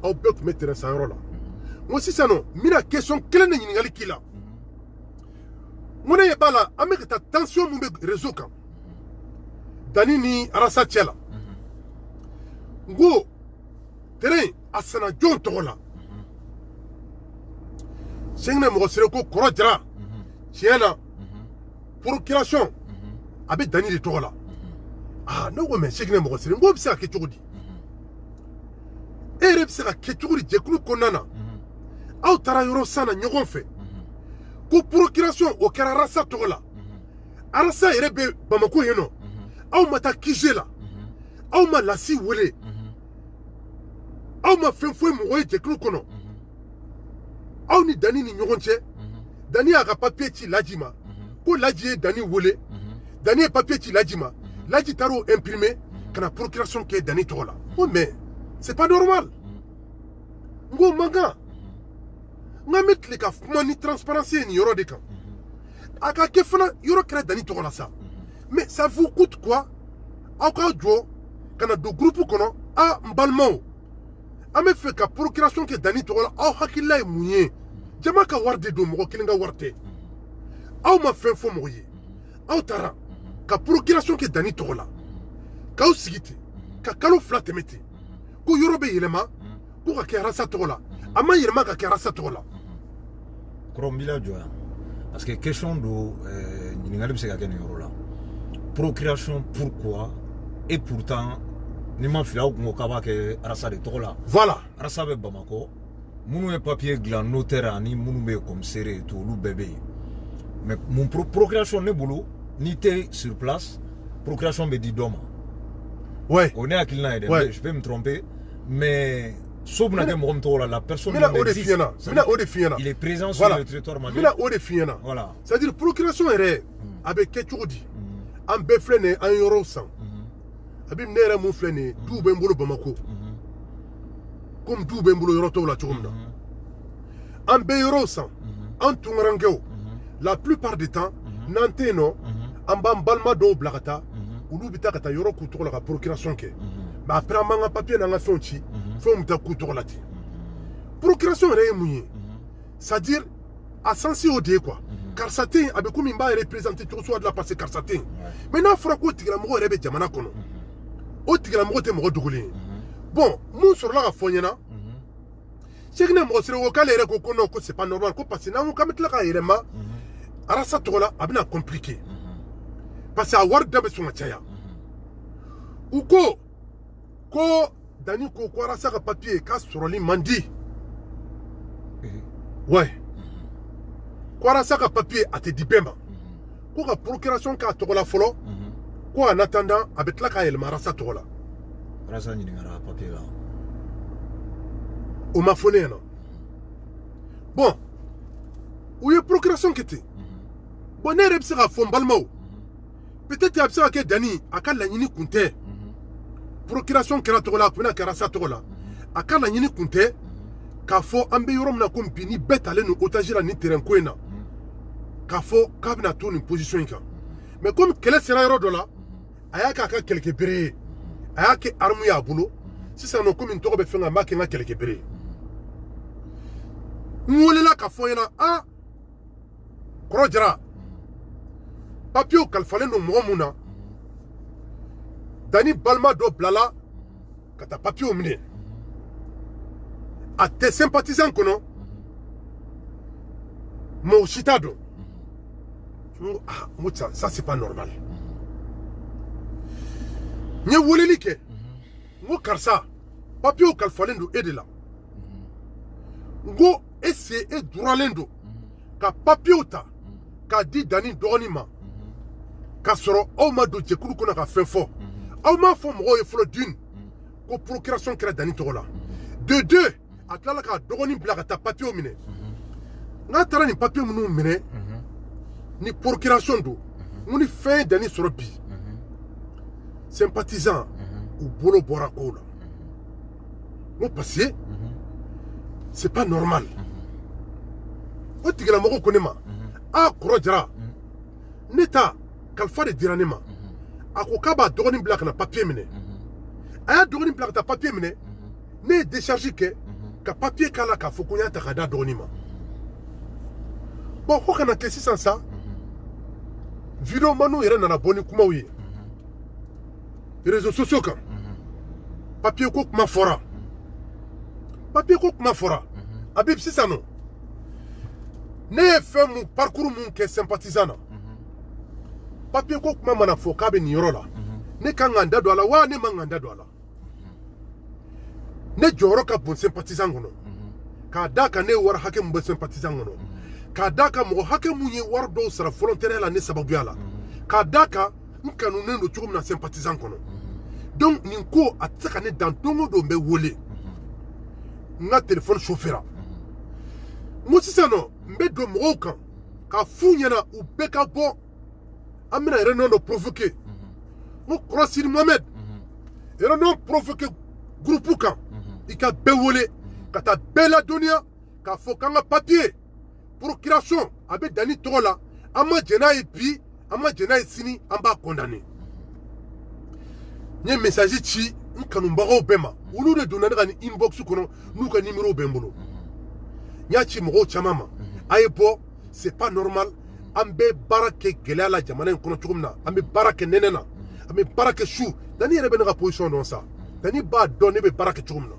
aw bɛɛ tun bɛ terrain san yɔrɔ la. N ko sisan nɔ n bɛna question kelen de ɲininkali k'i la. N ko ne ɲɛ b'a la an bɛ ka taa tension mun bɛ réseau kan Dani ni Arasa cɛ la. N ko terrain a sanna jɔn tɔgɔ la. Seginɛ Mɔgɔsire ko Kɔrɔ Jara tiɲɛ na procuration a bɛ Dani de tɔgɔ la. Ne ko mais Seginɛ Mɔgɔsire n ko bɛ se ka kɛ cogo di? E yɛrɛ bɛ se ka kɛ cogo di jɛkulu kɔnɔna na? Aw taara yɔrɔ san na ɲɔgɔn fɛ ko procuration o kɛra Arasa tɔgɔ la. Arasa yɛrɛ bɛ Bamako yen nɔ. Aw ma taa QG la. Aw ma Lasi wele. Aw ma fɛn foyi mɔgɔ ye jɛkulu kɔnɔ. Aw ni Dani ni ɲɔgɔn cɛ. Dani y'a ka papier ci Laji ma. Ko Laji ye Dani wele. Dani ye papier ci Laji ma. Laji taara o imprimer ka na procuration kɛ Dani tɔgɔ la. Ko mais c'est pas normal. N ko man kan. N k'an bɛ tile ka kuma ni transparence ye nin yɔrɔ de kan. A ka kɛ fana yɔrɔ kɛra Dani tɔgɔ la sa. Mais ça vous coûte quoi? Aw ka jɔ ka na don groupe kɔnɔ n balimaw. An bɛ fɛ ka procuration kɛ Dani tɔgɔ la aw hakilila ye mun ye? Jama ka wari de don mɔgɔ kelen ka wari tɛ. Aw ma fɛn fɔ mɔgɔ ye. Aw taara ka procuration kɛ Dani tɔgɔ la. K'aw sigi ten ka kalo 2 tɛmɛ ten. Ko yɔrɔ bɛ yɛlɛma ko ka kɛ Arasa tɔgɔ la. A ma yɛlɛma ka kɛ Arasa tɔgɔ la. Kɔrɔ n b'i lajɔ yan. Parce que question don ɲininkali bɛ se ka kɛ nin yɔrɔ la. Procuration pourquoi et pourtant ni ma fili aw kun ko k'a b'a kɛ Arasa de tɔgɔ la. Voilà. Arasa bɛ Bamakɔ. Minnu ye papier dilan notaire ani minnu bɛ commissaire et tout olu bɛɛ bɛ yen. Mais mun procuration ne bolo n'i tɛ sur place procuration bɛ di dɔ ma. Ouais. O ne hakilina ye dɛ. Je peux me tromper mais so bɛna kɛ mɔgɔ min tɔgɔ la la personne ne existe. Mina o de f'i ɲɛna. Il est présent sur le territoire malien. Mina o de f'i ɲɛna. Voilà. C'est-à-dire procuration yɛrɛ a bɛ kɛ cogo di? An bɛɛ filɛ nin ye an yɔrɔw san. Habib ne yɛrɛ mun filɛ nin ye duw bɛ n bolo Bamako. Comme duw bɛ n bolo yɔrɔ tɔw la cogo min na. An bɛɛ yɔrɔw san. An tunkarankew. La plupart du temps n'an tɛ yen nɔ an b'an balima dɔw bila ka taa olu bɛ taa ka taa yɔrɔ k'u tɔgɔ la ka procuration kɛ. Mais après an b'an ka papier n'an ka fɛnw ci fɛnw bɛ taa k'u tɔgɔ la ten. Procuration yɛrɛ ye mun ye? C'est-à-dire a sens o de ye quoi. Karisa tɛ yen a bɛ komi n b'a représenter cogo sugu dɔ la parce que karisa tɛ yen. Mais n'a fɔra ko tigilamɔgɔ yɛrɛ bɛ jamana kɔnɔ o tigilamɔgɔ tɛ mɔgɔ dogolen ye. Bon mun sɔrɔla ka fɔ n ɲɛna Seginɛ Mɔgɔsire ko k'ale yɛrɛ ko non ko c'est pas normal ko parce que n'an ko k'an bɛ tila k'a yɛlɛma Arasa tɔgɔ la a bɛna compliqué parce que a wari da bɛ sɔn ka caya. U ko Dani ko Arasa ka papier k'a sɔrɔli man di. Ouais. Ko Arasa ka papier a tɛ di bɛɛ ma. Ko ka procuration k'a tɔgɔ la fɔlɔ ko en attendant a bɛ tila k'a yɛlɛma Arasa tɔgɔ la. Arasa ɲininkara papier la. O ma fɔ ne ɲɛna. Bon u ye procuration kɛ ten. Bon ne yɛrɛ bɛ se k'a fɔ n balimaw peut-être a bɛ se ka kɛ Dani a ka laɲini kun tɛ procuration kɛra tɔgɔ la a tun bɛna kɛ Arasa tɔgɔ la a ka laɲini kun tɛ k'a fɔ an bɛ yɔrɔ min na komi bi ni bɛɛ talen don otage la nin terrain ko in na k'a fɔ k'a bɛna to nin position in kan mais komi kɛlɛ sera yɔrɔ dɔ la a y'a k'a ka kɛlɛkɛ bere ye a y'a kɛ arme ye a bolo sisan nɔ komi n tɔgɔ bɛ fɛn kan n b'a kɛ n ka kɛlɛkɛ bere ye n welela k'a fɔ n ɲɛna Kɔrɔ Jara papier kalifalen don mɔgɔ mun na Dani balima dɔ bilala ka taa papier minɛ a tes sympathisants kono mo chitado ça c'est pas normal nye woleli ke ngo karsa papier o kalfalendo edela ngo essayer et droalendo ka papier ota ka di dani dogonima ka soro o ma do jekulu kona ka fefo o ma fo mo e flo d'une ko procuration kera dani togola de deux atlala ka dogoni blaga ta papier o mine nga tara ni papier munu mine ni procuration do muni fin dani soro bi sympathisant ou bolo bora kola mo passé c'est pas normal o tigila moko konema a korojara neta kalfa de diranema ako kaba dogoni black na papier mine aya dogoni black ta papier mine ne décharger ke ka papier kala ka fokunya ta kada dogoni ma bon ko kana kesi sans ça video manu yere na boni kuma wi réseaux sociaux kan papier ko kuma fora abib c'est ça non ne fait mon parcours mon que sympathisant papier ko kuma mana fo ka be ni yoro la ne kan nganda do ala wa ne manganda do ala ne joro ka bon sympathisant ngono ka daka ne war hake mo sympathisant ngono ka daka mo hake mu ye war do sara volontaire la ne sababu ala ka daka nkanu ne no chugum na sympathisant kono donc ninko ataka ne dans tongo do mbe wole nga téléphone chauffeur musisano mbe do mo kan ka funyana u beka bo amina reno no provoquer mo crossir Mohamed reno provoquer groupe kan ika bewole kata bela dunia ka fokanga papier procuration abe dani tola ama jena epi ama jena sini amba condamné nye message chi nkanu mbago bema ulu de donana ni inbox kono nuka numéro bembolo nya chi mo chamama ayebo c'est pas normal ambe barake gelala jamana kono tukumna ambe barake nenena ambe barake chou dani rebe na position dans ça dani ba donner be barake tukumna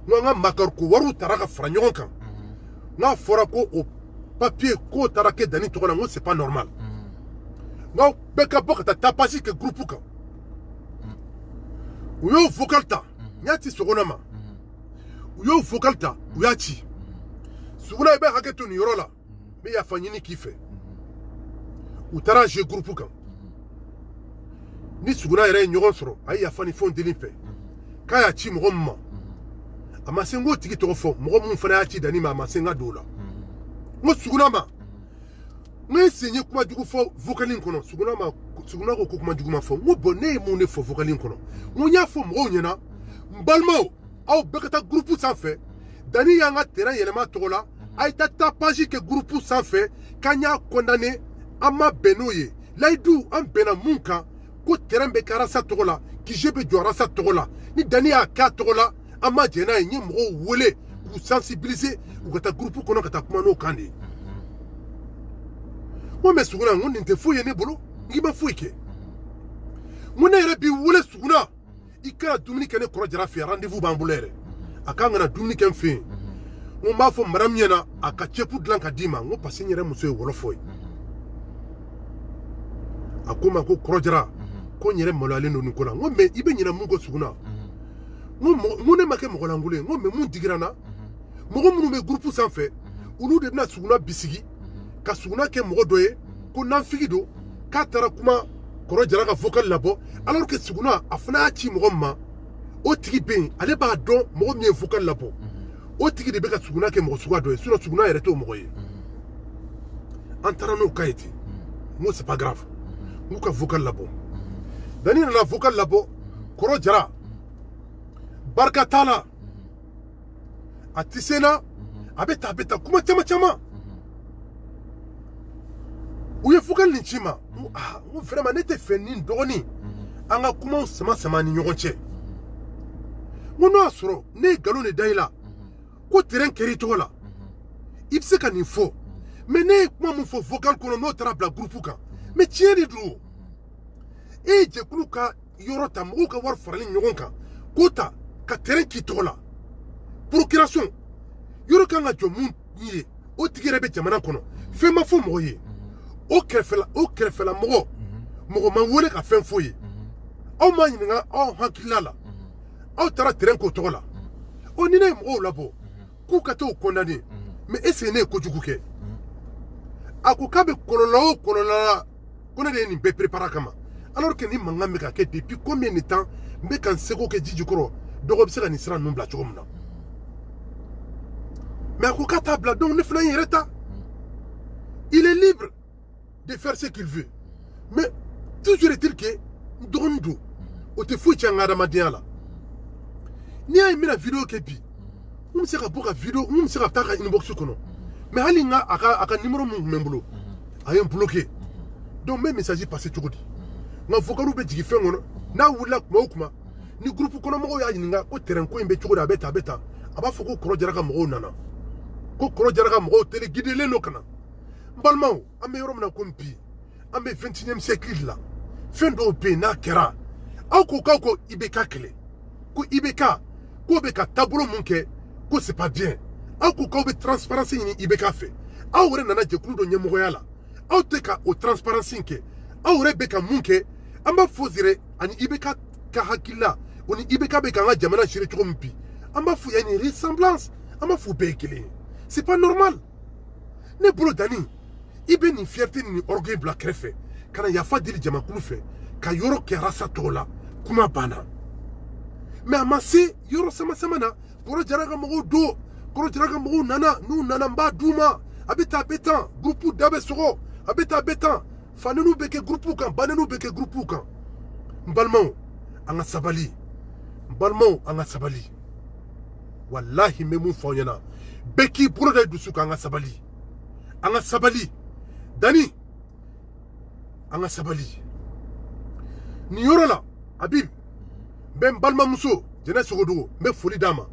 nga makar ko waru taraka franyon kan nga fora ko o papier ko tarake dani tokola ngo c'est pas normal nga beka bokata tapasi ke groupe kan uyo vokalta nyati sogonama uyo vokalta uyachi suguna be haketu ni yorola me ya fanyini kife utara je groupe kan ni suguna yere nyogon soro ay ya fani fon delimpe kaya chi mogomma ama sengo tiki to fo mogom fana ya chi dani ma senga dola mo suguna ma me senye kuma jugu fo vokalin kono suguna ko kuma jugu ma fo mo bonne mo ne fo vokalin kono mo nya fo mo nyena mbalmao aw bekata groupe sans fait dani yanga terrain yelema tola ay tata page ke groupe sans fait kanya condamné ama benoye laidu am bena munka ko terrain be karasa tola ki jebe jora sa tola ni dani ya ka tola ama jena nyi mo wole ku sensibiliser u kata groupe kono kata kuma no kandi mo me suguna ngondi nte fuye ne bolo ngima fuike muna yere bi wole suguna ikara dumuni kene koro jara fi rendez-vous bambulere akanga na dumuni ken fi mo ma fo maram yena aka chepu dlan ka dima ngo pasi nyere muso e wolofoy akuma ko koro jara ko nyere molale no nkola ngo me ibe nyina mungo suguna ngo ne make mo langule ngo me mun digirana mo munu me groupe sans fait ulu de na suguna bisigi ka suguna ke mo doye ko nan figido ka tara kuma koro jara ka vocal labo alors que suguna afna chi mo ma o tigi ben ale ba don mo mi vocal labo o tigi de be ka suguna ke mo suga doye sino suguna yere to mo ye antara no kaiti mo c'est pas grave mo ka vocal labo dani na vocal labo koro jara barka tala atisena abeta kuma chama uye vocal ni chima mo vraiment n'était fait ni doni anga kuma sama ni nyogonche ngono asoro ne galo ne daila ko terrain keri tola ipse kan info mais ne kuma mo fo vocal kono no trabla groupe ka mais tieni du e je kuluka yorota mo ka war farali nyogonka kota ka terrain ki tola procuration yoro kan ka jɔ mun ye o tigi yɛrɛ bɛ jamana kɔnɔ fɛn ma fɔ mɔgɔ ye o kɛrɛfɛla mɔgɔ ma wele ka fɛn fɔ ye aw ma ɲininka aw hakilila la aw taara terrain ko tɔgɔ la o ni ne ye mɔgɔw labɔ k'u ka t'o condamner mais est ce que ne ye kojugu kɛ a ko k'a bɛ kɔlɔlɔ o kɔlɔlɔ la ko ne de ye nin bɛɛ préparer a kama alors que ni mankan bɛ ka kɛ depuis combien de temps n bɛ ka n seko kɛ ji jukɔrɔ dɔgɔ bɛ se ka nin sira ninnu bila cogo min na mais a ko k'a t'a bila donc ne fana ye n yɛrɛ ta il est libre de faire ce qu'il veut mais toujours est-il que n dɔgɔnin don o tɛ foyi tiɲɛ n ka adamadenya la n'i y'a ye n bɛna vidéo kɛ bi n bɛ se ka bɔ ka vidéo n bɛ se ka taa ka inbox kɔnɔ mais hali n ka a ka numéro mun tun bɛ n bolo a ye n bloqué donc n bɛ message passer cogo di n ka vocal bɛ jigin fɛn kɔnɔ n'a wulila kuma o kuma ni groupe kɔnɔmɔgɔw y'a ɲininka ko terrain ko in bɛ cogo di a bɛ tan a b'a fɔ ko Kɔrɔ Jara ka mɔgɔw nana ko Kɔrɔ Jara ka mɔgɔw téléguidélen don ka na n balimaw an bɛ yɔrɔ min na komi bi an bɛ 21e siècle la fɛn dɔw bɛ yen n'a kɛra aw ko k'aw ko IBK kɛlɛ ko IBK k'o bɛ ka taabolo mun kɛ ko c'est pas bien aw ko k'aw bɛ transparence ɲini IBK fɛ aw yɛrɛ nana jɛkulu dɔ ɲɛmɔgɔya la aw tɛ ka o transparence kɛ aw yɛrɛ bɛ ka mun kɛ an b'a fɔ zere ani IBK ka hakilila o ni IBK bɛ k'an ka jamana gérer cogo min bi an b'a fɔ yani ressemblance an b'a fɔ bɛɛ ye kelen ye c'est pas normal ne bolo Dani i bɛ nin fierté ni orgueil bila kɛrɛfɛ ka na yafa deli jamakulu fɛ ka yɔrɔ kɛ rasa tɔgɔ la kuma banna mais a ma se yɔrɔ sama na Kɔrɔ Jara ka mɔgɔw don Kɔrɔ Jara ka mɔgɔw nana n'u nana n b'a d'u ma a bɛ tan groupe da bɛ sɔgɔ a bɛ tan fanenu bɛ kɛ groupe kan banenu bɛ kɛ groupe kan n balimaw an ka sabali n balimaw an ka sabali walahi n bɛ mun fɔ aw ɲɛna bɛɛ k'i bolo da i dusu kan an ka sabali Dani an ka sabali nin yɔrɔ la Habib n bɛ n balimamuso Jɛnɛ Sogodogo n bɛ foli d'a ma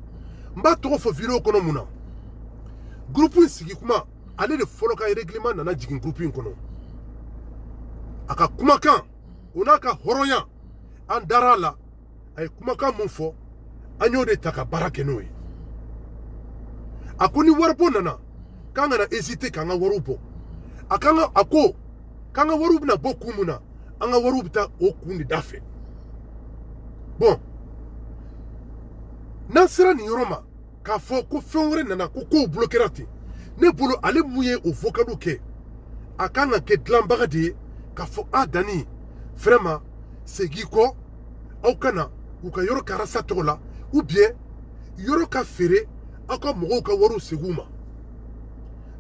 n b'a tɔgɔ fɔ vidéo kɔnɔ mun na groupe in sigi kuma ale de fɔlɔ ka règlement nana jigin groupe in kɔnɔ a ka kumakan o n'a ka hɔrɔnya an dar'a la a ye kumakan mun fɔ an y'o de ta ka baara kɛ n'o ye a ko ni waribɔ nana k'an kana hésiter k'an ka wariw bɔ a ko k'an ka wariw bɛna bɔ kun mun na an ka wariw bɛ taa o kun de da fɛ bon n'an sera nin yɔrɔ ma k'a fɔ ko fɛn wɛrɛ nana ko kow bloquera ten ne bolo ale mun ye o vocaliw kɛ a kan ka kɛ dilanbaga de ye k'a fɔ a Dani vraiment segin kɔ aw ka na u ka yɔrɔ kɛ rasa tɔgɔ la ou bien yɔrɔ ka feere aw ka mɔgɔw ka wariw segin u ma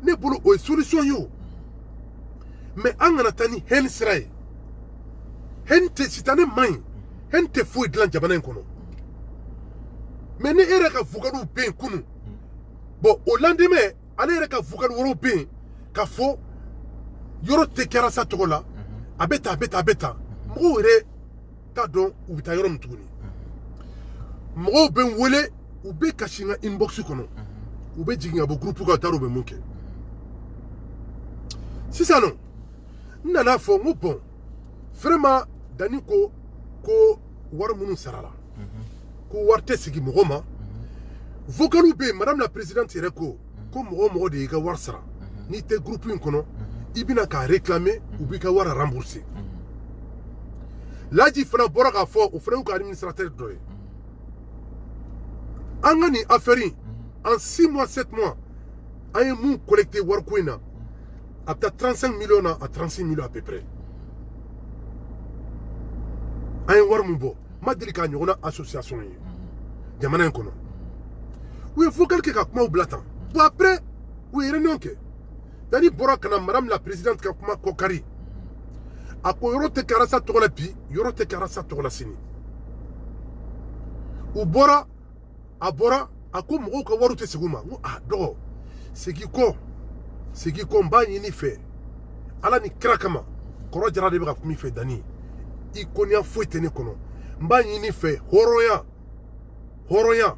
ne bolo o ye solution ye o mais an kana taa ni hɛni sira ye hɛni tɛ sitanɛ man ɲi hɛni tɛ foyi dilan jamana in kɔnɔ mais ni e yɛrɛ ka vocaliw bɛ yen kunun bon o lendemain ale yɛrɛ ka vocal wɛrɛw bɛ yen k'a fɔ yɔrɔ tɛ kɛ rasa tɔgɔ la a bɛ tan mɔgɔw yɛrɛ t'a dɔn u bɛ taa yɔrɔ min tuguni mɔgɔw bɛ n wele u bɛ kasi n ka inbox kɔnɔ u bɛ jigin ka bɔ groupe kan u t'a dɔn u bɛ mun kɛ sisan nɔ n nana fɔ n ko bon vraiment Dani ko wari minnu sarala ko wari tɛ sigi mɔgɔ ma vocaliw bɛ yen madame la présidente yɛrɛ ko mɔgɔ de y'i ka wari sara n'i tɛ groupe in kɔnɔ i bɛna k'a réclamer u b'i ka wari rembourser Laji fana bɔra k'a fɔ o fana y'u ka administrateur dɔ ye an ka nin affaire in en 6 mois 7 mois an ye mun collecté wariko in na a bɛ taa 35 millions na à 36 millions à peu près an ye wari min bɔ ma deli k'a ɲɔgɔnna association ye jamana in kɔnɔ u ye vocal kɛ ka kumaw bila tan bon après u ye réunion kɛ Dani bɔra ka na madame la présidente ka kuma kɔ kari a ko yɔrɔ tɛ kɛ rasa tɔgɔ la bi yɔrɔ tɛ kɛ rasa tɔgɔ la sini a bɔra a ko mɔgɔw ka wariw tɛ segin u ma n ko dɔgɔ segin kɔ n b'a ɲini fɛ ala ni kira kama Kɔrɔ Jara de bɛ ka kuma i fɛ Dani i kɔniya foyi tɛ ne kɔnɔ n b'a ɲini fɛ hɔrɔnya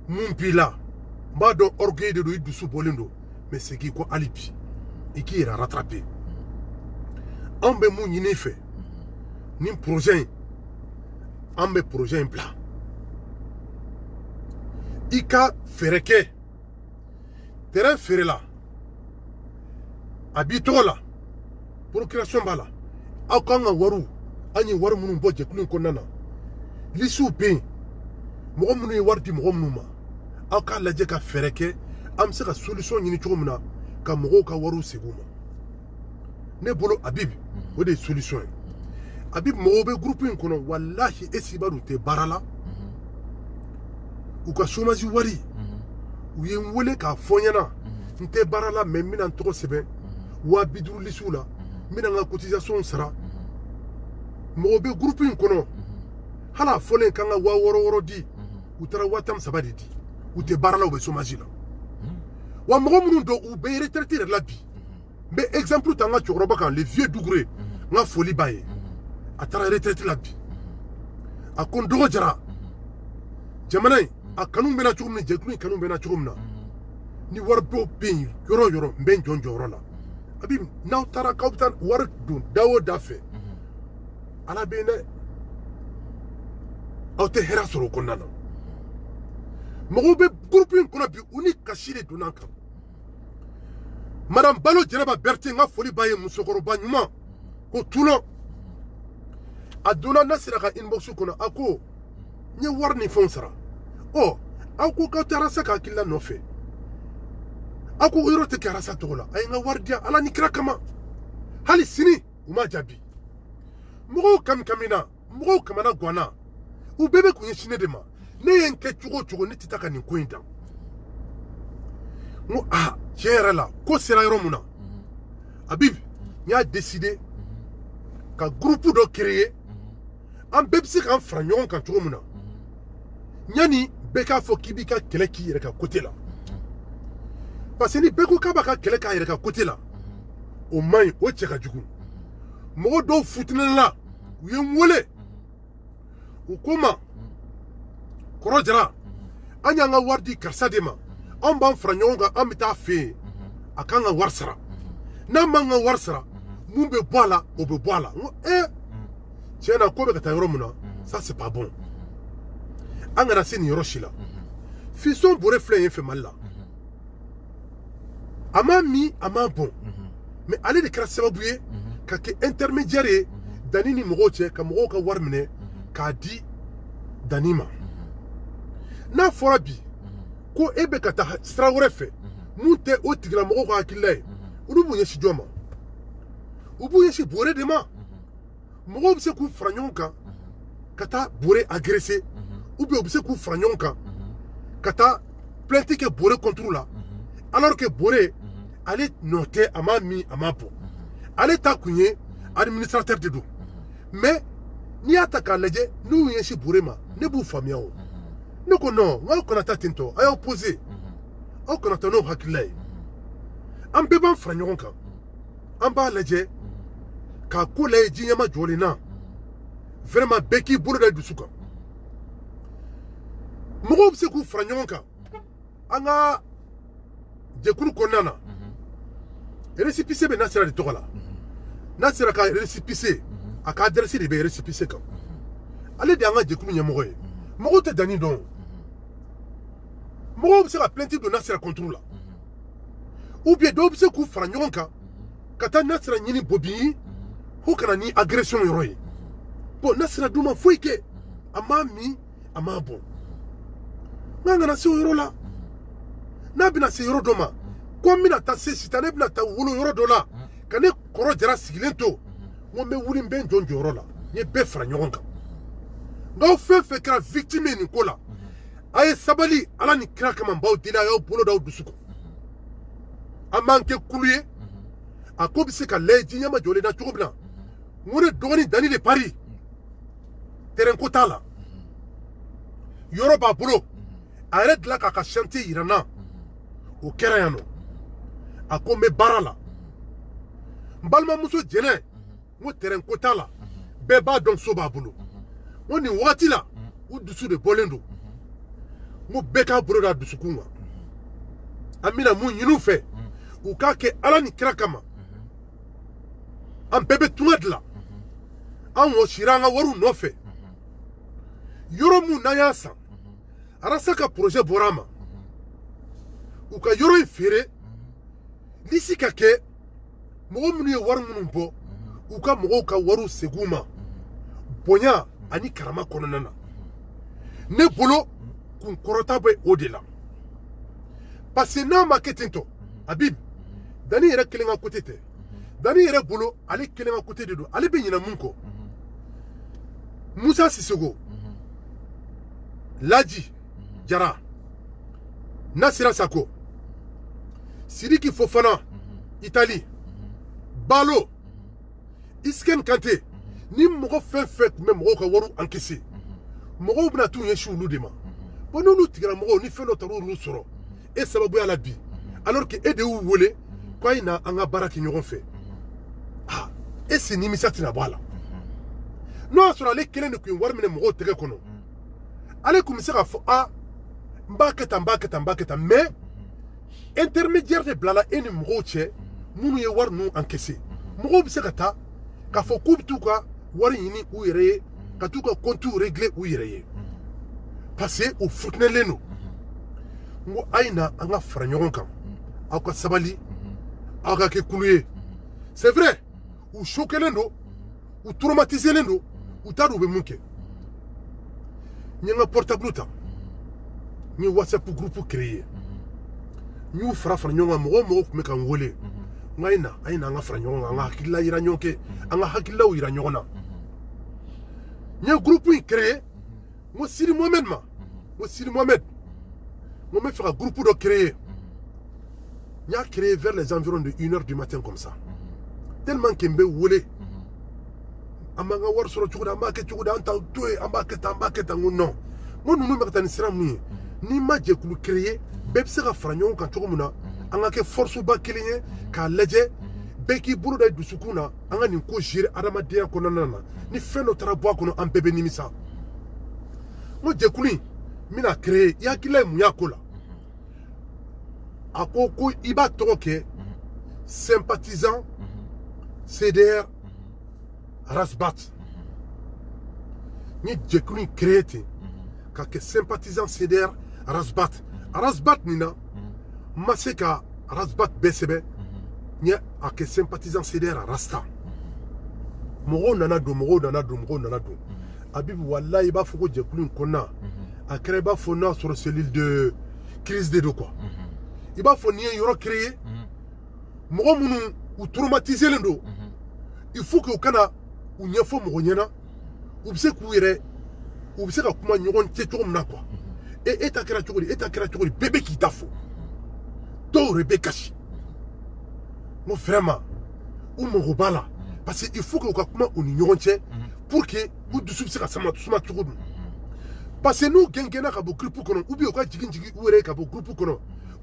mun b'i la n b'a dɔn orgueil de don i dusu bɔlen don mais segin kɔ hali bi i k'i yɛrɛ rattraper an bɛ mun ɲini i fɛ nin projet in an bɛ projet in bila i ka fɛɛrɛ kɛ terrain feere la a b'i tɔgɔ la procuration b'a la aw kan ka wariw an ye wari minnu bɔ jɛkulu in kɔnɔna na lisiw bɛ yen mɔgɔ minnu ye wari di mɔgɔ minnu ma aw k'a lajɛ ka fɛɛrɛ kɛ an bɛ se ka solution ɲini cogo min na ka mɔgɔw ka wariw segin u ma ne bolo Habib o de ye solution ye Habib mɔgɔw bɛ groupe in kɔnɔ walahi e si b'a dɔn u tɛ baara la u ka chômage wari u ye n wele k'a fɔ n ɲɛna n tɛ baara la mais n bɛna n tɔgɔ sɛbɛn 50 lisiw la n bɛna n ka cotisation sara mɔgɔw bɛ groupe in kɔnɔ hali a fɔlen kan ka 6000 di u taara 13000 de di u tɛ baara la u bɛ chômage la wa mɔgɔ minnu don u bɛ retraite yɛrɛ la bi n bɛ exemple ta n ka cɛkɔrɔba kan le vieux Dougouré n ka foli b'a ye a taara retraite la bi a ko n dɔgɔ jara jamana in a kanu bɛ na cogo min na jɛkulu in kanu bɛ na cogo min na ni wari dɔw bɛ yen yɔrɔ o yɔrɔ n bɛ n jɔ n jɔyɔrɔ la Habib n'aw taara k'aw bɛ taa wari don da o da fɛ ala bɛ yen dɛ aw tɛ hɛrɛ sɔrɔ o kɔnɔna na mɔgɔw bɛ groupe in kɔnɔ bi u ni kasi de donna kan madame Balo Jɛnɛba Berté n ka foli b'a ye musokɔrɔba ɲuman ko tunɔ a donna Nasira ka inbox kɔnɔ a ko n ye wari ni fɛnw sara ɔ aw ko k'aw tɛ Arasa ka hakilila nɔfɛ aw ko yɔrɔ tɛ kɛ Arasa tɔgɔ la a ye n ka wari diyan Ala ni kira kama hali sini u ma jaabi mɔgɔw kami-kamina mɔgɔw kamana ganna u bɛɛ bɛ kun ɲɛsin ne de ma ne ye n kɛ cogo o cogo ne tɛ taa ka nin ko in dan n ko tiɲɛ yɛrɛ la ko sera yɔrɔ mun na Habib n y'a décidé ka groupe dɔ créer an bɛɛ bɛ se k'an fara ɲɔgɔn kan cogo min na yanni bɛɛ k'a fɔ k'i b'i ka kɛlɛ k'i yɛrɛ ka côté la parce que ni bɛɛ ko k'a b'a ka kɛlɛ k'a yɛrɛ ka côté la o man ɲi o cɛ ka jugu mɔgɔ dɔw futinɛla u ye n wele u ko n ma kɔrɔ jara an y'an ka wari di karisa de ma anw b'an fara ɲɔgɔn kan an bɛ taa fɛ yen a kan ka wari sara n'an m'an ka wari sara mun bɛ bɔ a la o bɛ bɔ a la n ko tiɲɛ na ko bɛ ka taa yɔrɔ min na ça c'est pas bon an kana se nin yɔrɔ si la fiston bore filɛ yen fɛ Mali la a ma min a ma bɔn mais ale de kɛra sababu ye ka kɛ intermédiaire ye Dani ni mɔgɔw cɛ ka mɔgɔw ka wari minɛ k'a di Dani ma n'a fɔra bi ko e bɛ ka taa sira wɛrɛ fɛ mun tɛ o tigilamɔgɔw ka hakilila ye olu b'u ɲɛsin jɔn ma u b'u ɲɛsin bore de ma mɔgɔw bɛ se k'u fara ɲɔgɔn kan ka taa bore agresser ou bien u bɛ se k'u fara ɲɔgɔn kan ka taa plainte kɛ bore contre la alors que bore ale nɔ tɛ a ma min a ma bɔ ale ta kun ye administrateur de don mais n'i y'a ta k'a lajɛ n'u ɲɛsin bore ma ne b'u faamuya o ne ko non n k'aw kana taa ten tɔ a y'aw poser aw kana taa n'o hakilila ye an bɛɛ b'an fara ɲɔgɔn kan an b'a lajɛ k'a ko lajɛ ji ɲɛma jɔlen na vraiment bɛɛ k'i bolo da dusu kan mɔgɔw bɛ se k'u fara ɲɔgɔn kan an ka jɛkulu kɔnɔna na récépissé bɛ Nasira de tɔgɔ la Nasira ka récépissé a ka adresse de bɛ récépissé kan ale de y'an ka jɛkulu ɲɛmɔgɔ ye mɔgɔw tɛ Dani dɔn mɔgɔw bɛ se ka plainte don Nasira contre la ou bien dɔw bɛ se k'u fara ɲɔgɔn kan ka taa Nasira ɲini Bobi ko kana ni agression yɔrɔ ye bon Nasira dun ma foyi kɛ a ma min a ma bɔn n'an kana se o yɔrɔ la n'a bɛna se yɔrɔ dɔ ma ko n bɛna taa se sitan ne bɛna taa wolo yɔrɔ dɔ la ka ne kɔrɔ jara sigilen to n ko n bɛ wuli n bɛ n jɔ n jɔyɔrɔ la n ye bɛɛ fara ɲɔgɔn kan n'aw fɛn fɛn kɛra victime ye nin ko la a ye sabali Ala ni kira kama n b'aw deli a y'aw bolo d'aw dusu kan an b'an kɛ kulu ye a ko bɛ se ka lajɛ ji ɲɛma jɔlen na cogo min na n ko ne dɔgɔnin Dani de pari terrain ko t'a la yɔrɔ b'a bolo a yɛrɛ dilan k'a ka chantier yira n na o kɛra yan nɔ a ko n bɛ baara la n balimamuso Jɛnɛ n ko terrain ko t'a la bɛɛ b'a dɔn so b'a bolo n ko nin wagati la u dusu de bɔlen don n ko bɛɛ k'a bolo da dusukun kan an bɛna mun ɲini u fɛ u k'a kɛ Ala ni kira kama an bɛɛ bɛ tunga dilan an wɔsira an ka wariw nɔfɛ yɔrɔ mun n'an y'a san arasa ka projet borama u ka yoro fere lisi ka ke mo munu ye war munu bo u ka mo ka waru seguma bonya ani karama kononana ne bolo kun korota be odela parce que na marketing to Habib dani yɛrɛ kelen ka côté tɛ dani yɛrɛ bolo ale kelen ka côté de don ale bɛ ɲinɛ mun kɔ Musa Sissoko Laji Jara Nasira Sako Sidiki Fofana Italie Balo Isken Kanté ni mɔgɔ fɛn fɛn tun bɛ mɔgɔw ka wariw encaissé mɔgɔw bɛna t'u ɲɛsin olu de ma bon n'olu tigɛra mɔgɔw ni fɛn dɔ taara olu sɔrɔ e sababuya la bi alors que e de y'u wele ko a ye na an ka baara kɛ ɲɔgɔn fɛ ah e si nimisa tɛna bɔ a la n'o y'a sɔrɔ ale kelen de tun ye wari minɛ mɔgɔw tɛgɛ kɔnɔ ale tun bɛ se k'a fɔ ah n b'a kɛ tan n b'a kɛ tan n b'a kɛ tan mais intermédiaire de bilala e ni mɔgɔw cɛ minnu ye wari ninnu encaissé mɔgɔw bɛ se ka taa k'a fɔ k'u bɛ t'u ka wari ɲini u yɛrɛ ye ka t'u ka compte régler u yɛrɛ ye parce que u futinɛlen don n ko a ye na an ka fara ɲɔgɔn kan aw ka sabali aw ka kɛ kulu ye c'est vrai u choquelen don u traumatiselen don u t'a dɔn u bɛ mun kɛ n ye n ka portable ta n ye whatsapp groupe créé n y'u fara ɲɔgɔn kan mɔgɔ o mɔgɔ tun bɛ ka n wele n ko a ye na an ka fara ɲɔgɔn kan an ka hakilila yira ɲɔgɔn kɛ an ka hakililaw yira ɲɔgɔn na n ye groupe in créé n ko Sidi Mohamed ma n ko Sidi Mohamed n ko n bɛ fɛ ka groupe dɔ créé n y'a créé vers les environs de 1h du matin comme ça tellement que n bɛ wele an b'an ka wari sɔrɔ cogo di an b'a kɛ cogo di an t'aw to yen an b'a kɛ tan an b'a kɛ tan n ko non n ko ninnu bɛ ka taa ni sira min ye n'i ma jɛkulu créé bɛɛ bɛ se ka fara ɲɔgɔn kan cogo min na an ka kɛ force ba kelen ye k'a lajɛ bɛɛ k'i bolo da i dusukun na an ka nin ko gérer adamadenya kɔnɔna na ni fɛn dɔ taara bɔ a kɔnɔ an bɛɛ bɛ nimisa n ko jɛkulu in n bɛna créé i hakilila ye mun y'a ko la a ko ko i b'a tɔgɔ kɛ sympathisant CDR Rasbat n ye jɛkulu in créé ten ka kɛ sympathisant CDR Rasbat Rasbat nin na n ma se ka Rasbat bɛɛ sɛbɛn n ye a kɛ sympathisant CDR Rasta mɔgɔw nana don mɔgɔw nana don mɔgɔw nana don Habib walayi i b'a fɔ ko jɛkulu in kɔnɔna a kɛra i b'a fɔ n'a sɔrɔ cellule de crise de don quoi i b'a fɔ n'i ye yɔrɔ créé mɔgɔ minnu u traumatiselen don il faut que u kana u ɲɛfɔ mɔgɔ ɲɛna u bɛ se k'u yɛrɛ u bɛ se ka kuma ɲɔgɔn cɛ cogo min na quoi e ta kɛra cogo di e ta kɛra cogo di bɛɛ bɛ k'i ta fɔ dɔw yɛrɛ bɛ kasi n ko vraiment u mago b'a la parce que il faut que u ka kuma u ni ɲɔgɔn cɛ pour que u dusu bɛ se ka suma cogo min parce que n'u gɛngɛnna ka bɔ groupe kɔnɔ ou bien u ka jigin jigin u yɛrɛ ye ka bɔ groupe kɔnɔ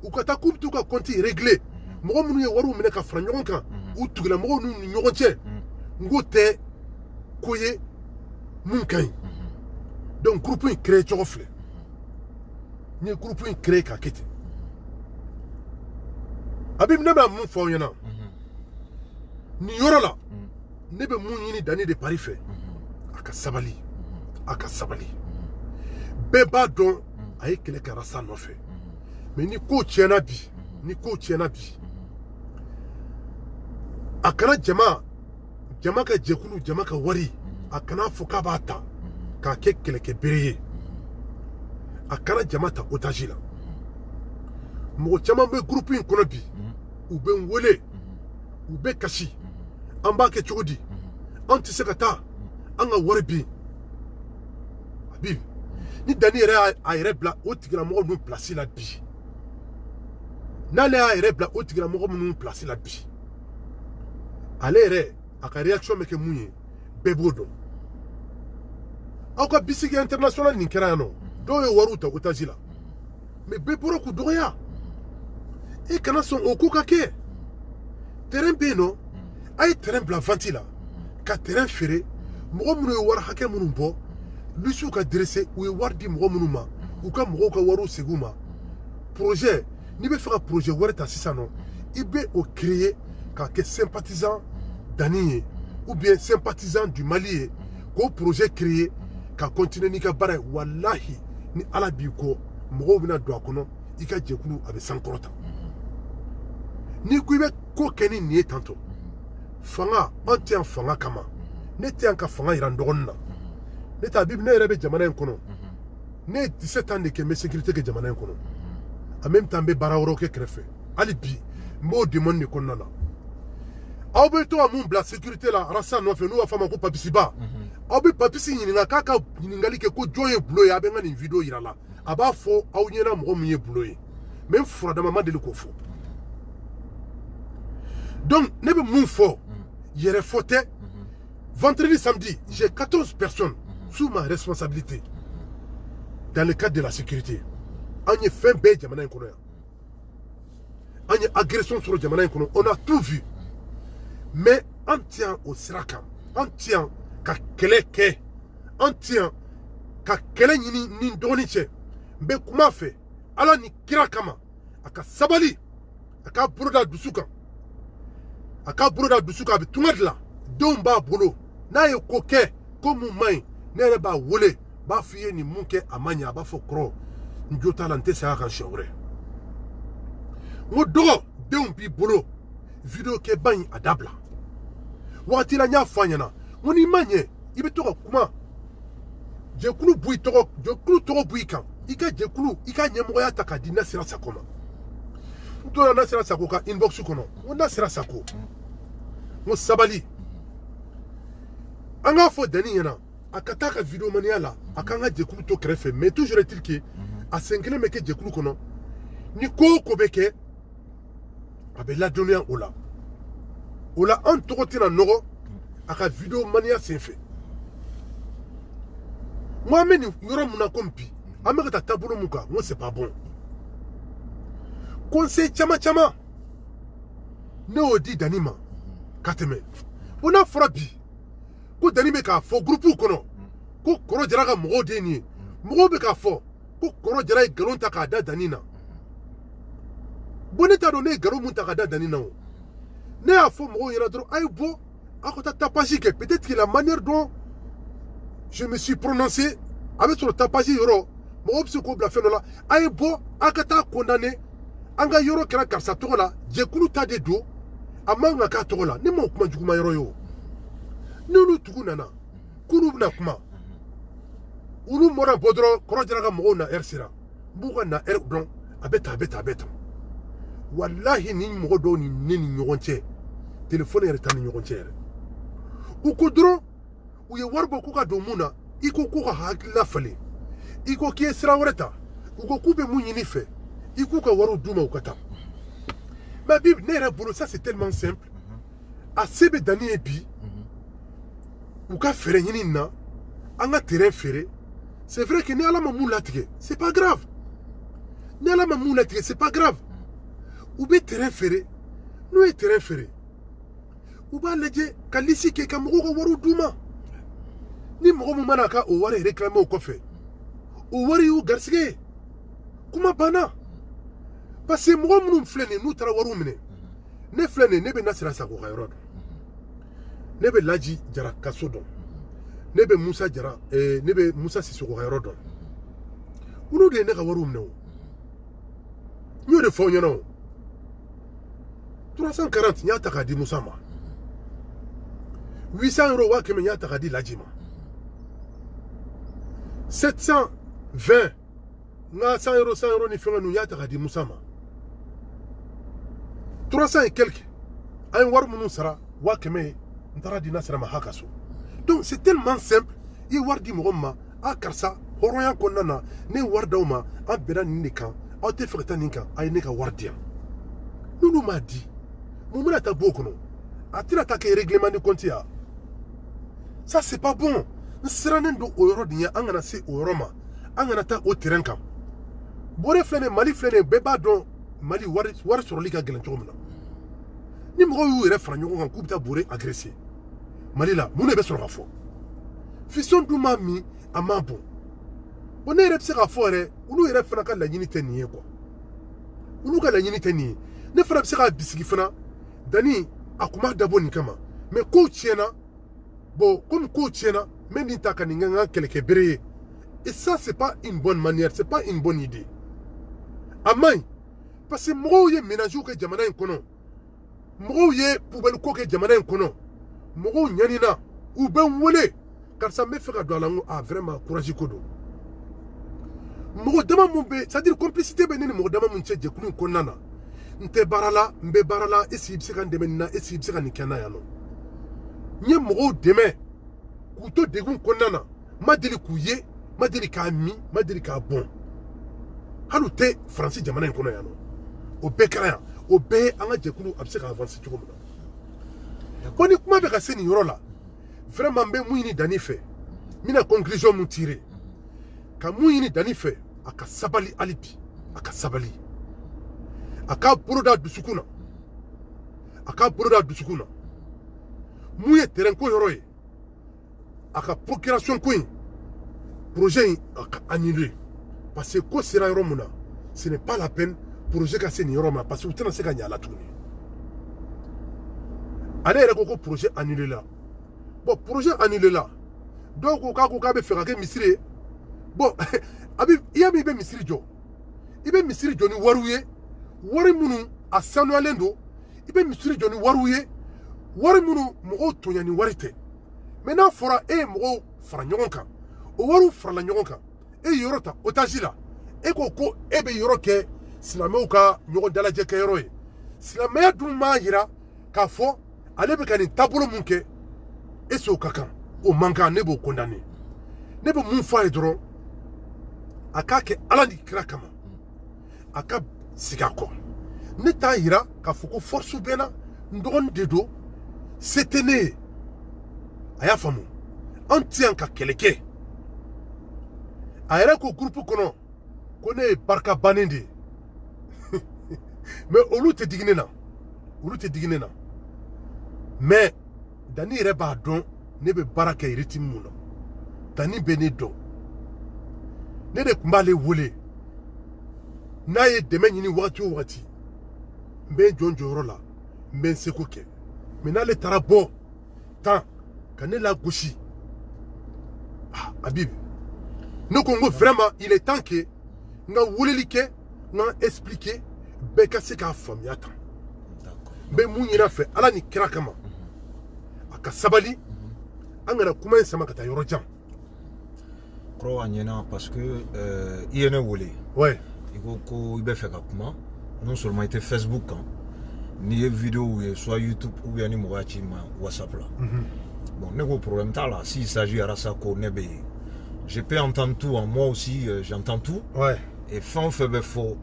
u ka taa k'u bɛ t'u ka compte régler mɔgɔ minnu ye wariw minɛ ka fara ɲɔgɔn kan u tugulamɔgɔw n'u ni ɲɔgɔn cɛ n k'o tɛ ko ye mun ka ɲi donc groupe in créé cogo filɛ n ye groupe in créé k'a kɛ ten Habib ne bɛ mun fɔ aw ɲɛna nin yɔrɔ la ne bɛ mun ɲini Dani de Paris fɛ a ka sabali a ka sabali bɛɛ b'a dɔn a ye kɛlɛ kɛ Rasta nɔfɛ mais ni ko tiɲɛna bi ni ko tiɲɛna bi a kana jama ka jɛkulu jama ka wari a kana fɔ k'a b'a ta k'a kɛ kɛlɛkɛ bere ye a kana jama ta otage la mɔgɔ caman bɛ groupe in kɔnɔ bi u bɛ n wele u bɛ kasi an b'a kɛ cogo di an tɛ se ka taa an ka wari bin Habib ni Dani yɛrɛ y'a yɛrɛ bila o tigilamɔgɔ ninnu place la bi n'ale y'a yɛrɛ bila o tigilamɔgɔ minnu place la bi ale yɛrɛ a ka réaction bɛ kɛ mun ye bɛɛ b'o dɔn aw ka bisigi international nin kɛra yan nɔ dɔw ye wariw ta otage la mais bɛɛ bɔra k'u dɔgɔya e kana sɔn o ko ka kɛ terrain bɛ yen nɔ a ye terrain bila vente la ka terrain feere mɔgɔ minnu ye wari hakɛ minnu bɔ lisiw ka dressé u ye wari di mɔgɔ minnu ma u ka mɔgɔw ka wariw segin u ma projet n'i bɛ fɛ ka projet wɛrɛ ta sisan nɔ i bɛ o créer k'a kɛ sympathisant Dani ye ou bien sympathisant du Mali ye k'o projet créer ka continuer n'i ka baara ye walahi ni Ala b'i kɔ mɔgɔw bɛna don a kɔnɔ i ka jɛkulu a bɛ sankɔrɔta n'i ko i bɛ ko kɛ ni nin ye tantɔ fanga an tɛ yan fanga kama ne tɛ yan ka fanga yira n dɔgɔnin na ne t'a bibi ne yɛrɛ bɛ jamana in kɔnɔ ne ye 17 ans de kɛ n bɛ sécurité kɛ jamana in kɔnɔ en même temps n bɛ baara wɛrɛw kɛ kɛrɛfɛ hali bi n b'o demande de kɔnɔna na aw bɛ to ka mun bila sécurité la rasa nɔfɛ n'u b'a fɔ a ma ko papisiba aw bɛ papisi ɲininka k'a ka ɲininkali kɛ ko jɔn ye bulo ye a bɛ n ka nin video yira la a b'a fɔ aw ɲɛna mɔgɔ min ye bulo ye mais n furadama ma deli k'o fɔ donc ne bɛ mun fɔ yɛrɛ fɔ tɛ vendredi samedi j'ai 14 personnes sous ma responsabilité dans le cadre de la sécurité an ye fɛn bɛɛ jamana in kɔnɔ yan an ye agression sɔrɔ jamana in kɔnɔ on a tout vu mais an tient au sira kan an tient ka kɛlɛ kɛ an tient ka kɛlɛ ɲini ni dɔgɔnin cɛ n bɛ kuma fɛ ala ni kira kama a ka sabali a k'a bolo da dusu kan a k'a bolo da dusu kan a bɛ tunga dilan denw b'a bolo n'a ye ko kɛ ko mun man ɲi ne yɛrɛ b'a wele b'a f'i ye nin mun kɛ a ma ɲɛ a b'a fɔ kɔrɔ n jo t'a la n tɛ segin a kan siɲɛ wɛrɛ n ko dɔgɔ denw b'i bolo video kɛba in a dabila wagati la n y'a fɔ a ɲɛna n ko n'i ma ɲɛ i bɛ to ka kuma jɛkulu tɔgɔ b'i kan i ka jɛkulu i ka ɲɛmɔgɔya ta k'a di Nasira Sako ma n tora Nasira Sako ka inbox kɔnɔ n ko Nasira Sako n ko sabali an k'a fɔ Dani ɲɛna a ka taa ka video maniya la a k'an ka jɛkulu to kɛrɛfɛ mais toujours est-il que a sen kelen bɛ kɛ jɛkulu kɔnɔ ni ko o ko bɛ kɛ a bɛ ladɔnniya o la an tɔgɔ tɛna nɔgɔ a ka video maniya senfɛ n ko an bɛ nin yɔrɔ mun na komi bi an bɛ ka taa taabolo mun kan n ko c'est pas bon conseil caman ne y'o di Dani ma ka tɛmɛ ko n'a fɔra bi ko Dani bɛ k'a fɔ groupe kɔnɔ ko Kɔrɔ Jara ka mɔgɔw de ye nin ye mɔgɔw bɛ k'a fɔ ko Kɔrɔ Jara ye nkalon ta k'a da Dani na bon ne t'a dɔn ne ye nkalon mun ta k'a da Dani na o ne y'a fɔ mɔgɔw ɲɛna dɔrɔn a ye bɔ a ka taa tapage kɛ peut-être que la manière dont je me suis prononcé a bɛ sɔrɔ tapage yɔrɔ mɔgɔw bɛ se k'o bila fɛn dɔ la a ye bɔ a ka taa condamné an ka yɔrɔ kɛra karisa tɔgɔ la jɛkulu ta de don a man kan ka k'a tɔgɔ la ne m'o kuma juguma yɔrɔ ye o n'olu tugu nana k'olu bɛna kuma olu mana bɔ dɔrɔn Kɔrɔ Jara ka mɔgɔw na heure sera n b'u ka na heure dɔn a bɛ tan a bɛ tan a bɛ tan walahi ni mɔgɔ dɔw ni ne ni ɲɔgɔn cɛ téléphone yɛrɛ t'an ni ɲɔgɔn cɛ yɛrɛ u ko dɔrɔn u ye wari bɔ k'u ka don mun na i ko k'u ka hakilila falen i ko k'i ye sira wɛrɛ ta u ko k'u bɛ mun ɲini fɛ i k'u ka wariw d'u ma u ka taa mais bi ne yɛrɛ bolo ça c'est tellement simple a se bɛ Dani ye bi u ka fɛɛrɛ ɲini na an ka terrain feere c'est vrai que ni Ala ma mun latigɛ c'est pas grave ni Ala ma mun latigɛ c'est pas grave u bɛ terrain feere n'u ye terrain feere u b'a lajɛ ka lisi kɛ ka mɔgɔw ka wariw d'u ma ni mɔgɔ min mana ka o wari réclamer o kɔfɛ o wari y'u garisɛgɛ ye kuma banna parce que mɔgɔ minnu filɛ nin n'u taara wariw minɛ ne filɛ nin ne bɛ Nasira Sako ka yɔrɔ dɔn ne bɛ Laji Jara ka so dɔn ne bɛ Musa Jara ne bɛ Musa Sisoko ka yɔrɔ dɔn olu de ye ne ka wariw minɛ o n y'o de fɔ aw ɲɛna o 340 n y'a ta k'a di Musa ma 800 euros waa kɛmɛ n y'a ta k'a di Laji ma 720 n ka 100 euros ni fɛngɛ ninnu n y'a ta k'a di Musa ma 300 et quelques an ye wari minnu sara waa kɛmɛ n taara di Nasira ma ha ka so donc c'est tellement simple i ye wari di mɔgɔ min ma a karisa hɔrɔnya kɔnɔna na ne ye wari d'aw ma an bɛnna nin de kan aw tɛ fɛ ka taa nin kan a ye ne ka wari di yan n'olu m'a di mun bɛna taa bɔ o kɔnɔ a tɛna taa kɛ règlement de compte ya ça c'est pas bon n sirannen don o yɔrɔ de ye an kana se o yɔrɔ ma an kana taa o terrain kan bɔrɛ filɛ nin Mali filɛ nin bɛɛ b'a dɔn Mali wari sɔrɔli ka gɛlɛn cogo min na ni mɔgɔw y'u yɛrɛ fara ɲɔgɔn kan k'u bɛ taa bɔrɛ agresser Mali la mun de bɛ sɔrɔ ka fɔ fission dun m'a min a m'a bɔn bon ne yɛrɛ bɛ se k'a fɔ yɛrɛ olu yɛrɛ fana ka laɲini tɛ nin ye quoi olu ka laɲini tɛ nin ye ne fana bɛ se k'a bisigi fana Dani a kun b'a dabɔ nin kama mais kow tiɲɛna bon comme kow tiɲɛna n bɛ nin ta ka nin kɛ n ka kɛlɛkɛ bere ye et ça c'est pas une bonne manière c'est pas une bonne idée Amay, parce que mɔgɔw ye ménage kɛ jamana in kɔnɔ, mɔgɔw ye poubelle ko kɛ jamana in kɔnɔ, mɔgɔw ɲanina u bɛ n wele karisa n bɛ fɛ ka don a la n ko ah vraiment courage ko don. Mɔgɔ dama mun bɛ c'est-à-dire complicité bɛ ne ni mɔgɔ dama mun cɛ jɛkulu in kɔnɔna na n tɛ baara la n bɛ baara la est-ce que i bɛ se ka n dɛmɛ nin na est-ce que i bɛ se ka nin kɛ n na yan nɔ. N ye mɔgɔw dɛmɛ k'u to degun kɔnɔna na n ma deli k'u ye n ma deli k'a min n ma deli k'a bɔn hali u tɛ faransi jamana in kɔnɔ yan nɔ o bɛɛ kɛra yan o bɛɛ ye an ka jɛkulu a bɛ se ka avancer cogo min na. Ko ni kuma bɛ ka se nin yɔrɔ la vraiment n bɛ mun ɲini Dani fɛ n bɛna conclusion mun tirer ka mun ɲini Dani fɛ a ka sabali hali bi a ka sabali a k'a bolo da dusukun na a k'a bolo da dusukun na mun ye terrain ko yɔrɔ ye a ka procuration ko in projet in a ka annuler parce que ko sera yɔrɔ mun na ce n'est pas la peine projet ka se nin yɔrɔ ma parce que u tɛna se ka ɲɛ a la tuguni ale yɛrɛ ko ko projet annulé la bon projet annulé la dɔw ko k'a bɛ fɛ ka kɛ misiri ye bon abi i y'a min i bɛ misiri jɔ i bɛ misiri jɔ ni wariw ye wari minnu a sanuyalen don i bɛ misiri jɔ ni wariw ye wari minnu mɔgɔw tɔɲa ni wari tɛ mais n'a fɔra e ye mɔgɔw fara ɲɔgɔn kan o wariw farala ɲɔgɔn kan e ye yɔrɔ ta otage la e ko ko e bɛ yɔrɔ kɛ silamɛw ka ɲɔgɔn dalajɛ kɛ yɔrɔ ye silamɛya dun m'a yira k'a fɔ ale bɛ ka nin taabolo mun kɛ est-ce que o ka kan o man kan ne b'o condamner ne bɛ mun fɔ a ye dɔrɔn a k'a kɛ ala ni kira kama a ka sigi a kɔ ne t'a yira k'a fɔ ko force bɛ na n dɔgɔnin de don se tɛ ne ye a y'a faamu an tɛ yan ka kɛlɛ kɛ a yɛrɛ ko groupe kɔnɔ ko ne ye barika bannen de ye mais olu tɛ digi ne na olu tɛ digi ne na mais Dani yɛrɛ b'a dɔn ne bɛ baara kɛ rythme mun na Dani bɛ ne dɔn ne de tun b'ale wele n'a ye dɛmɛ ɲini wagati o wagati n bɛ n jɔ n jɔyɔrɔ la n bɛ n seko kɛ mais n'ale taara bɔ tan ka ne lagosi ah Habib ne ko n ko vraiment il est temps que n ka weleli kɛ n ka expliquer bɛɛ ka se k'a faamuya tan n bɛ mun ɲini a fɛ ala ni kira kama a ka sabali an kana kuma in sama ka taa yɔrɔ jan. Kɔrɔ a ɲɛna parce que i ye ne wele. Ouais. I ko i bɛ fɛ ka kuma non seulement i tɛ Facebook kan n'i ye vidéo ye soit YouTube ou bien ni mɔgɔ y'a ci ma WhatsApp la. Bon ne ko problème t'a la s'il s'agit Arasa ko ne bɛ yen. Je peux entendre tout en moi aussi j'entends tout. Ouais. Et fɛn o fɛn bɛ fɔ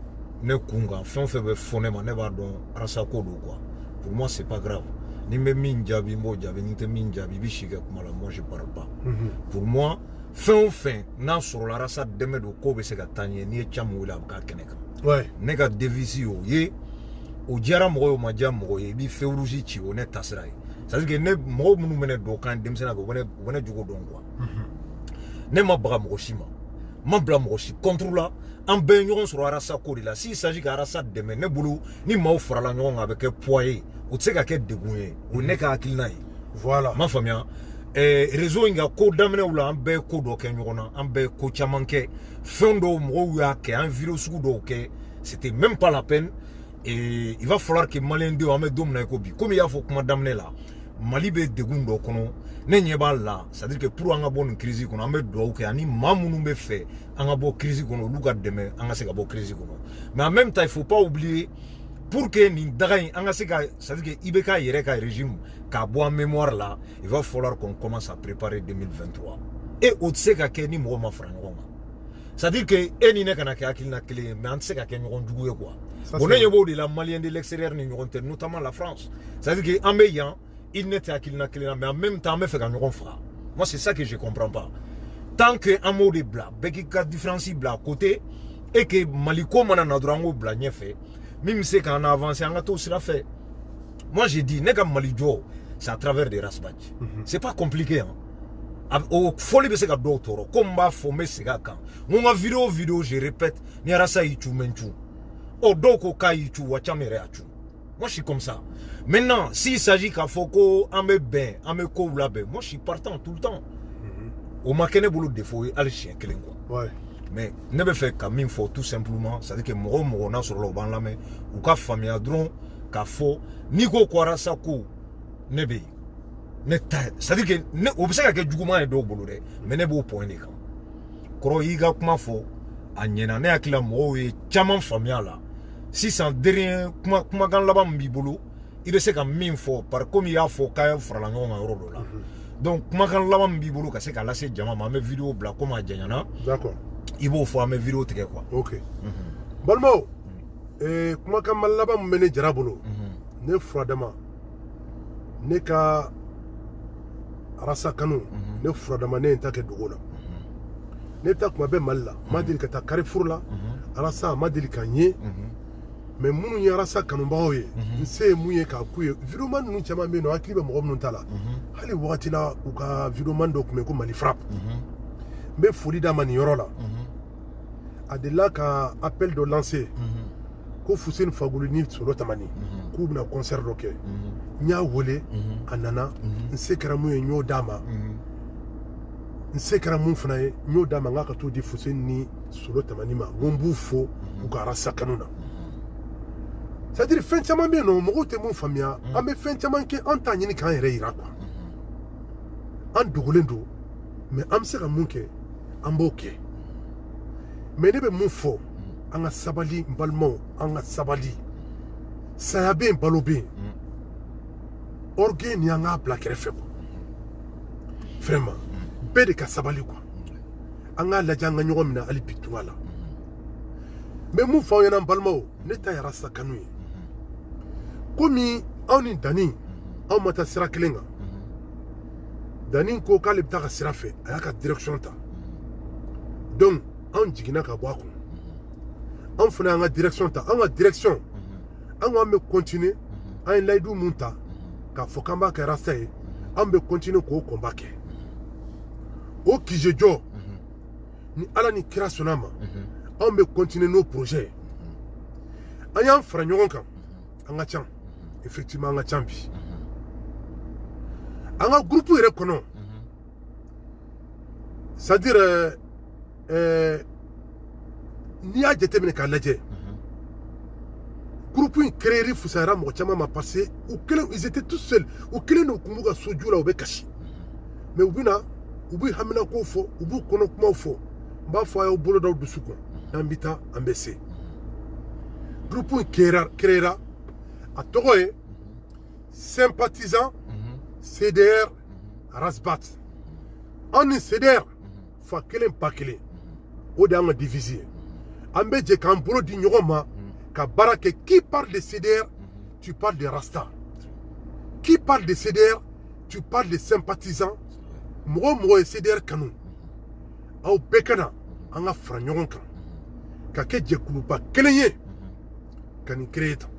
ne kun kan fɛn o fɛn bɛ fɔ ne ma ne b'a dɔn Arasa ko don quoi. Pour moi c'est pas grave. Ni bɛ min jaabi n b'o jaabi ni tɛ min jaabi i bɛ si kɛ kuma la moi je parle pas. Pour moi fɛn o fɛn n'a sɔrɔla Arasa dɛmɛ don ko bɛ se ka taa ɲɛ n'i ye ca min wele a bɛ k'a kɛnɛ kan. Ouais. Ne ka devise y'o ye o diyara mɔgɔ ye o ma diya mɔgɔ ye i b'i feu rouge ci o ne tasira ye c'est à dire que ne mɔgɔw minnu bɛ ne dɔn kan denmisɛnninya fɛ u bɛ ne jogo dɔn quoi. Ne ma baga mɔgɔ si ma n ma bila mɔgɔ si contre la an bɛɛ ye ɲɔgɔn sɔrɔ Arasa ko de la s'il s'agit ka Arasa dɛmɛ ne bolo ni maaw farala ɲɔgɔn kan a bɛ kɛ poids ye o tɛ se ka kɛ degun ye o ne ka hakilina ye. Voilà. Ma faamuya réseau in ka ko daminɛw la an bɛɛ ye ko dɔ kɛ ɲɔgɔn na an bɛɛ ye ko caman kɛ fɛn dɔw mɔgɔw y'a kɛ an vidéo sugu dɔw kɛ c'était même pas la peine et il va falloir que malien denw an bɛ don min na i ko bi komi i y'a fɔ kuma daminɛ la Mali bɛ degun dɔ kɔnɔ ne ɲɛ b'a la c'est à dire que pour an ka bɔ nin crise kɔnɔ an bɛ dugawu kɛ ani maa minnu bɛ fɛ an ka bɔ crise kɔnɔ olu ka dɛmɛ an ka se ka bɔ crise kɔnɔ mais en même temps il faut pas oublier pour que nin daga in an ka se ka c'est à dire que IBK yɛrɛ ka régime k'a bɔ en mémoire la il va falloir qu'on commence à préparer 2023 et o tɛ se ka kɛ ni mɔgɔ ma fara ɲɔgɔn kan c'est à dire que e ni ne kana kɛ hakilina kelen ye mais an tɛ se ka kɛ ɲɔgɔn jugu ye quoi bon ne ɲɛ b'o de la malien de l'extérieur ni ɲɔgɔn tɛ notamment la France c'est à dire que an bɛ yan il ne tɛ hakilina kelen na mais en même temps an bɛ fɛ ka ɲɔgɔn faga moi c'est ça que je comprends pas tant que an m'o de bila bɛɛ k'i ka différence bila à côté et que Mali ko mana na dɔrɔn an k'o bila ɲɛfɛ min bɛ se k'an avancer an ka t'o sira fɛ moi j'ai dit ne ka Mali jɔ c'est à travers des Rasbach c'est pas compliqué hein o foli bɛ se ka dɔw tɔɔrɔ ko n b'a fɔ n bɛ segin a kan n ko n ka vidéo je répète ni Arasa y'i cu n bɛ n cu ɔ dɔw ko k'a y'i cu wa caman yɛrɛ y'a cu moi je suis comme ça maintenant s'il s'agit k'a fɔ ko an bɛ bɛn an bɛ kow labɛn moi je suis partant tout le temps o ma kɛ ne bolo défaut ye hali siɲɛ kelen quoi mais ne bɛ fɛ ka min fɔ tout simplement c'est à dire que mɔgɔ mɔgɔ n'a sɔrɔ o b'an lamɛn u ka faamuya dɔrɔn k'a fɔ n'i ko ko arasa ko ne bɛ yen ne ta c'est à dire que ne o bɛ se ka kɛ juguman ye dɔw bolo dɛ mais ne b'o point de kan kɔrɔ y'i ka kuma fɔ a ɲɛna ne hakili la mɔgɔw ye caman faamuya la sisan dernier kumakan laban min b'i bolo i bɛ se ka min fɔ par comme i y'a fɔ k'a farala ɲɔgɔn kan yɔrɔ dɔ la donc kumakan laban min b'i bolo ka se k'a lase jama ma an bɛ vidéo bila komi a janyana d'accord i b'o fɔ an bɛ vidéo tigɛ quoi ok balimaw kumakan ma laban min bɛ ne jara bolo ne furadama ne ka arasa kanu ne furadama ne ye n ta kɛ dogo la ne ta kuma bɛ mali la ma deli ka taa carrefour la arasa ma deli ka n ye mais minnu ye arasa kanubagaw ye n se ye mun ye k'a k'u ye videoman ninnu caman bɛ yen nɔ hakili bɛ mɔgɔ minnu ta la hali wagati la u ka videoman dɔ tun bɛ ko mali frappe n bɛ foli d'a ma nin yɔrɔ la a delila ka appel dɔ lancer ko Fuseni Fagoli ni Solo Tamani k'u bɛna concert dɔ kɛ n y'a wele a nana n se kɛra mun ye n y'o d'a ma n se kɛra mun fana ye n y'o d'a ma n k'a ka t'o di Fuseni ni Solo Tamani ma n ko n b'u fo u ka arasa kanu na c'est à dire fɛn caman bɛ yen nɔ mɔgɔw tɛ mun faamuya an bɛ fɛn caman kɛ an t'a ɲini k'an yɛrɛ yira quoi an dogolen don mais an bɛ se ka mun kɛ an b'o kɛ mais ne bɛ mun fɔ an ka sabali n balimaw an ka sabali saya bɛ yen balo bɛ yen orgueil ni an k'a bila kɛrɛfɛ quoi vraiment bɛɛ de ka sabali quoi an k'a lajɛ an ka ɲɔgɔn minɛ hali bi tunga la n bɛ mun fɔ aw ɲɛna n balimaw ne ta ye arasa kanu ye komi aw ni Dani aw ma taa sira kelen kan Dani ko k'ale bɛ taa ka sira fɛ a y'a ka direction ta donc anw jiginna ka bɔ a kɔnɔ anw fana y'an ka direction ta anw ka direction an ko an bɛ continuer an ye layidu mun ta k'a fɔ k'an b'a kɛ rasta ye an bɛ continuer k'o combat kɛ o kijejɔ ni ala ni kira sɔnna a ma anw bɛ continuer n'o projet ye an y'an fara ɲɔgɔn kan an ka can effectivement an ka can bi an ka groupe yɛrɛ kɔnɔ c'est à dire n'i y'a jateminɛ k'a lajɛ groupe in créer fusayara mɔgɔ caman ma parce que u kelen ils étaient tous seuls u kelen de tun b'u ka so ju la u bɛ kasi mais u bɛna u bɛ haminakow fɔ u b'u kɔnɔ kumaw fɔ n b'a fɔ a y'aw bolo da aw dusu kun n'an bɛ taa an bɛ se groupe in créera a tɔgɔ ye sympathisant CDR Rasbat an ni CDR fa kelen pa kelen o de y'an ka divise ye an bɛ jɛ k'an bolo di ɲɔgɔn ma ka baara kɛ qui parle de CDR tu parles de Rasta qui parle de CDR tu parles de sympathisant mɔgɔ mɔgɔ ye CDR kanu aw bɛɛ ka na an ka fara ɲɔgɔn kan ka kɛ jɛkuluba kelen ye ka nin créer tan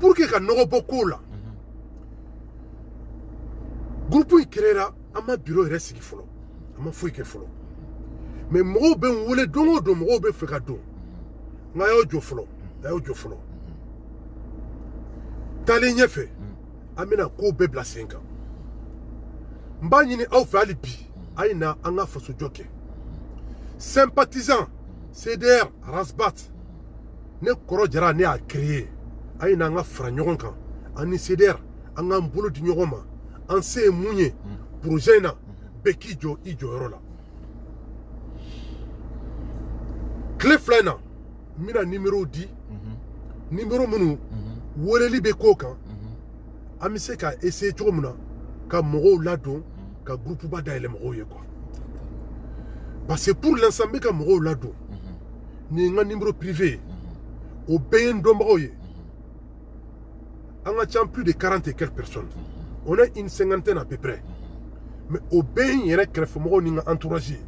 pour que ka nɔgɔ bɔ kow la groupe in créera an ma bureau yɛrɛ sigi fɔlɔ an ma foyi kɛ fɔlɔ mais mɔgɔw bɛ n wele don o don mɔgɔw bɛ fɛ ka don nka a y'aw jɔ fɔlɔ a y'aw jɔ fɔlɔ taalen ɲɛfɛ an bɛna kow bɛɛ bila sen kan n b'a ɲini aw fɛ hali bi a ye na an ka fasojɔ kɛ sympathisant CDR Rasbat ne kɔrɔ jara ne y'a créer a ye na an ka fara ɲɔgɔn kan an ni CDR an k'an bolo di ɲɔgɔn ma an se ye mun ye projet in na bɛɛ k'i jɔ i jɔyɔrɔ la tile fila in na n bɛna numéro di numéro minnu weleli bɛ k'o kan an bɛ se ka essayer cogo min na ka mɔgɔw ladon ka groupe ba dayɛlɛ mɔgɔw ye quoi parce que pour l'instant n bɛ ka mɔgɔw ladon nin ye n ka numéro privé ye o bɛɛ ye n dɔnbagaw ye an ka ca plus de 40 et quelques personnes on est une cinquantaine à peu près mais o bɛɛ ye n yɛrɛ kɛrɛfɛmɔgɔw ni n ka entourage ye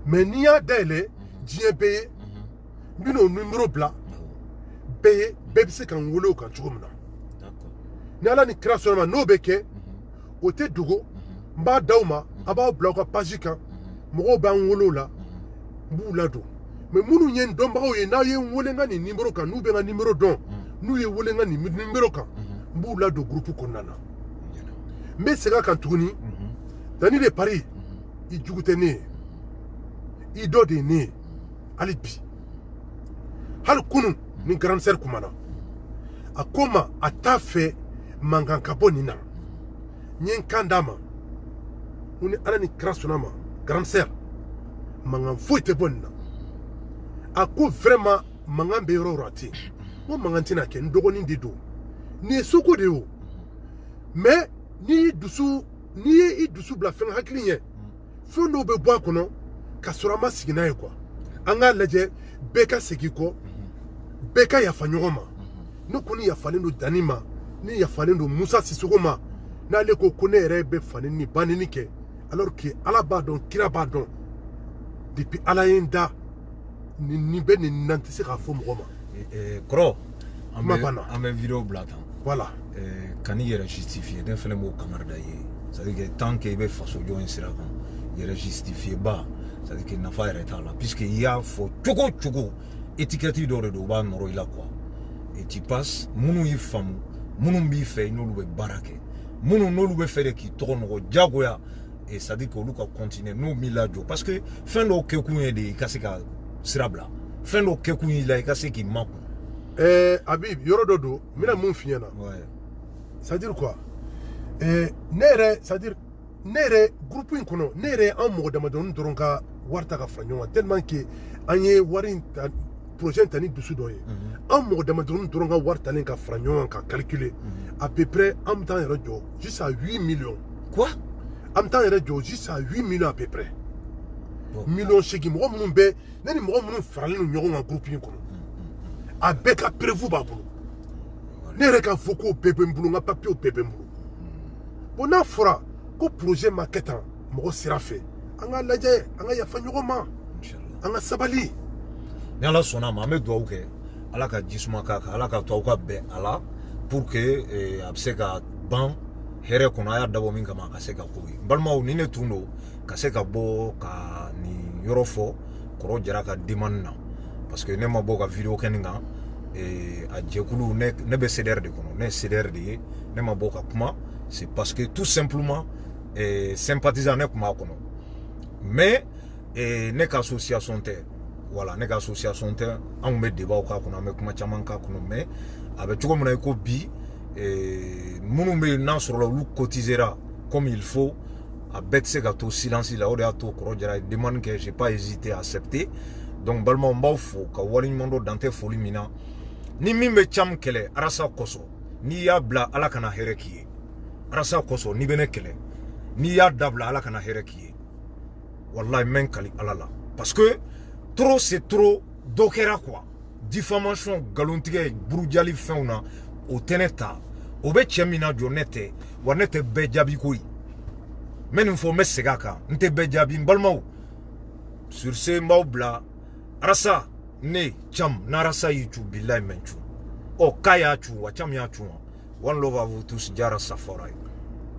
mais n'i y'a dayɛlɛ diɲɛ bɛɛ ye n bɛna o numéro bila bɛɛ ye bɛɛ bɛ se ka n wele o kan cogo min na ni ala ni kira sɔnna ma n'o bɛ kɛ o tɛ dogo n b'a d'aw ma a b'aw bila aw ka page kan mɔgɔw b'an wele o la n b'u ladon mais minnu ye n dɔnbagaw ye n'aw ye n wele n ka nin numéro kan n'u bɛ n ka numéro dɔn n'u ye wele n ka nin numéro kan n b'u ladon groupe kɔnɔna na n bɛ segin a kan tuguni Dani de Paris i jugu tɛ ne ye i dɔ de ye ne ye hali bi hali kunun ni grande sœur kumana a ko n ma a t'a fɛ mankan ka bɔ nin na n ye n kan d'a ma n ni ala ni kira sɔnna ma grande sœur mankan foyi tɛ bɔ nin na a ko vraiment mankan bɛ yɔrɔ o yɔrɔ a tɛ yen n ko mankan tɛna kɛ n dɔgɔnin de don nin ye soko de ye o mais n'i ye i dusu bila fɛn hakili ɲɛ fɛn dɔw bɛ bɔ a kɔnɔ ka sɔrɔ a ma sigi n'a ye quoi an k'a lajɛ bɛɛ ka segin kɔ bɛɛ ka yafa ɲɔgɔn ma ne kɔni yafalen don Dani ma ne yafalen don Musa Sisoko ma n'ale ko ne yɛrɛ bɛ fani ni banni kɛ alors que ala b'a dɔn kira b'a dɔn depuis ala ye n da nin bɛ nin nan tɛ se k'a fɔ mɔgɔ ma kɔrɔ an bɛ vidéo bila tan voilà ka n'i yɛrɛ justifier ne fɛnɛ b'o kamara da ye c'est à dire que tant que i bɛ faso jɔ in sira kan yɛrɛ justifier ba c'est à dire que nafa yɛrɛ t'a la puisque i y'a fɔ cogo cogo étiquette dɔ de don u b'a nɔrɔ i la quoi et tu passes minnu y'i faamu minnu b'i fɛ n'olu bɛ baara kɛ minnu n'olu bɛ fɛ de k'i tɔgɔ nɔgɔ diyagoya et c'est à dire que olu ka continuer n'o m'i lajɔ parce que fɛn dɔw kɛkun ye de i ka se ka sira bila fɛn dɔw kɛkun y'i la i ka se k'i makun Habib yɔrɔ dɔ don n bɛna mun f'i ɲɛna c'est à dire quoi ne yɛrɛ groupe in kɔnɔ ne yɛrɛ an mɔgɔ damadɔni dɔrɔn ka wari ta ka fara ɲɔgɔn kan tellement que an ye wari in ta projet ta ni dusu dɔ ye an mɔgɔ damadɔni dɔrɔn ka wari talen ka fara ɲɔgɔn kan ka calculer à peu près an bɛ t'an yɛrɛ jɔ jusqu'à 8 millions quoi an bɛ t'an yɛrɛ jɔ jusqu'à 8 millions à peu près million seegin mɔgɔ minnu bɛ ne ni mɔgɔ minnu faralen don ɲɔgɔn kan groupe in kɔnɔ a bɛɛ ka preuve b'a bolo ne yɛrɛ ka fɔ k'o bɛɛ bɛ n bolo n ka papier bɛɛ bɛ n bolo bon n'a fɔra ko projet ma kɛ tan mɔgɔ sira fɛ an ka lajɛ an ka yafa ɲɔgɔn ma an ka sabali ni ala sɔnna a ma an bɛ dugawu kɛ ala ka jisuma k'a kan ala ka to aw ka bɛn a la pour que a bɛ se ka ban hɛrɛ kɔnɔ a y'a dabɔ min kama a ka se ka k'o ye n balimaw ni ne tun don ka se ka bɔ ka nin yɔrɔ fɔ kɔrɔ jara ka demande na parce que ne ma bɔ ka vidéo kɛ nin kan a jɛkulu ne bɛ CDR de kɔnɔ ne ye CDR de ye ne ma bɔ ka kuma c'est parce que tout simplement sympathisant ne tun b'a kɔnɔ mais ne ka association tɛ voilà ne ka association tɛ an tun bɛ débat k'a kɔnɔ an bɛ kuma caman k'a kɔnɔ mais a bɛ cogo min na i ko bi minnu bɛ yen n'a sɔrɔla olu cotisera comme il faut a bɛɛ tɛ se ka to silence la o de y'a to kɔrɔ jara ye demande kɛ j'ai pas hésité à accepter donc balimaw n b'aw fo ka waleɲuman dɔ dan tɛ foli min na ni min bɛ cam kɛlɛ arasa kɔsɔn n'i y'a bila ala kana hɛrɛ k'i ye arasa kɔsɔn n'i bɛ ne kɛlɛ n'i y'a dabila ala kana hɛrɛ k'i ye wallahi n bɛ n kali ala la parce que trop c'est trop dɔ kɛra quoi diffamation nkalontigɛ burujali fɛnw na o tɛ ne ta o bɛ cɛ min na jɔ ne tɛ wa ne tɛ bɛɛ jaabi ko ye n bɛ nin fɔ n bɛ segin a kan n tɛ bɛɛ jaabi n balimaw sur ce n b'aw bila arasa ne cam n'arasa y'i cu bilahi mɛ n cu ɔ k'a y'a cu wa cam y'a cu wa one love à vous tous jara safara ye